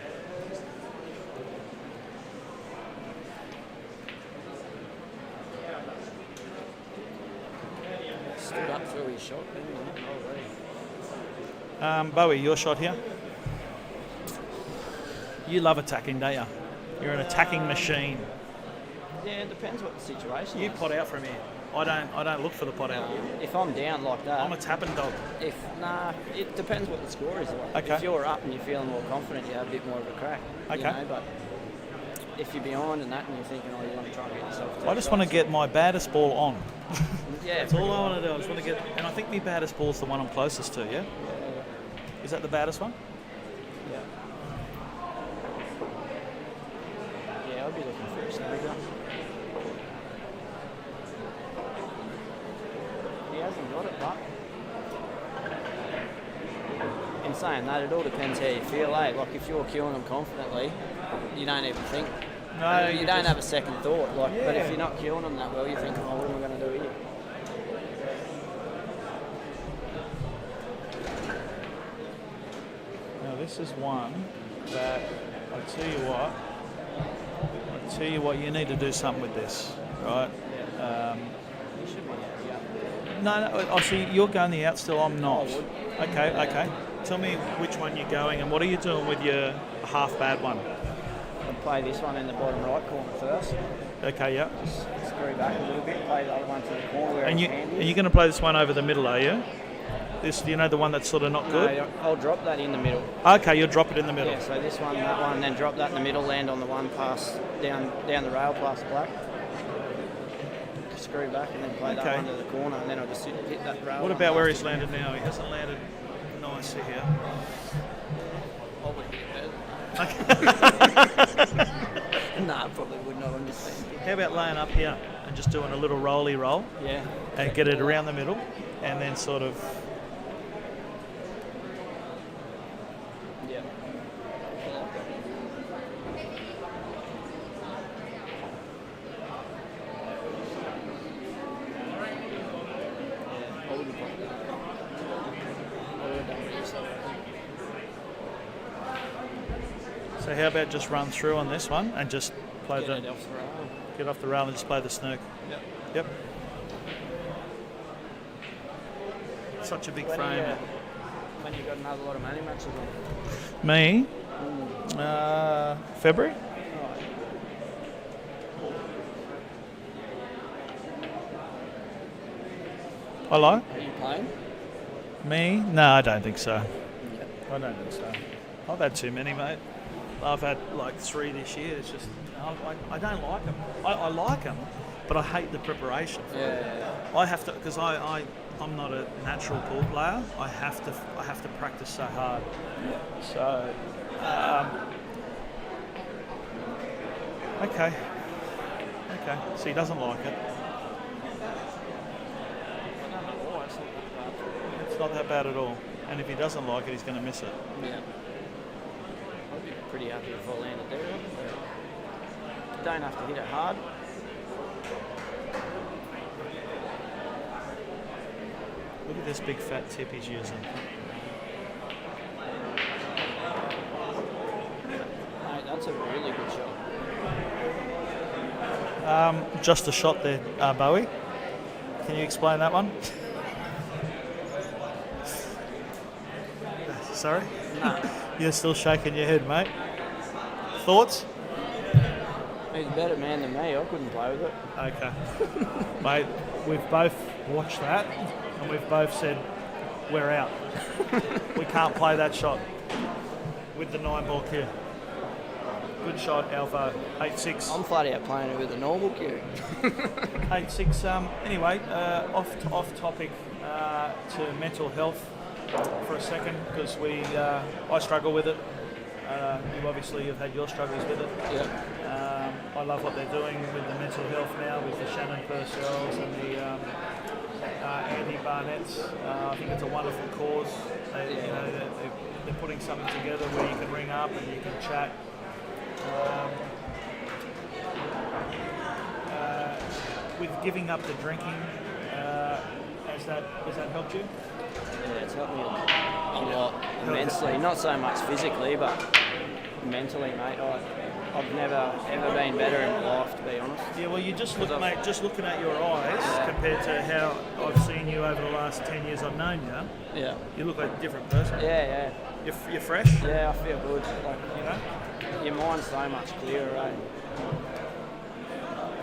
Stood up through his shot, didn't he? Already.
Bowie, your shot here. You love attacking, don't you? You're an attacking machine.
Yeah, it depends what the situation
You
is.
pot out from here. I don't look for the pot out.
If I'm down like that,
I'm a tapping dog.
it depends what the score is like.
Okay.
If you're up and you're feeling more confident, you have a bit more of a crack.
Okay.
You know, but if you're behind and that, and you're thinking, oh, you want to try and get yourself.
I just want to get my baddest ball on.
Yeah,
That's all I want to do. I just want to get, and I think my baddest ball's the one I'm closest to. Yeah. Is that the baddest one?
Yeah. Yeah, I'd be looking for a snooker. He hasn't got it, but in saying that, it all depends how you feel, eh? Like if you're killing them confidently, you don't even think.
No,
you don't have a second thought. Like, but if you're not killing them that well, you think, oh, what am I going to do here?
Now this is one that I tell you what, you need to do something with this, right?
You should be out,
No, I see you're going the out still. I'm not.
I would.
Okay. Tell me which one you're going and what are you doing with your half bad one?
I'd play this one in the bottom right corner first.
Okay, yeah.
Just screw back a little bit, play the other one to the corner where
And
it's handy.
you're going to play this one over the middle, are you? This, the one that's sort of not good.
No, I'll drop that in the middle.
Okay, you'll drop it in the middle.
Yeah, so this one, that one, then drop that in the middle, land on the one pass down the rail past black. Screw back and then play
Okay.
that one to the corner, and then I'll just hit that rail.
What
one
about where
after
he's
the-
landed now? He hasn't landed nicely here.
I wouldn't get hurt. Nah, probably would not understand.
How about laying up here and just doing a little rolly roll
Yeah.
and get it around the middle and then sort of.
Yeah. I wouldn't put that. I would have done it yourself.
So how about just run through on this one and just play
Get it
the
off the rail.
get off the rail and just play the snook.
Yep.
Yep. Such a big
When
frame.
you got another lot of money matches on.
Me, February. I like
Are you playing?
me. No, I don't think so. I don't think so. I've had too many, mate. I've had like 3 this year. It's just I don't like them. I like them, but I hate the preparation for it.
Yeah.
I have to because I'm not a natural pool player. I have to practice so hard. So okay. So he doesn't like it. It's not that bad at all. And if he doesn't like it, he's going to miss it.
Yeah. I'd be pretty happy if I landed there. Don't have to hit it hard.
Look at this big fat tip he's using.
Mate, that's a really good shot.
Just a shot there, Bowie. Can you explain that one? Sorry?
Nah.
You're still shaking your head, mate. Thoughts?
He's a better man than me. I couldn't play with it.
Okay. Mate, we've both watched that and we've both said we're out. We can't play that shot with the 9-ball cue. Good shot, Alpha. 8-6.
I'm flat out playing it with a normal cue.
8-6. Anyway, off topic to mental health for a second, because I struggle with it. You obviously have had your struggles with it.
Yeah.
I love what they're doing with the mental health now, with the Shannon Purcells and the Andy Barnett's. I think it's a wonderful cause. They're putting something together where you can ring up and you can chat. With giving up the drinking, has that helped you?
Yeah, it's helped me a lot, immensely. Not so much physically, but mentally, mate. I've never ever been better in my life, to be honest.
Yeah, well, you just look, mate. Just looking at your eyes compared to how I've seen you over the last 10 years I've known you.
Yeah.
You look like a different person.
Yeah.
You're fresh.
Yeah, I feel good. Like,
You know.
your mind's so much clearer, eh?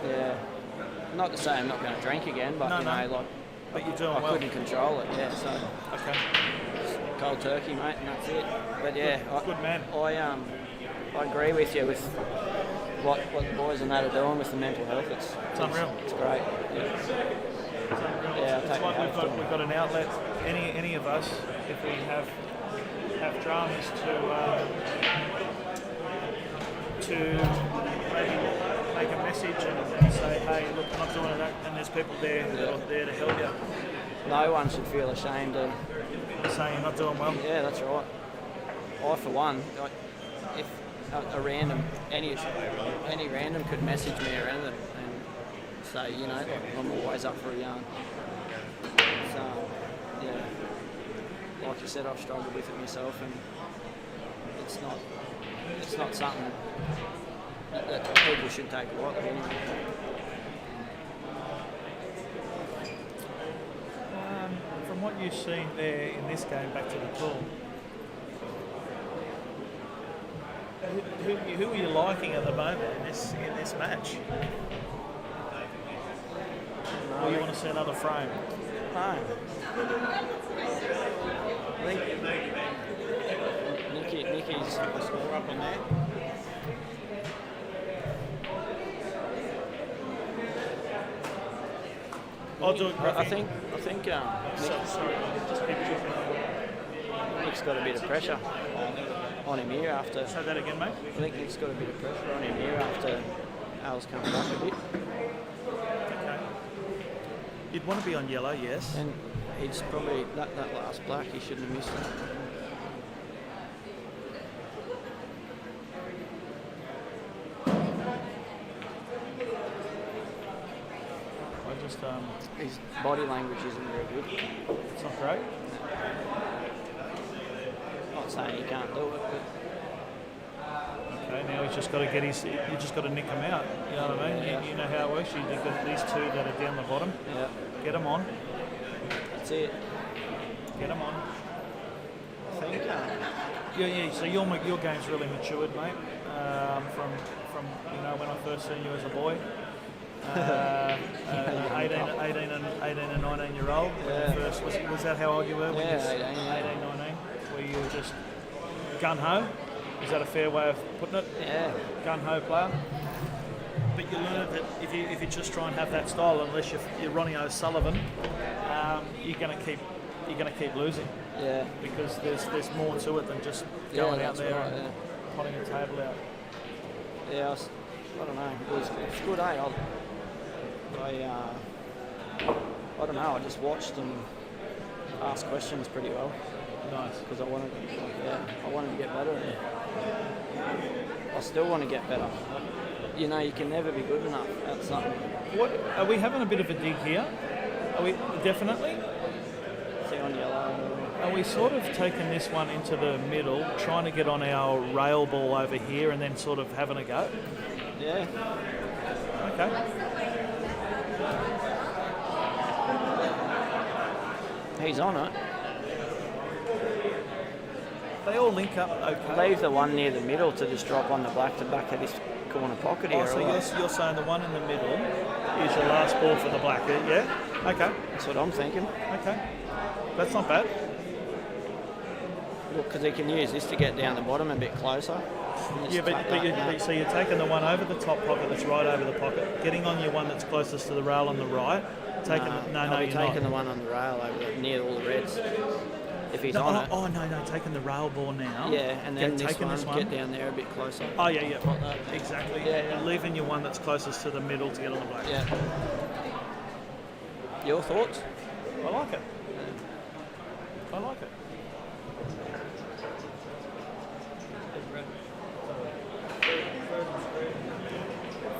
Yeah. Not to say I'm not going to drink again, but
But you're doing
I
well.
couldn't control it. Yeah, so
Okay.
cold turkey, mate, and that's it. But yeah,
Good man.
I agree with you with what the boys and that are doing with the mental health. It's
unreal.
It's great. Yeah. Yeah,
It's like we've got an outlet. Any of us, if we have dramas to maybe make a message and say, hey, look, I'm not doing that, and there's people there that are there to help you.
No one should feel ashamed of
Saying you're not doing well.
Yeah, that's right. I, for one, if a random, any random could message me or anything and say, I'm always up for a yarn. So, yeah, like you said, I've struggled with it myself, and it's not something that people should take lightly anyway.
From what you've seen there in this game, back to the pool, who are you liking at the moment in this match? Or you want to see another frame?
No. I think Nicky's
Score up on there.
I'll do it.
I think
Sorry, just keep chipping.
Nick's got a bit of pressure on him here after.
Say that again, mate.
I think Nick's got a bit of pressure on him here after Al's come back a bit.
Okay. You'd want to be on yellow, yes.
And he's probably that last black. He shouldn't have missed it. His body language isn't very good.
It's not great.
Not saying he can't do it, but
Okay, now he's just got to get his. You just got to nick him out. You know what I mean?
Yeah.
You know how it works. You've got these two that are down the bottom.
yeah,
Get them on.
that's it.
Get them on.
I think.
Yeah. So your game's really matured, mate. From when I first seen you as a boy. 18 and 19 year old.
Yeah.
First, was that how old you were? When
Yeah,
you
18,
19. Where you were just gun ho? Is that a fair way of putting it?
Yeah.
Gun ho player. But you learn that if you just try and have that style, unless you're Ronnie O'Sullivan, you're going to keep losing.
Yeah.
Because there's more to it than just going out
that's
there
right,
and potting a table out.
Yeah, I don't know. It's good, eh? I don't know. I just watched them ask questions pretty well
Nice.
because I wanted to get better. And I still want to get better. You can never be good enough at something.
What are we having a bit of a dig here? Are we definitely?
See on yellow.
Are we sort of taking this one into the middle, trying to get on our rail ball over here, and then sort of having a go?
Yeah.
Okay.
He's on it.
They all link up okay.
Leave the one near the middle to just drop on the black to back of this corner pocket here.
Oh, so
right?
you're saying the one in the middle is your last ball for the black, yeah? Okay,
That's what I'm thinking.
okay. That's not bad.
Look, because he can use this to get down the bottom a bit closer.
Yeah, so you're taking the one over the top pocket that's right over the pocket, getting on your one that's closest to the rail on the right, taking
I'll be
you're
taking
not.
the one on the rail over near all the reds. If he's
No,
on it.
oh, no, taking the rail ball now.
Yeah, and then
taking
this one, get down there a bit closer.
Oh, yeah,
Like that.
exactly.
Yeah.
And leaving your one that's closest to the middle to get on the black.
Yeah. Your thoughts?
I like it. I like it.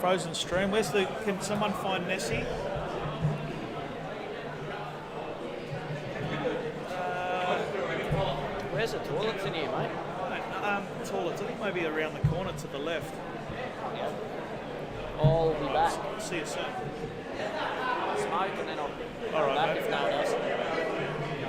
Frozen stream. Can someone find Nessie?
Where's the toilets in here, mate?
Toilets. I think maybe around the corner to the left.
I'll be back.
See you soon.
Smoke and then I'll
All right,
be back
mate.
if no one else.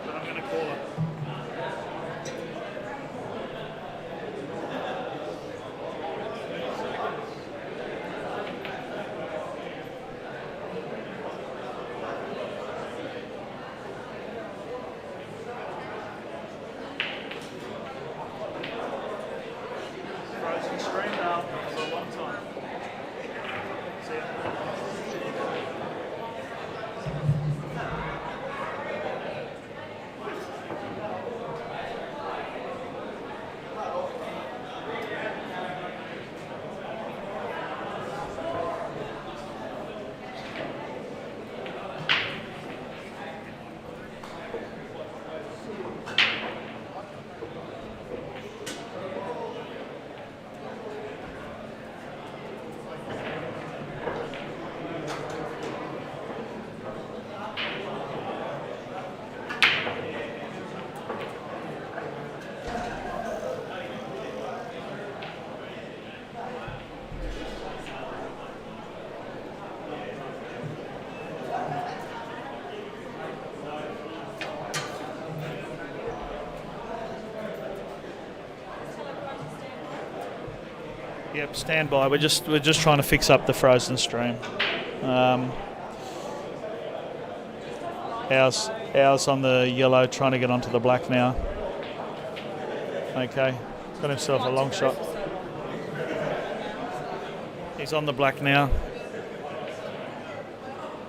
I'm going to call it. Frozen stream now for a long time. See ya. Yep, stand by. We're just trying to fix up the frozen stream. Ours on the yellow, trying to get onto the black now. Okay, got himself a long shot. He's on the black now.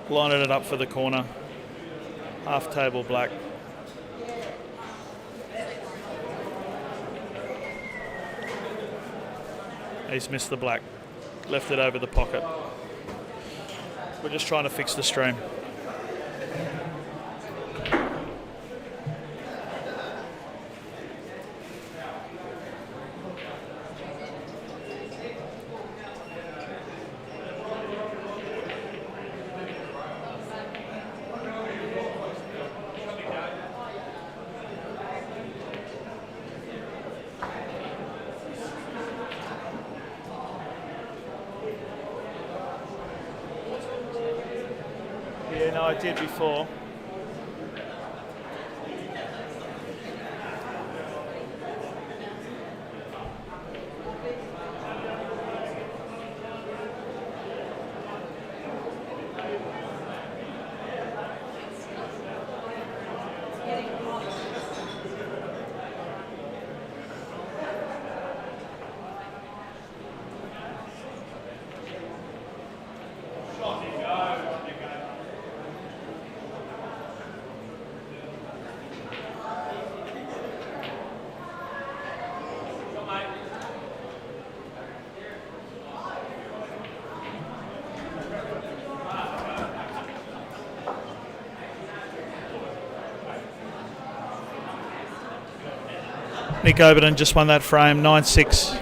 Lining it up for the corner. Half table black. He's missed the black. Left it over the pocket. We're just trying to fix the stream. Yeah, no, I did before. Nick Obodin just won that frame, 9-6.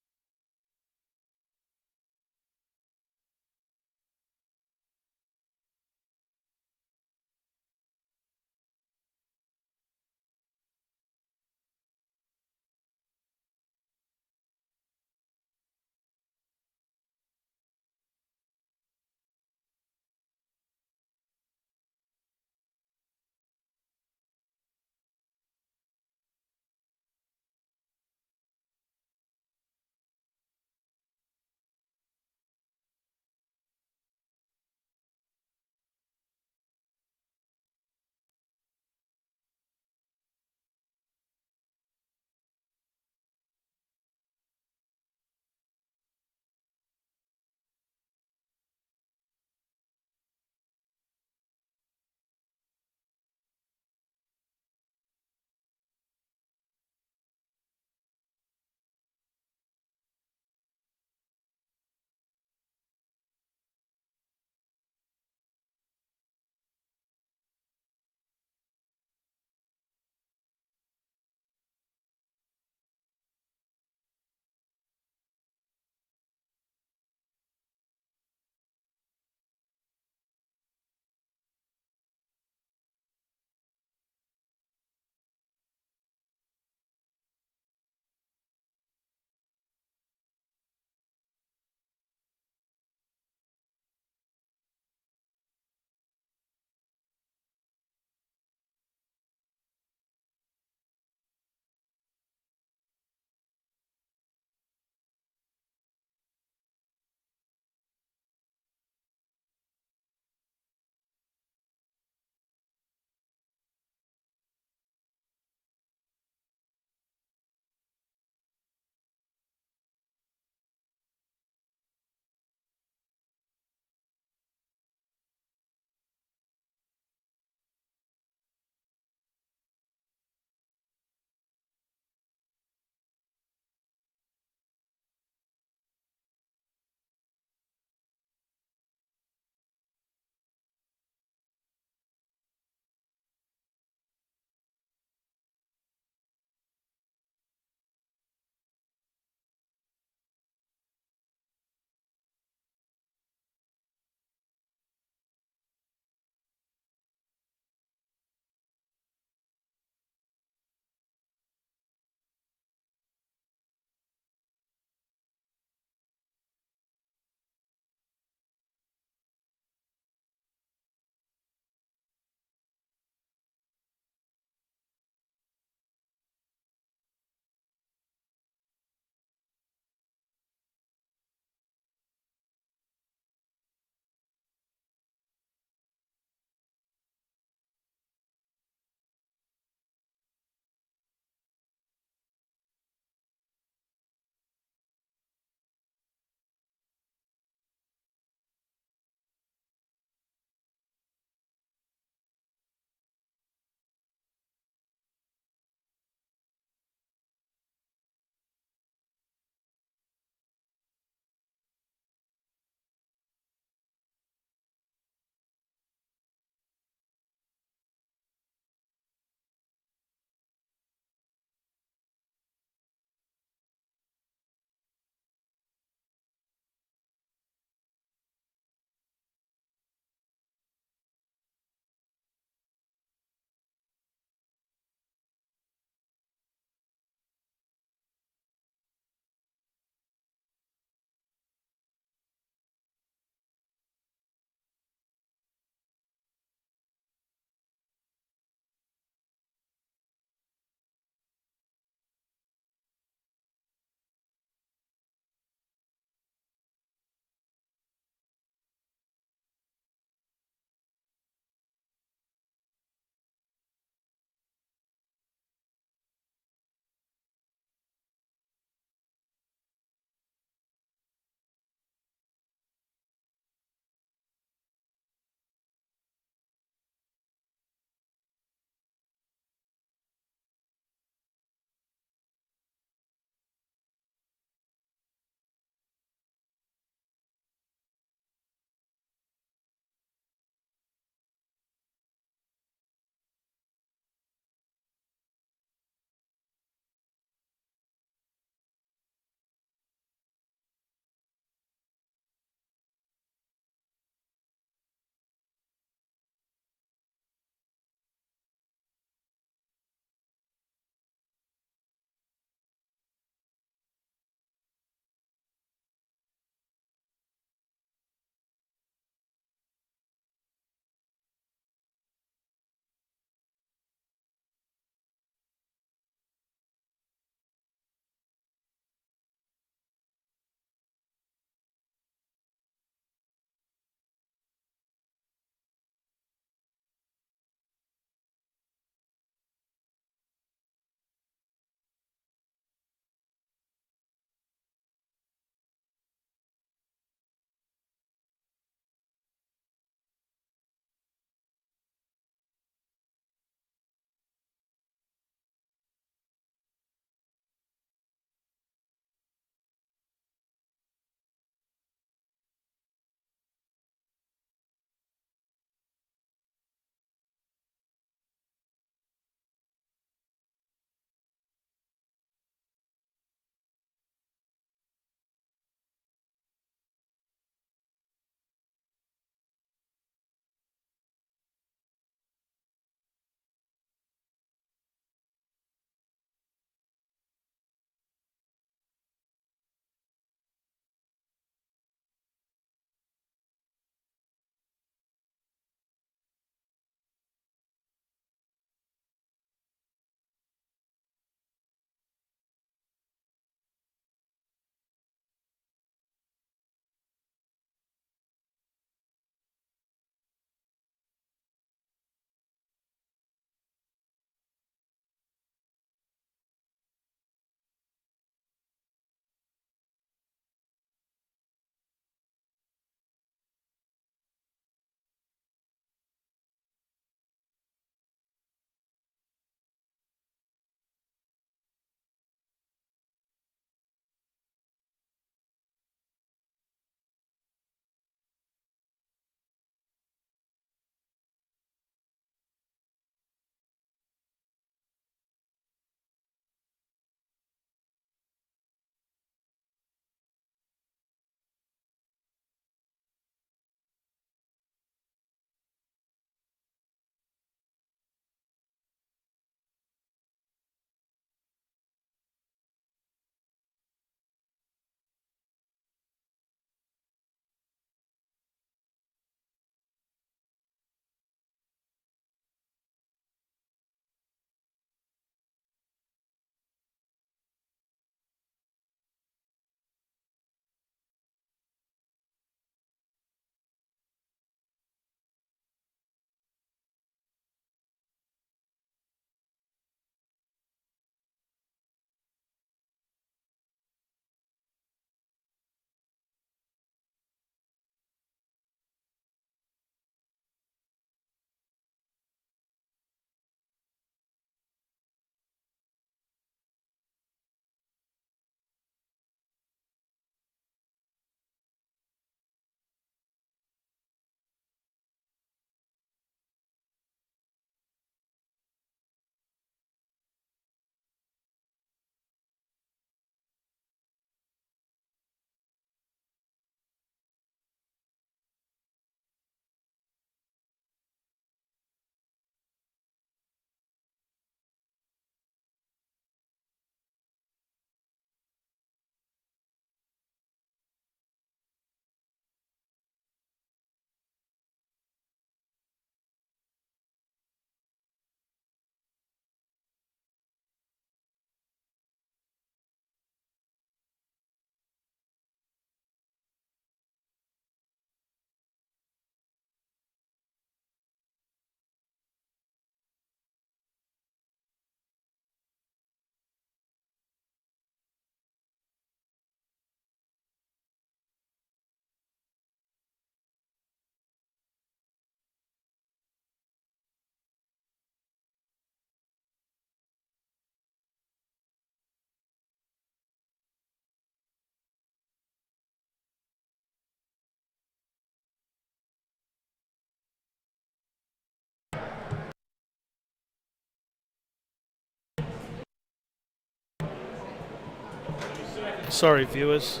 Sorry, viewers.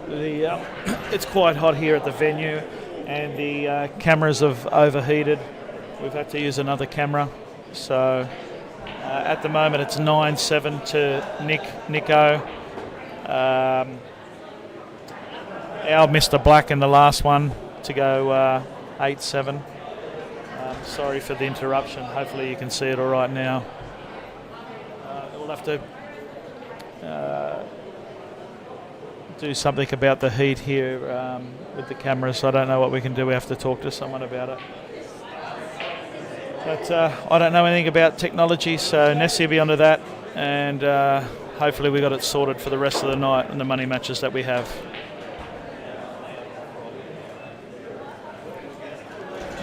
It's quite hot here at the venue, and the cameras have overheated. We've had to use another camera. So at the moment, it's 9-7 to Nico. Al Mr. Black in the last one to go 8-7. Sorry for the interruption. Hopefully you can see it all right now. We'll have to do something about the heat here with the cameras. I don't know what we can do. We have to talk to someone about it. But I don't know anything about technology, so Nessie will be onto that, and hopefully we got it sorted for the rest of the night and the money matches that we have.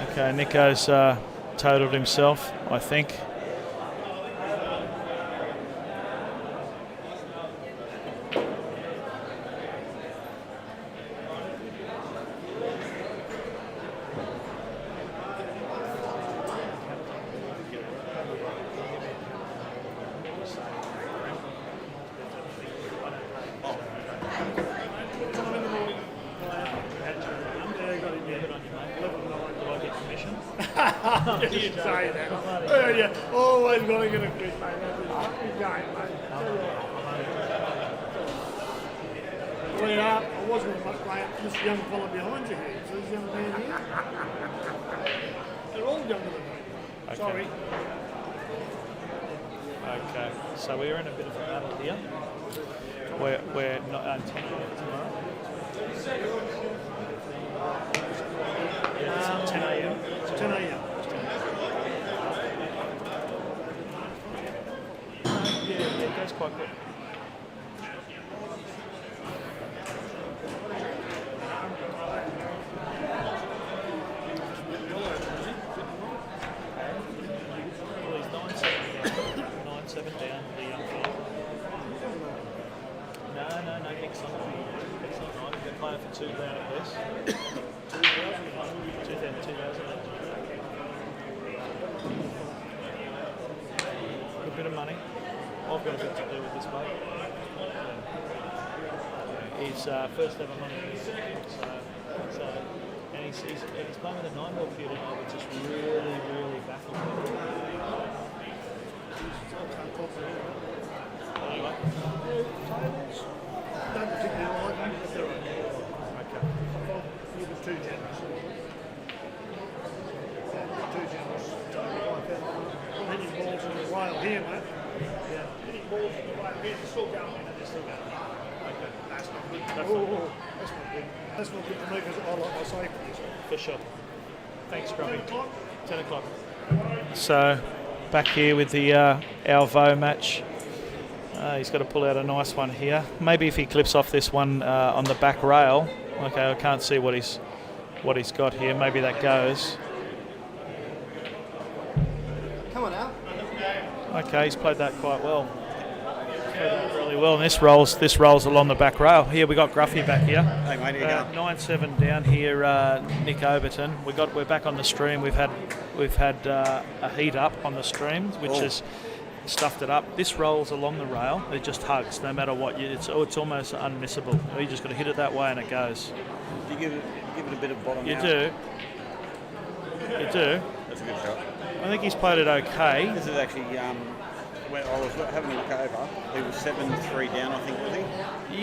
Okay, Nico's totaled himself, I think.
You say that. Oh, yeah. Always got to get a quiz, mate. That's a fucking game, mate. Well, yeah, I was going to play this young fella behind you here. So this young man here. They're all younger than me.
Okay.
Sorry.
Okay, so we're in a bit of a battle here. We're not tomorrow. 10 a.m.
10 a.m.
Yeah, it goes quite good. Well, he's 9-7 down, the young fella. No, Nick's on right. They're playing for 2 grand at least. 2,000. Good bit of money. I've got a bit to do with this mate. He's first ever money. And he's playing with a 9-ball field tonight, which just really baffled me. Anyway.
Don't particularly like them, but they're okay.
Okay.
He was too generous. Too generous. Hitting balls in the rail here, mate. Yeah. Hitting balls in the rail here. They're still going. Okay. That's not good. That's not good. That's not good for me because I like my safety.
For sure. Thanks, Grubby.
10 o'clock.
10 o'clock. So, back here with the Alvo match. He's got to pull out a nice one here. Maybe if he clips off this one on the back rail. Okay, I can't see what he's got here. Maybe that goes.
Come on now.
Okay, he's played that quite well. Really well, and this rolls along the back rail. Here we got Gruffy back here.
Hey mate, here you go.
9-7 down here, Nick Obodin. We're back on the stream. We've had a heat up on the stream, which has stuffed it up. This rolls along the rail. It just hugs, no matter what. It's almost unmissable. You just got to hit it that way, and it goes.
Do you give it a bit of bottom
You
out?
do. You do.
That's a good shot.
I think he's played it okay.
This is actually when I was having a look over. He was 7-3 down, I think, was he?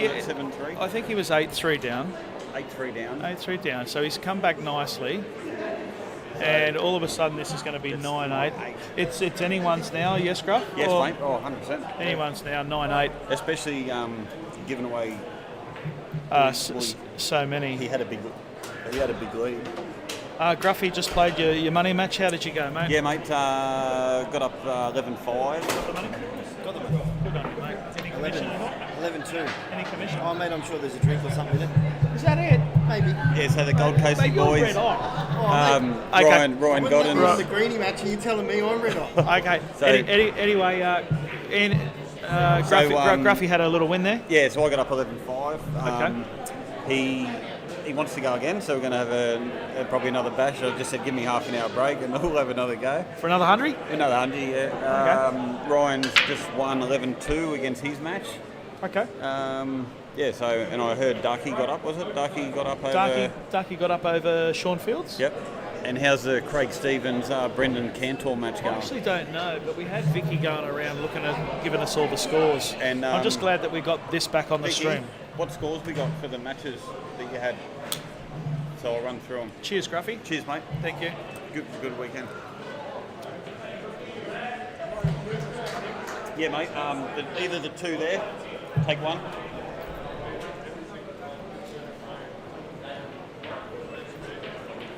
Yeah,
7-3.
I think he was 8-3 down.
8-3 down.
8-3 down. So he's come back nicely. And all of a sudden, this is going to be 9-8. It's anyone's now, yes, Gruff?
Yes,
or
mate. Oh, 100%.
Anyone's now, 9-8.
Especially giving away
so many.
He had a big lead.
Gruffy just played your money match. How did you go, mate?
Yeah, mate. Got up 11-5.
Got the money? Got the money. Good on you, mate. Any commission or not?
11-2.
Any commission?
Oh, mate, I'm sure there's a drink or something in it.
Is that it?
Maybe.
Yeah, so the Gold Coast
Mate, you're
boys.
red on.
Ryan
When
Godden.
we're on the greenie match and you're telling me I'm red off.
Okay.
So-
Anyway, Gruffy had a little win there.
Yeah, so I got up 11-5.
Okay.
He wants to go again, so we're going to have probably another bash. I just said, give me half an hour break and we'll have another go.
For another 100?
Another 100, yeah. Ryan's just won 11-2 against his match.
Okay.
Yeah, so, and I heard Darky got up, was it? Darky got up over...
Darky got up over Sean Fields?
Yep. And how's the Craig Stevens, Brendan Cantor match
I
going?
actually don't know, but we had Vicky going around giving us all the scores.
And
I'm just glad that we got this back on the
Vicky,
stream.
what scores we got for the matches that you had? So I'll run through them.
Cheers, Gruffy.
Cheers, mate.
Thank you.
Good weekend. Yeah, mate. Either the two there. Take one.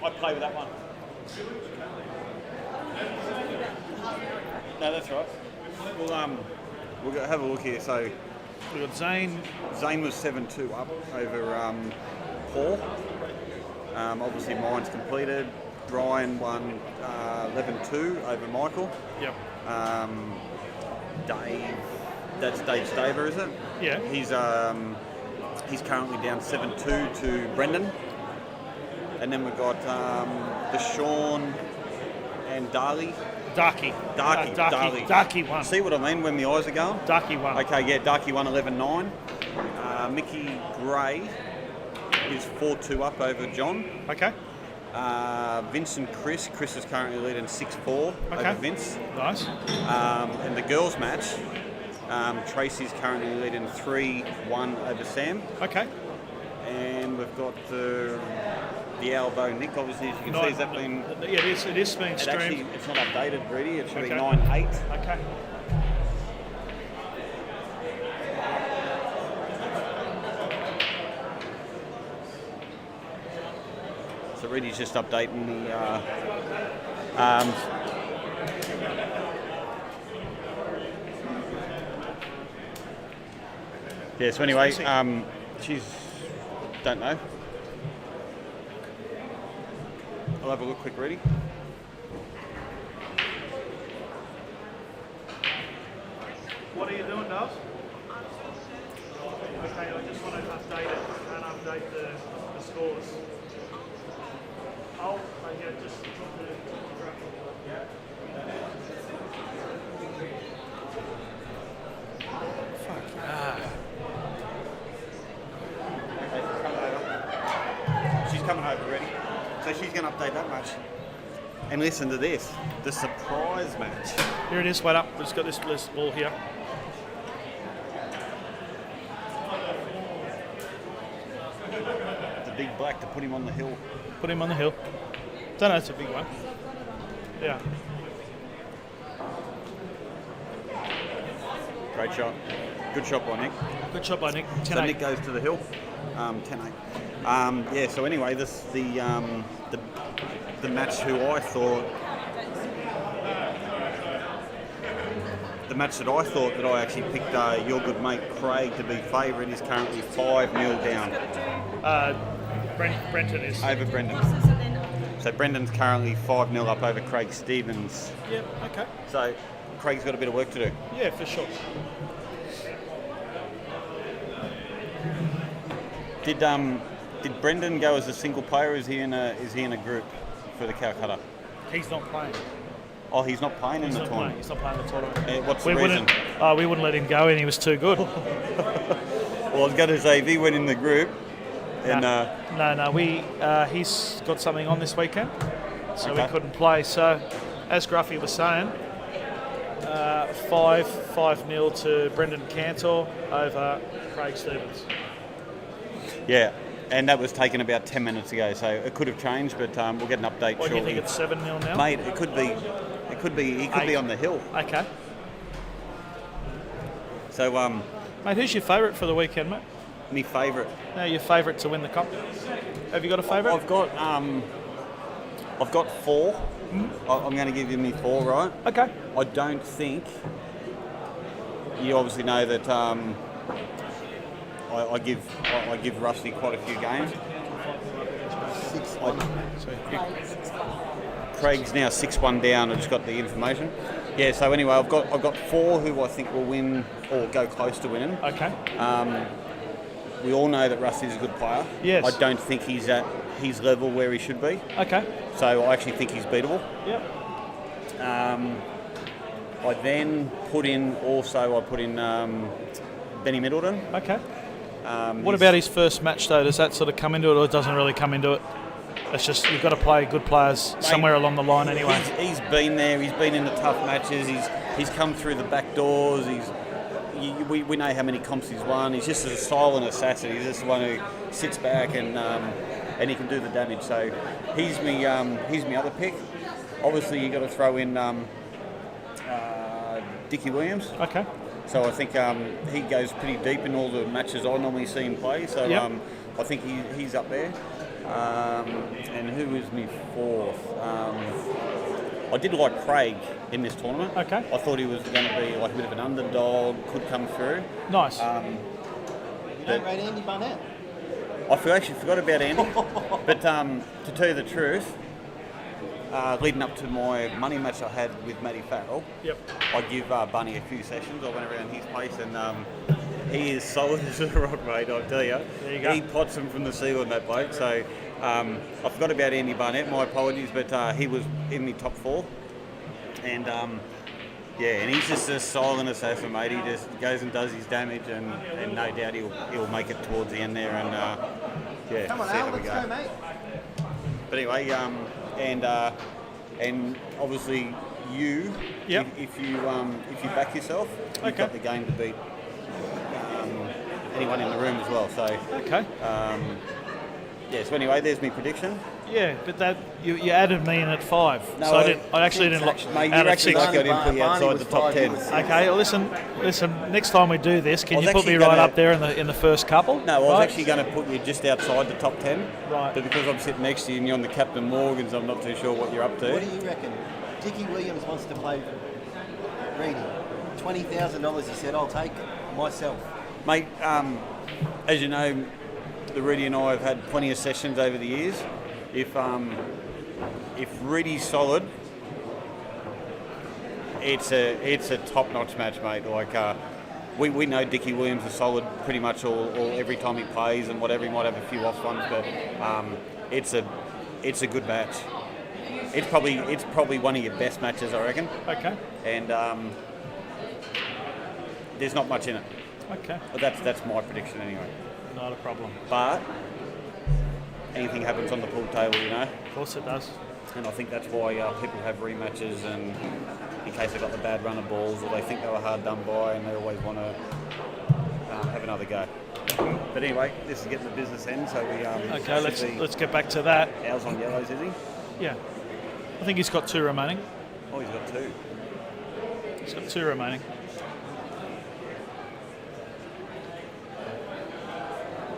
I play with that one. No, that's right. We'll go have a look here. So
We got Zane.
Zane was 7-2 up over Paul. Obviously, mine's completed. Brian won 11-2 over Michael.
Yep.
Dave, that's Dave Staver, is it?
Yeah.
He's currently down 7-2 to Brendan. And then we've got Deshaun and Darky.
Darky won.
See what I mean when the eyes are going?
Darky won.
Okay, yeah, Darky won 11-9. Mickey Gray is 4-2 up over John.
Okay.
Vince and Chris is currently leading 6-4 over Vince.
Nice.
And the girls' match, Tracy's currently leading 3-1 over Sam.
Okay.
And we've got the Albo Nick, obviously, as you can see, has that been...
Yeah, it is being streamed.
Actually, it's not updated, really. It should be
Okay.
9-8.
Okay.
So Reedy's just updating the... yeah, so anyway, she's... Don't know. I'll have a look quick, Reedy.
What are you doing, Dove? Okay, I just want to update it and update the scores. Oh, yeah, just
She's coming over, Reedy. So she's going to update that match. And listen to this, the surprise match.
Here it is, wait up. We've just got this ball here.
The big black to put him on the hill.
Put him on the hill. Don't know, it's a big one. Yeah.
Great shot. Good shot by Nick.
Good shot by Nick. 10-8.
So Nick goes to the hill. 10-8. Yeah, so anyway, this the match who I thought... The match that I thought that I actually picked your good mate Craig to be favourite is currently 5-0 down.
Brenton is.
Over Brendan. So Brendan's currently 5-0 up over Craig Stevens.
Yeah, okay.
So Craig's got a bit of work to do.
Yeah, for sure.
Did Brendan go as a single player? Or is he in a group for the Calcutta?
He's not playing.
Oh, he's not playing in the tournament.
He's not playing the tournament.
What's the reason?
We wouldn't let him go, and he was too good.
Well, I was going to say if he went in the group, and
No. He's got something on this weekend, so
Okay.
we couldn't play. So, as Gruffy was saying, 5-0 to Brendan Cantor over Craig Stevens.
yeah, and that was taken about 10 minutes ago, so it could have changed, but we'll get an update
What do
shortly.
you think it's 7-0 now?
Mate, it could be. He could be
8.
on the hill.
Okay.
So,
Mate, who's your favourite for the weekend, mate?
my favourite.
No, your favourite to win the comp. Have you got a favourite?
I've got 4. I'm going to give you me 4, right?
Okay.
I don't think you obviously know that I give Rusty quite a few games. Craig's now 6-1 down. I just got the information. Yeah. So anyway, I've got 4 who I think will win or go close to winning.
Okay.
We all know that Rusty's a good player.
Yes.
I don't think he's at his level where he should be.
Okay.
So I actually think he's beatable.
Yep.
I then put in Benny Middleton.
Okay. What
He's-
about his first match though? Does that sort of come into it, or it doesn't really come into it? It's just you've got to play good players somewhere along the line anyway.
He's been there. He's been in the tough matches. He's come through the back doors. We know how many comps he's won. He's just a silent assassin. He's just the one who sits back and he can do the damage. So he's me other pick. Obviously, you got to throw in Dickie Williams.
Okay.
So I think he goes pretty deep in all the matches I normally see him play. So
Yep.
I think he's up there. And who is me fourth? I did like Craig in this tournament.
Okay.
I thought he was going to be like a bit of an underdog, could come through.
Nice.
You don't rate Andy Barnett?
I actually forgot about Andy. But to tell you the truth, leading up to my money match I had with Matty Farrell,
Yep.
I give Bunny a few sessions. I went around his place and he is solid as a rock, mate, I tell you.
There you go.
He pots him from the seal on that bloke. So I forgot about Andy Barnett, my apologies, but he was in the top four. And and he's just a silent assassin, mate. He just goes and does his damage, and no doubt he'll make it towards the end there. And
Come on,
see
Al,
how we
let's
go.
go, mate.
But anyway, and obviously you,
Yep.
if you back yourself, you've
Okay.
got the game to beat anyone in the room as well. So
Okay.
so anyway, there's my prediction.
Yeah, but that you added me in at 5,
No,
so I actually didn't look
Mate,
out
you're
of
actually
6.
lucky I didn't put you
Barney
outside
was
the top
5,
10.
he was-
Okay, well, listen. Next time we do this, can
I was
you put me
actually
right
gonna-
up there in the first couple?
No, I was
Right?
actually going to put you just outside the top 10.
Right.
But because I'm sitting next to you and you're on the Captain Morgans, I'm not too sure what you're up to.
What do you reckon? Dickie Williams wants to play Reedy. $20,000, he said, I'll take myself.
Mate, as you know, the Reedy and I have had plenty of sessions over the years. If Reedy's solid, it's a top-notch match, mate. Like we know Dickie Williams is solid pretty much all every time he plays and whatever. He might have a few off ones, but it's a good match. It's probably one of your best matches, I reckon.
Okay.
And there's not much in it.
Okay.
But that's my prediction anyway.
Not a problem.
But anything happens on the pool table, you know.
Of course it does.
And I think that's why people have rematches, and in case they got the bad run of balls or they think they were hard done by, and they always want to have another go. But anyway, this is getting the business end, so we
Okay, let's get back to that.
Al's on yellows, is he?
Yeah. I think he's got 2 remaining.
Oh, he's got 2.
He's got 2 remaining.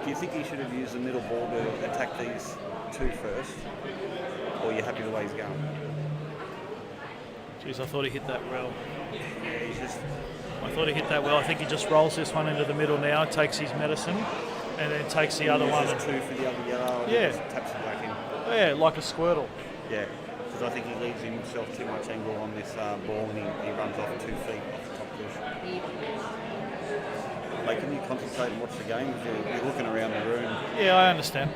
Do you think he should have used the middle ball to attack these 2 first, or are you happy the way he's going?
Jeez, I thought he hit that well.
Yeah, he's just.
I thought he hit that well. I think he just rolls this one into the middle now, takes his medicine, and then takes the other one.
Uses 2 for the other yellow. And
Yeah.
just taps it back in.
Yeah, like a Squirtle.
Yeah, because I think he leaves himself too much angle on this ball, and he runs off 2 feet off the top push. Like, can you concentrate and watch the game? 'Cause you're looking around the room.
Yeah, I understand.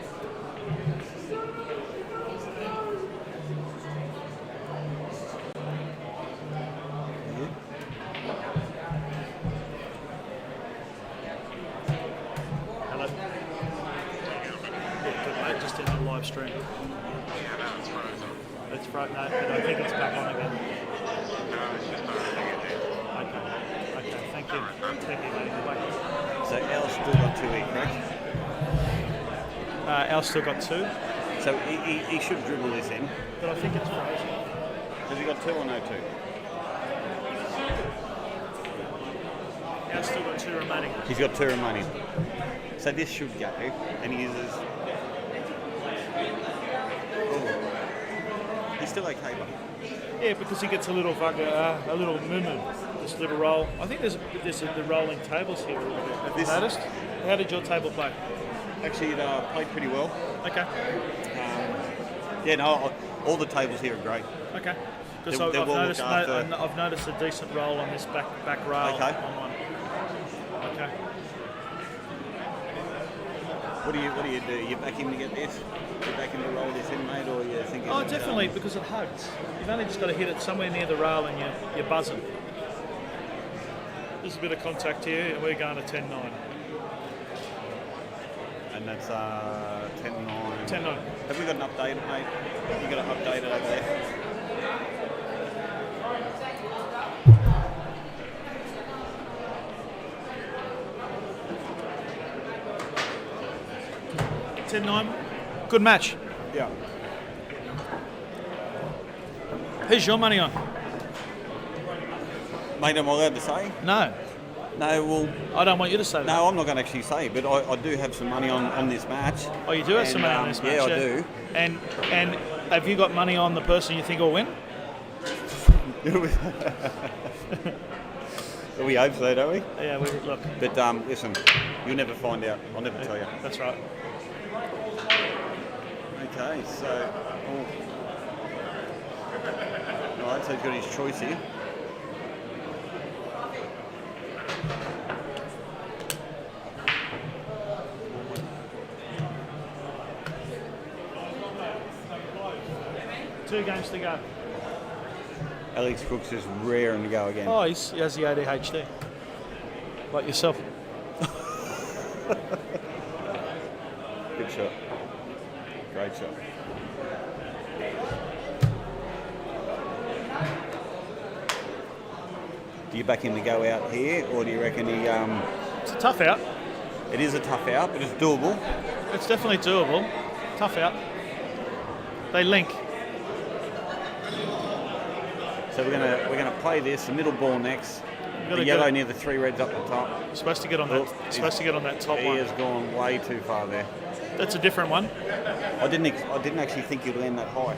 Hello. Yeah, good mate, just in the live stream. It's frozen. No, I think it's back on again. Okay, thank you. Thank you, mate. Bye.
So Al's still got 2 here, correct?
Al's still got 2,
So he should dribble this in.
but I think it's frozen.
Has he got 2 or no 2?
Al's still got 2 remaining.
He's got 2 remaining. So this should go, and he uses. Oh, he's still okay, but.
Yeah, because he gets a little a little moo, this little roll. I think there's the rolling tables here a little bit. Have you
This-
noticed? How did your table play?
Actually, it played pretty well.
Okay.
Yeah, no, all the tables here are great.
Okay. Because
They're
I've
well
noticed,
looked after.
I've noticed a decent roll on this back rail
Okay.
on one. Okay.
What do you do? You back him to get this? You back him to roll this in, mate, or you think?
Oh, definitely, because it hugs. You've only just got to hit it somewhere near the rail and you're buzzing. There's a bit of contact here, and we're going to 10-9.
And that's 10-9.
10-9.
Have we got an update, mate? You got to update it over there.
Good match.
Yeah.
Who's your money on?
Mate, am I allowed to say?
No.
No, well...
I don't want you to say that.
No, I'm not going to actually say, but I do have some money on this match.
Oh, you do have some money on this match?
Yeah, I do.
And have you got money on the person you think will win?
We hope so, don't we?
Yeah, look.
But listen, you'll never find out. I'll never tell you.
That's right.
Okay, so... Alright, so he's got his choice here.
Two games to go.
Alex Crooks is raring to go again.
Oh, he has the ADHD. Like yourself.
Good shot. Great shot. Do you back him to go out here, or do you reckon he...
It's a tough out.
It is a tough out, but it's doable.
It's definitely doable. Tough out. They link.
So we're gonna play this. The middle ball next. The yellow near the three reds up the top.
You're supposed to get on that. Supposed to get on that top
he
one.
He has gone way too far there.
That's a different one.
I didn't actually think he'd land that high.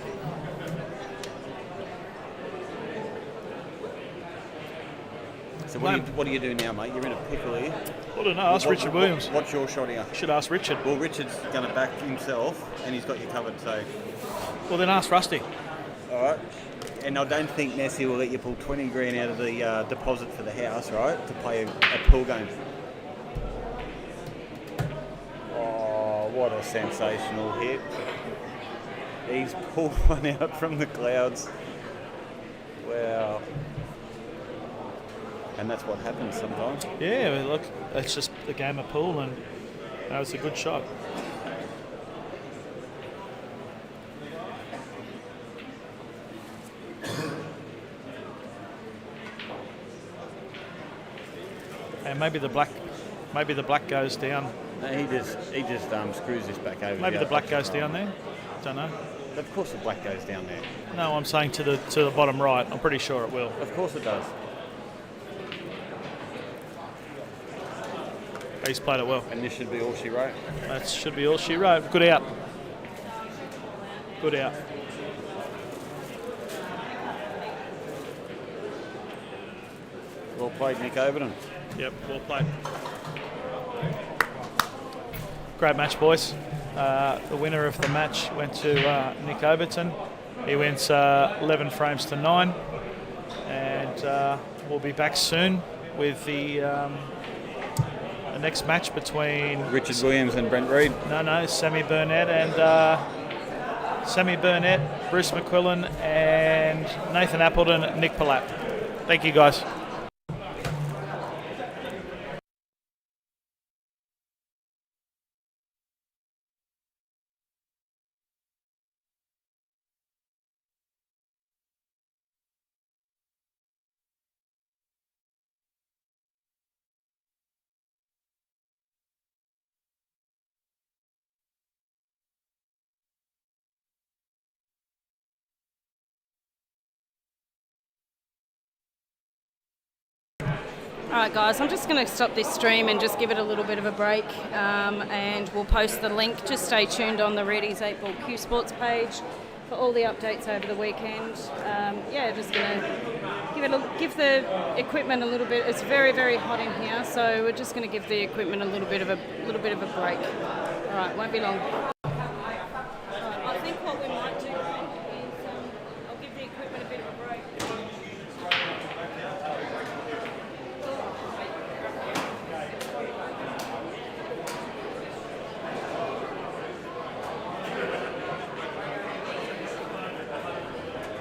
So what do you do now, mate? You're in a pickle here.
I don't know. Ask Richard Williams.
What's your shot here?
Should ask Richard.
Well, Richard's going to back himself, and he's got you covered. So.
Well, then ask Rusty.
All right. And I don't think Nessie will let you pull 20 grand out of the deposit for the house, right, to play a pool game. Oh, what a sensational hit. He's pulled one out from the clouds. Wow. And that's what happens sometimes.
Yeah, look, it's just the game of pool, and that was a good shot. And maybe the black goes down.
No, he just screws this back over.
Maybe the black goes down there. Don't know.
Of course, the black goes down there.
No, I'm saying to the bottom right. I'm pretty sure it will.
Of course, it does.
He's played it well.
And this should be all she wrote.
That should be all she wrote. Good out. Good out.
Well played, Nick Obodin.
Yep, well played. Great match, boys. The winner of the match went to Nick Obodin. He wins 11 frames to 9. And we'll be back soon with the next match between
Richard Williams and Brent Reid.
No, Sammy Burnett and Bruce McQuillan, and Nathan Appleton, Nick Palat. Thank you, guys.
Alright guys, I'm just going to stop this stream and just give it a little bit of a break, and we'll post the link. Just stay tuned on the Reddy's 8 Ball Q Sports page for all the updates over the weekend. Just going to give the equipment a little bit. It's very, very hot in here, so we're just going to give the equipment a little bit of a break. Alright, won't be long.